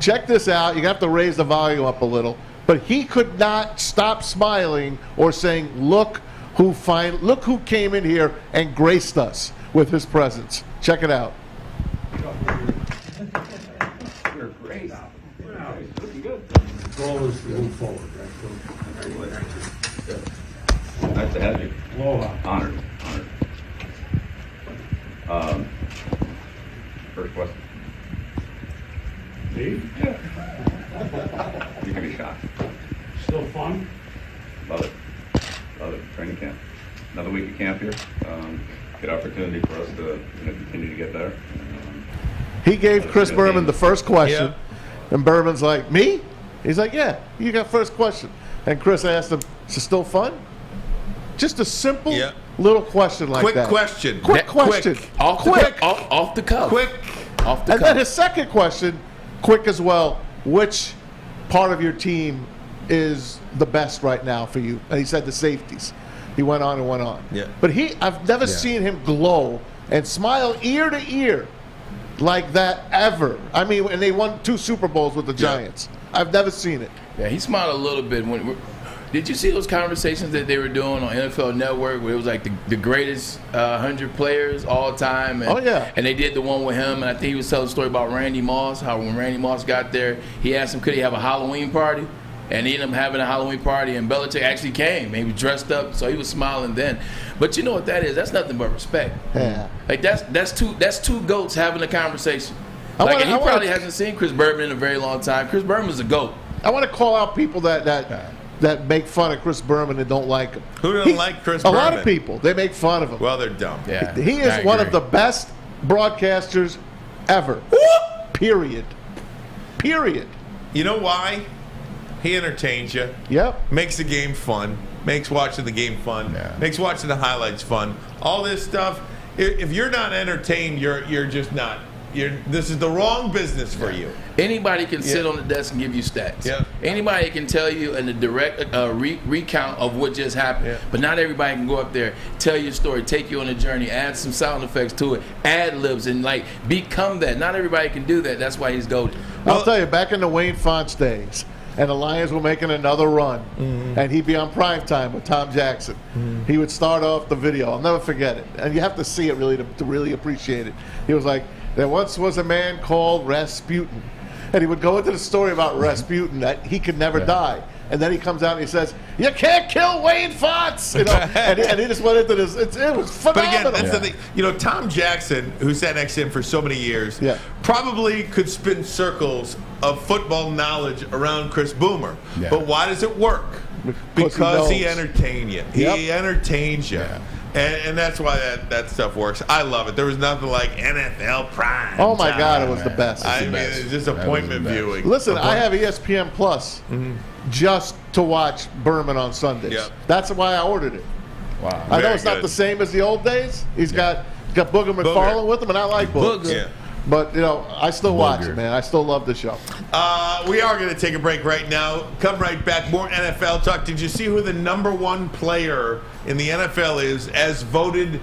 Check this out. You have to raise the volume up a little. But he could not stop smiling or saying, look who came in here and graced us with his presence. Check it out. You're great. Looking good. The goal is to move forward, right? Nice to have you. Aloha. Honored. First question. Me? Yeah. You give me a shot. Still fun? Love it. Training camp. Another week of camp here. Good opportunity for us to continue to get better. He gave Chris Berman the first question, and Berman's like, me? He's like, yeah, you got first question. And Chris asked him, is it still fun? Just a simple little question like that. Quick question. Quick question. Off the cuff. Quick. Off the And cuff. then his second question, quick as well, which part of your team is the best right now for you? And he said the safeties. He went on and went on. Yeah. But I've never seen him glow and smile ear to ear like that ever. I mean, and they won 2 Super Bowls with the Giants. I've never seen it. Yeah, he smiled a little bit. Did you see those conversations that they were doing on NFL Network where it was like the greatest 100 players all time? And, and they did the one with him, and I think he was telling a story about Randy Moss, how when Randy Moss got there, he asked him could he have a Halloween party? And he ended up having a Halloween party, and Belichick actually came. He was dressed up, so he was smiling then. But you know what that is? That's nothing but respect. Yeah. Like that's two goats having a conversation. Like, and he probably hasn't seen Chris Berman in a very long time. Chris Berman's a goat. I want to call out people that make fun of Chris Berman and don't like him. Who doesn't like Chris Berman? A lot of people. They make fun of him. Well, they're dumb. Yeah, he is one of the best broadcasters ever. Period. You know why? He entertains you. Yep. Makes the game fun. Makes watching the game fun. Makes watching the highlights fun. All this stuff. If you're not entertained, you're just not. This is the wrong business for you. Anybody can sit on the desk and give you stats. Yeah. Anybody can tell you in the direct recount of what just happened. Yeah. But not everybody can go up there, tell your story, take you on a journey, add some sound effects to it, ad libs, and like become that. Not everybody can do that. That's why he's goated. I'll tell you, back in the Wayne Fonts days, and the Lions were making another run, and he'd be on primetime with Tom Jackson. He would start off the video. I'll never forget it. And you have to see it really to really appreciate it. He was like, there once was a man called Rasputin. And he would go into the story about Rasputin, that he could never die. And then he comes out and he says, you can't kill Wayne Fonts! You know, and he just went into this. It was phenomenal. But again, that's the thing. You know, Tom Jackson, who sat next to him for so many years, probably could spin circles of football knowledge around Chris Boomer. Yeah. But why does it work? Because he entertains you. He entertains you. Yeah. And that's why that stuff works. I love it. There was nothing like NFL Prime. Oh my God, it was the best. I mean, it's just appointment viewing. Listen, I have ESPN Plus just to watch Berman on Sundays. Yep. That's why I ordered it. Wow. I know it's not the same as the old days. He's got Booger McFarland with him, and I like Booger. Yeah. But, you know, I still watch it, man. I still love the show. We are going to take a break right now. Come right back. More NFL talk. Did you see who the #1 player in the NFL is as voted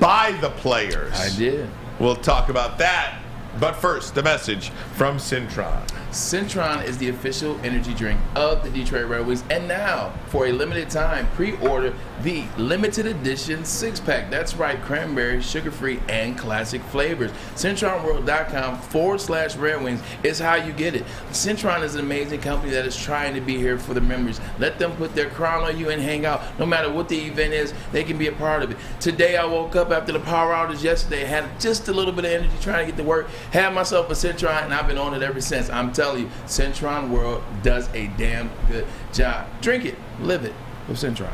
by the players? I did. We'll talk about that. But first, the message from Cintron. Cintron is the official energy drink of the Detroit Red Wings. And now, for a limited time, pre-order the limited edition 6-pack. That's right, cranberry, sugar-free, and classic flavors. CintronWorld.com/Red Wings is how you get it. Cintron is an amazing company that is trying to be here for the members. Let them put their crown on you and hang out. No matter what the event is, they can be a part of it. Today, I woke up after the power outage yesterday, had just a little bit of energy trying to get to work, had myself a Cintron, and I've been on it ever since. I'm telling you, Cintron World does a damn good job. Drink it, live it with Cintron.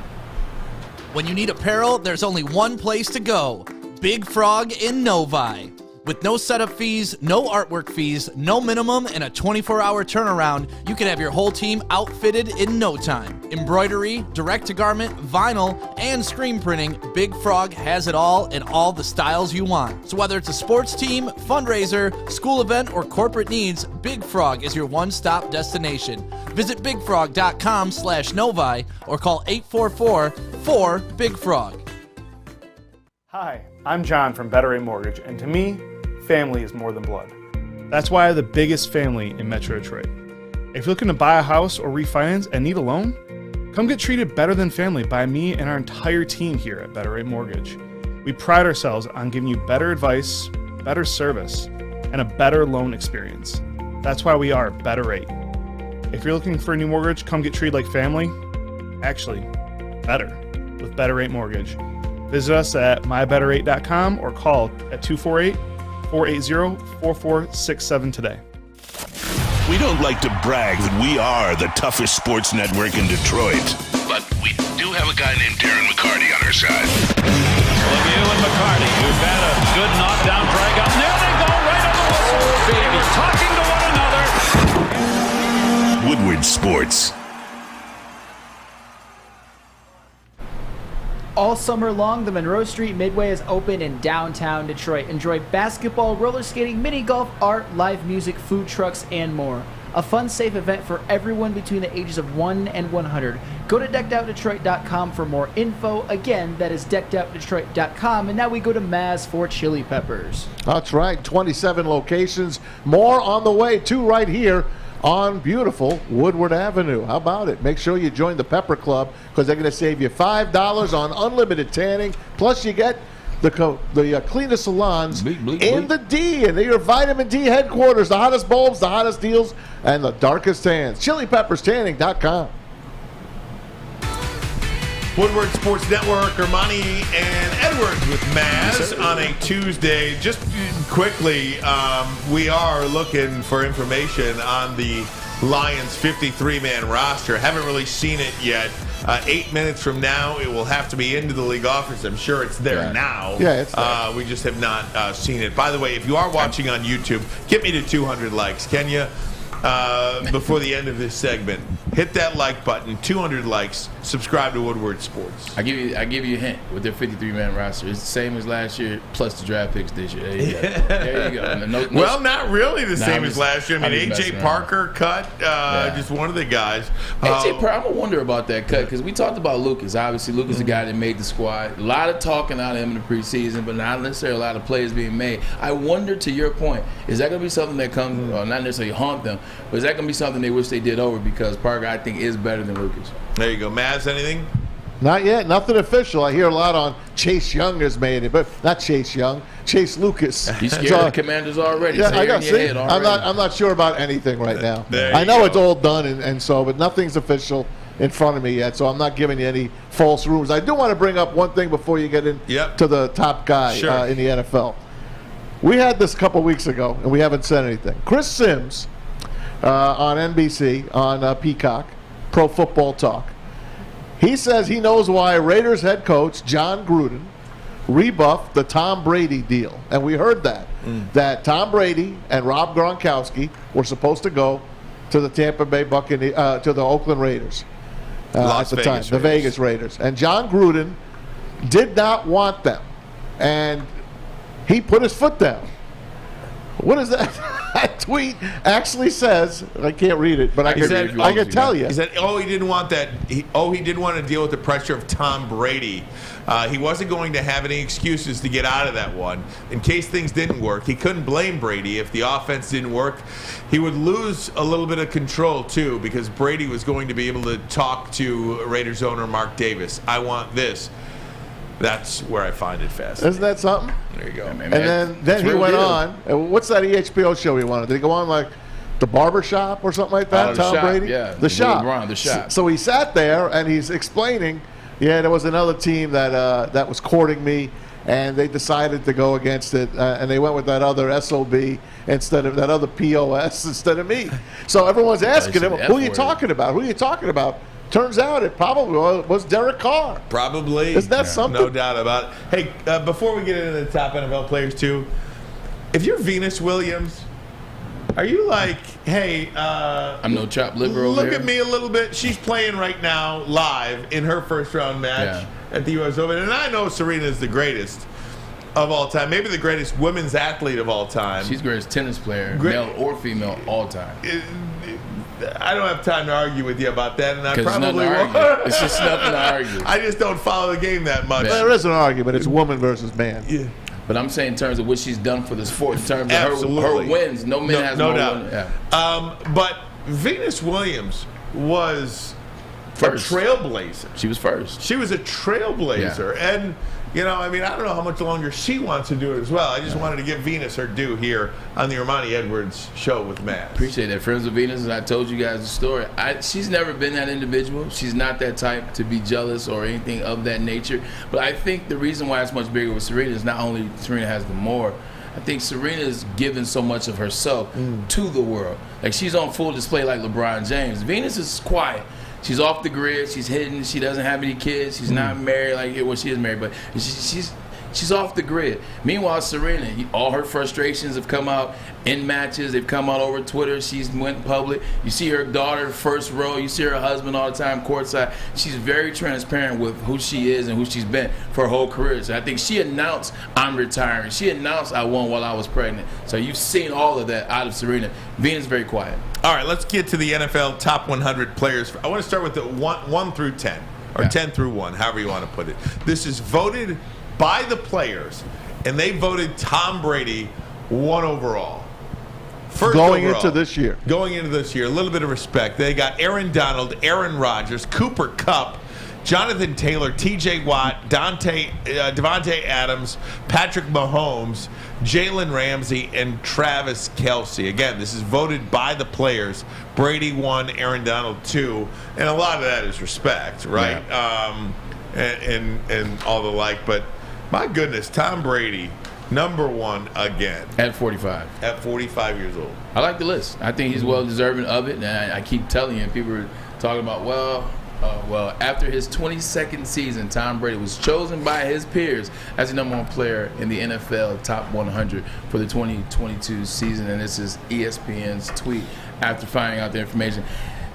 When you need apparel, there's only one place to go. Big Frog in Novi. With no setup fees, no artwork fees, no minimum, and a 24-hour turnaround, you can have your whole team outfitted in no time. Embroidery, direct-to-garment, vinyl, and screen printing, Big Frog has it all in all the styles you want. So whether it's a sports team, fundraiser, school event, or corporate needs, Big Frog is your one-stop destination. Visit bigfrog.com/Novi or call 844-4-BIG-FROG. Hi, I'm John from Better Rate Mortgage, and to me, family is more than blood. That's why I have the biggest family in Metro Detroit. If you're looking to buy a house or refinance and need a loan, come get treated better than family by me and our entire team here at Better Rate Mortgage. We pride ourselves on giving you better advice, better service, and a better loan experience. That's why we are Better Rate. If you're looking for a new mortgage, come get treated like family. Actually, better with Better Rate Mortgage. Visit us at mybetterrate.com or call at 248-480-4467 today. We don't like to brag that we are the toughest sports network in Detroit, but we do have a guy named Darren McCarty on our side. Lemieux and McCarty, who've had a good knockdown drag up. There they go, right on the whistle. They were talking to one another. Woodward Sports. All summer long, the Monroe Street Midway is open in downtown Detroit. Enjoy basketball, roller skating, mini golf, art, live music, food trucks, and more. A fun, safe event for everyone between the ages of 1 and 100. Go to deckedoutdetroit.com for more info. Again, that is deckedoutdetroit.com. And now we go to Maz for Chili Peppers. That's right, 27 locations. More on the way, 2 right here on beautiful Woodward Avenue. How about it? Make sure you join the Pepper Club because they're going to save you $5 on unlimited tanning. Plus, you get the cleanest salons in the D, and they're your vitamin D headquarters. The hottest bulbs, the hottest deals, and the darkest tans. ChiliPeppersTanning.com. Woodward Sports Network, Ermanni and Edwards with Maz on a Tuesday. Just quickly, we are looking for information on the Lions 53-man roster. Haven't really seen it yet. 8 minutes from now, it will have to be into the league office. I'm sure it's there now. Yeah, it's there. We just have not seen it. By the way, if you are watching on YouTube, get me to 200 likes, can you? Before the end of this segment. hit that like button. 200 likes. Subscribe to Woodward Sports. I give you a hint with their 53-man roster. It's the same as last year, plus the draft picks this year. There you go. There you go. Well, not really the same as last year. I mean, A.J. Parker cut, just one of the guys. A.J. Parker, I'm going to wonder about that cut because we talked about Lucas. Obviously, Lucas is the guy that made the squad. A lot of talking out of him in the preseason, but not necessarily a lot of plays being made. I wonder, to your point, is that going to be something that comes, not necessarily haunt them, but is that going to be something they wish they did over because Parker, I think, is better than Lucas? There you go. Maz, anything? Not yet. Nothing official. I hear a lot on Chase Young has made it, but not Chase Young. Chase Lucas. He's scared of the Commanders already. Yeah, I got. See, I'm not sure about anything right now. I know it's all done and so, but nothing's official in front of me yet, so I'm not giving you any false rumors. I do want to bring up one thing before you get into the top guy in the NFL. We had this a couple weeks ago, and we haven't said anything. Chris Sims on NBC, on Peacock, Pro Football Talk. He says he knows why Raiders head coach John Gruden rebuffed the Tom Brady deal. And we heard that Tom Brady and Rob Gronkowski were supposed to go to the Tampa Bay Buccaneers, to the Oakland Raiders at the time, the Vegas Raiders. And John Gruden did not want them. And he put his foot down. What is that? That tweet actually says, I can't read it, but I can tell you. He said, he didn't want that. He didn't want to deal with the pressure of Tom Brady. He wasn't going to have any excuses to get out of that one. In case things didn't work, he couldn't blame Brady. If the offense didn't work, he would lose a little bit of control, too, because Brady was going to be able to talk to Raiders owner Mark Davis. I want this. That's where I find it fascinating. Isn't that something? There you go. And then he went on. What's that EHPO show he wanted? Did he go on like the barber shop or something like that? Tom Brady? Yeah. The shop. The shop. So he sat there and he's explaining, there was another team that was courting me, and they decided to go against it, and they went with that other SOB instead of that other POS instead of me. So everyone's asking him, who are you talking about? Who are you talking about? Turns out it probably was Derek Carr. Probably. Isn't that something? No doubt about it. Hey, before we get into the top NFL players, too, if you're Venus Williams, are you like, hey, I'm no chopped liver over look here. at me a little bit. She's playing right now live in her first-round match at the U.S. Open. And I know Serena is the greatest of all time, maybe the greatest women's athlete of all time. She's the greatest tennis player, male or female, all time. I don't have time to argue with you about that, and I probably won't. It's just nothing to argue. I just don't follow the game that much. There is an argument. It's woman versus man. Yeah. But I'm saying in terms of what she's done for the sport, in terms of her wins, no man has more doubt. Yeah. But Venus Williams was a trailblazer. She was first. She was a trailblazer. Yeah. And, I don't know how much longer she wants to do it as well. I just wanted to give Venus her due here on the Ermanni Edwards show with Matt. Appreciate that. Friends with Venus, and I told you guys the story. She's never been that individual. She's not that type to be jealous or anything of that nature. But I think the reason why it's much bigger with Serena is not only Serena has the more, I think Serena is giving so much of herself to the world. Like, she's on full display like LeBron James. Venus is quiet. She's off the grid. She's hidden. She doesn't have any kids. She's not married. She is married, but she's off the grid. Meanwhile, Serena, all her frustrations have come out in matches. They've come out over Twitter. She's went public. You see her daughter first row. You see her husband all the time courtside. She's very transparent with who she is and who she's been for her whole career. So I think she announced, I'm retiring. She announced, I won while I was pregnant. So you've seen all of that out of Serena. Venus very quiet. All right, let's get to the NFL top 100 players. I want to start with the 1 through 10, or 10 through 1, however you want to put it. This is voted by the players, and they voted Tom Brady 1 overall. First Going overall, into this year, a little bit of respect. They got Aaron Donald, Aaron Rodgers, Cooper Kupp, Jonathan Taylor, T.J. Watt, Devontae Adams, Patrick Mahomes, Jalen Ramsey, and Travis Kelce. Again, this is voted by the players. Brady 1, Aaron Donald 2, and a lot of that is respect, right? Yeah. And all the like. But my goodness, Tom Brady, number 1 again. At 45. At 45 years old. I like the list. I think he's well deserving of it. And I keep telling you, people are talking about, well, after his 22nd season, Tom Brady was chosen by his peers as the number 1 player in the NFL top 100 for the 2022 season. And this is ESPN's tweet after finding out the information.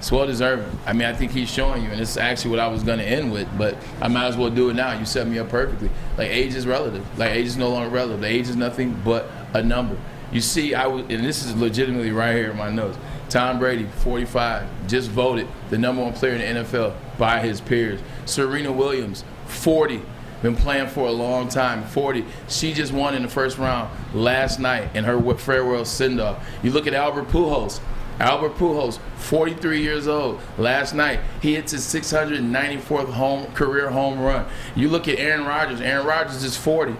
It's well deserved. I mean, I think he's showing you, and it's actually what I was going to end with, but I might as well do it now. You set me up perfectly. Like, age is relative. Like, age is no longer relative. Age is nothing but a number. You see, and this is legitimately right here in my notes. Tom Brady, 45, just voted the #1 player in the NFL by his peers. Serena Williams, 40, been playing for a long time, 40. She just won in the first round last night in her farewell send-off. You look at Albert Pujols. Albert Pujols, 43 years old. Last night, he hits his 694th career home run. You look at Aaron Rodgers. Aaron Rodgers is 40.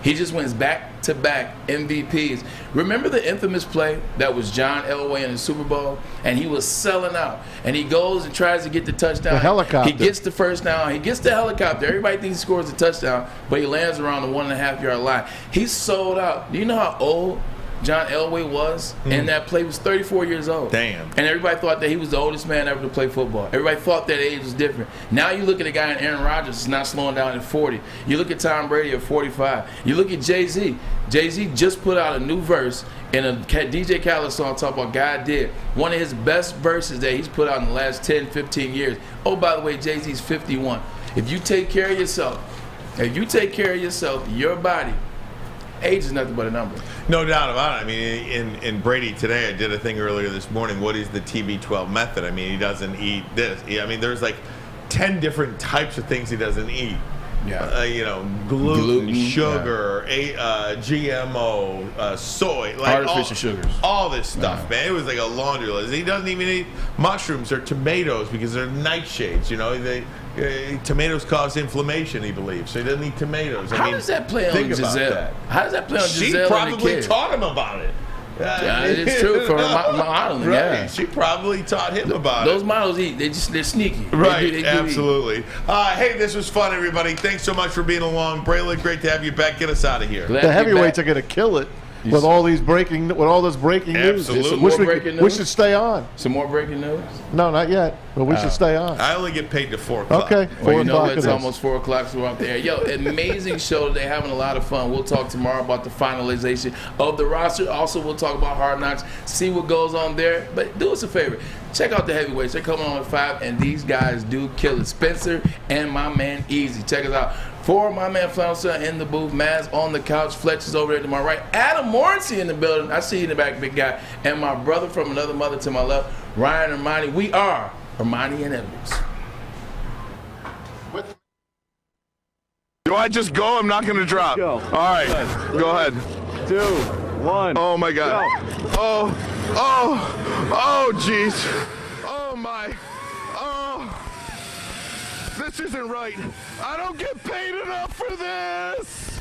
He just wins back-to-back MVPs. Remember the infamous play that was John Elway in the Super Bowl? And he was selling out. And he goes and tries to get the touchdown. The helicopter. He gets the first down. He gets the helicopter. Everybody thinks he scores the touchdown, but he lands around the 1.5-yard line. He's sold out. Do you know how old John Elway was? And that play was 34 years old. Damn. And everybody thought that he was the oldest man ever to play football. Everybody thought that age was different. Now you look at a guy in Aaron Rodgers is not slowing down at 40. You look at Tom Brady at 45. You look at Jay-Z. Jay-Z just put out a new verse in a DJ Khaled song talking about God did. One of his best verses that he's put out in the last 10, 15 years. Oh, by the way, Jay-Z's 51. If you take care of yourself, your body, age is nothing but a number. No doubt about it. I mean, in Brady today, I did a thing earlier this morning. What is the TB12 method? I mean, he doesn't eat this. I mean, there's like 10 different types of things he doesn't eat. Yeah. Gluten, sugar, GMO, soy, like artificial sugars, all this stuff, man. It was like a laundry list. He doesn't even eat mushrooms or tomatoes because they're nightshades. Tomatoes cause inflammation, he believes, so he doesn't eat tomatoes. How does that play on Giselle? How does that play on Giselle? She probably taught him about it. It's true for modeling. Right. Yeah. She probably taught him about Those models eat. They're sneaky. Right. They do Absolutely. Hey, this was fun, everybody. Thanks so much for being along. Braylon, great to have you back. Get us out of here. The heavyweights are going to kill it with all this breaking news. Absolutely. We should stay on. Some more breaking news? No, not yet. But we should stay on. I only get paid to 4 o'clock. Okay. Well, you know it's almost 4 o'clock, so we're out there. Yo, amazing show today. Having a lot of fun. We'll talk tomorrow about the finalization of the roster. Also, we'll talk about Hard Knocks, see what goes on there. But do us a favor. Check out the heavyweights. They're coming on at 5, and these guys do kill it. Spencer and my man Easy. Check us out. For my man Flouncer in the booth, Maz on the couch, Fletcher's over there to my right, Adam Morrissey in the building. I see you in the back, big guy. And my brother from another mother to my left, Ryan Ermanni. We are Ermanni and Edwards. Do I just go? I'm not going to drop. Go. All right. Go ahead. 2, 1. Oh, my God. Go. Oh, jeez. Oh, my. Oh. This isn't right. I don't get paid enough for this.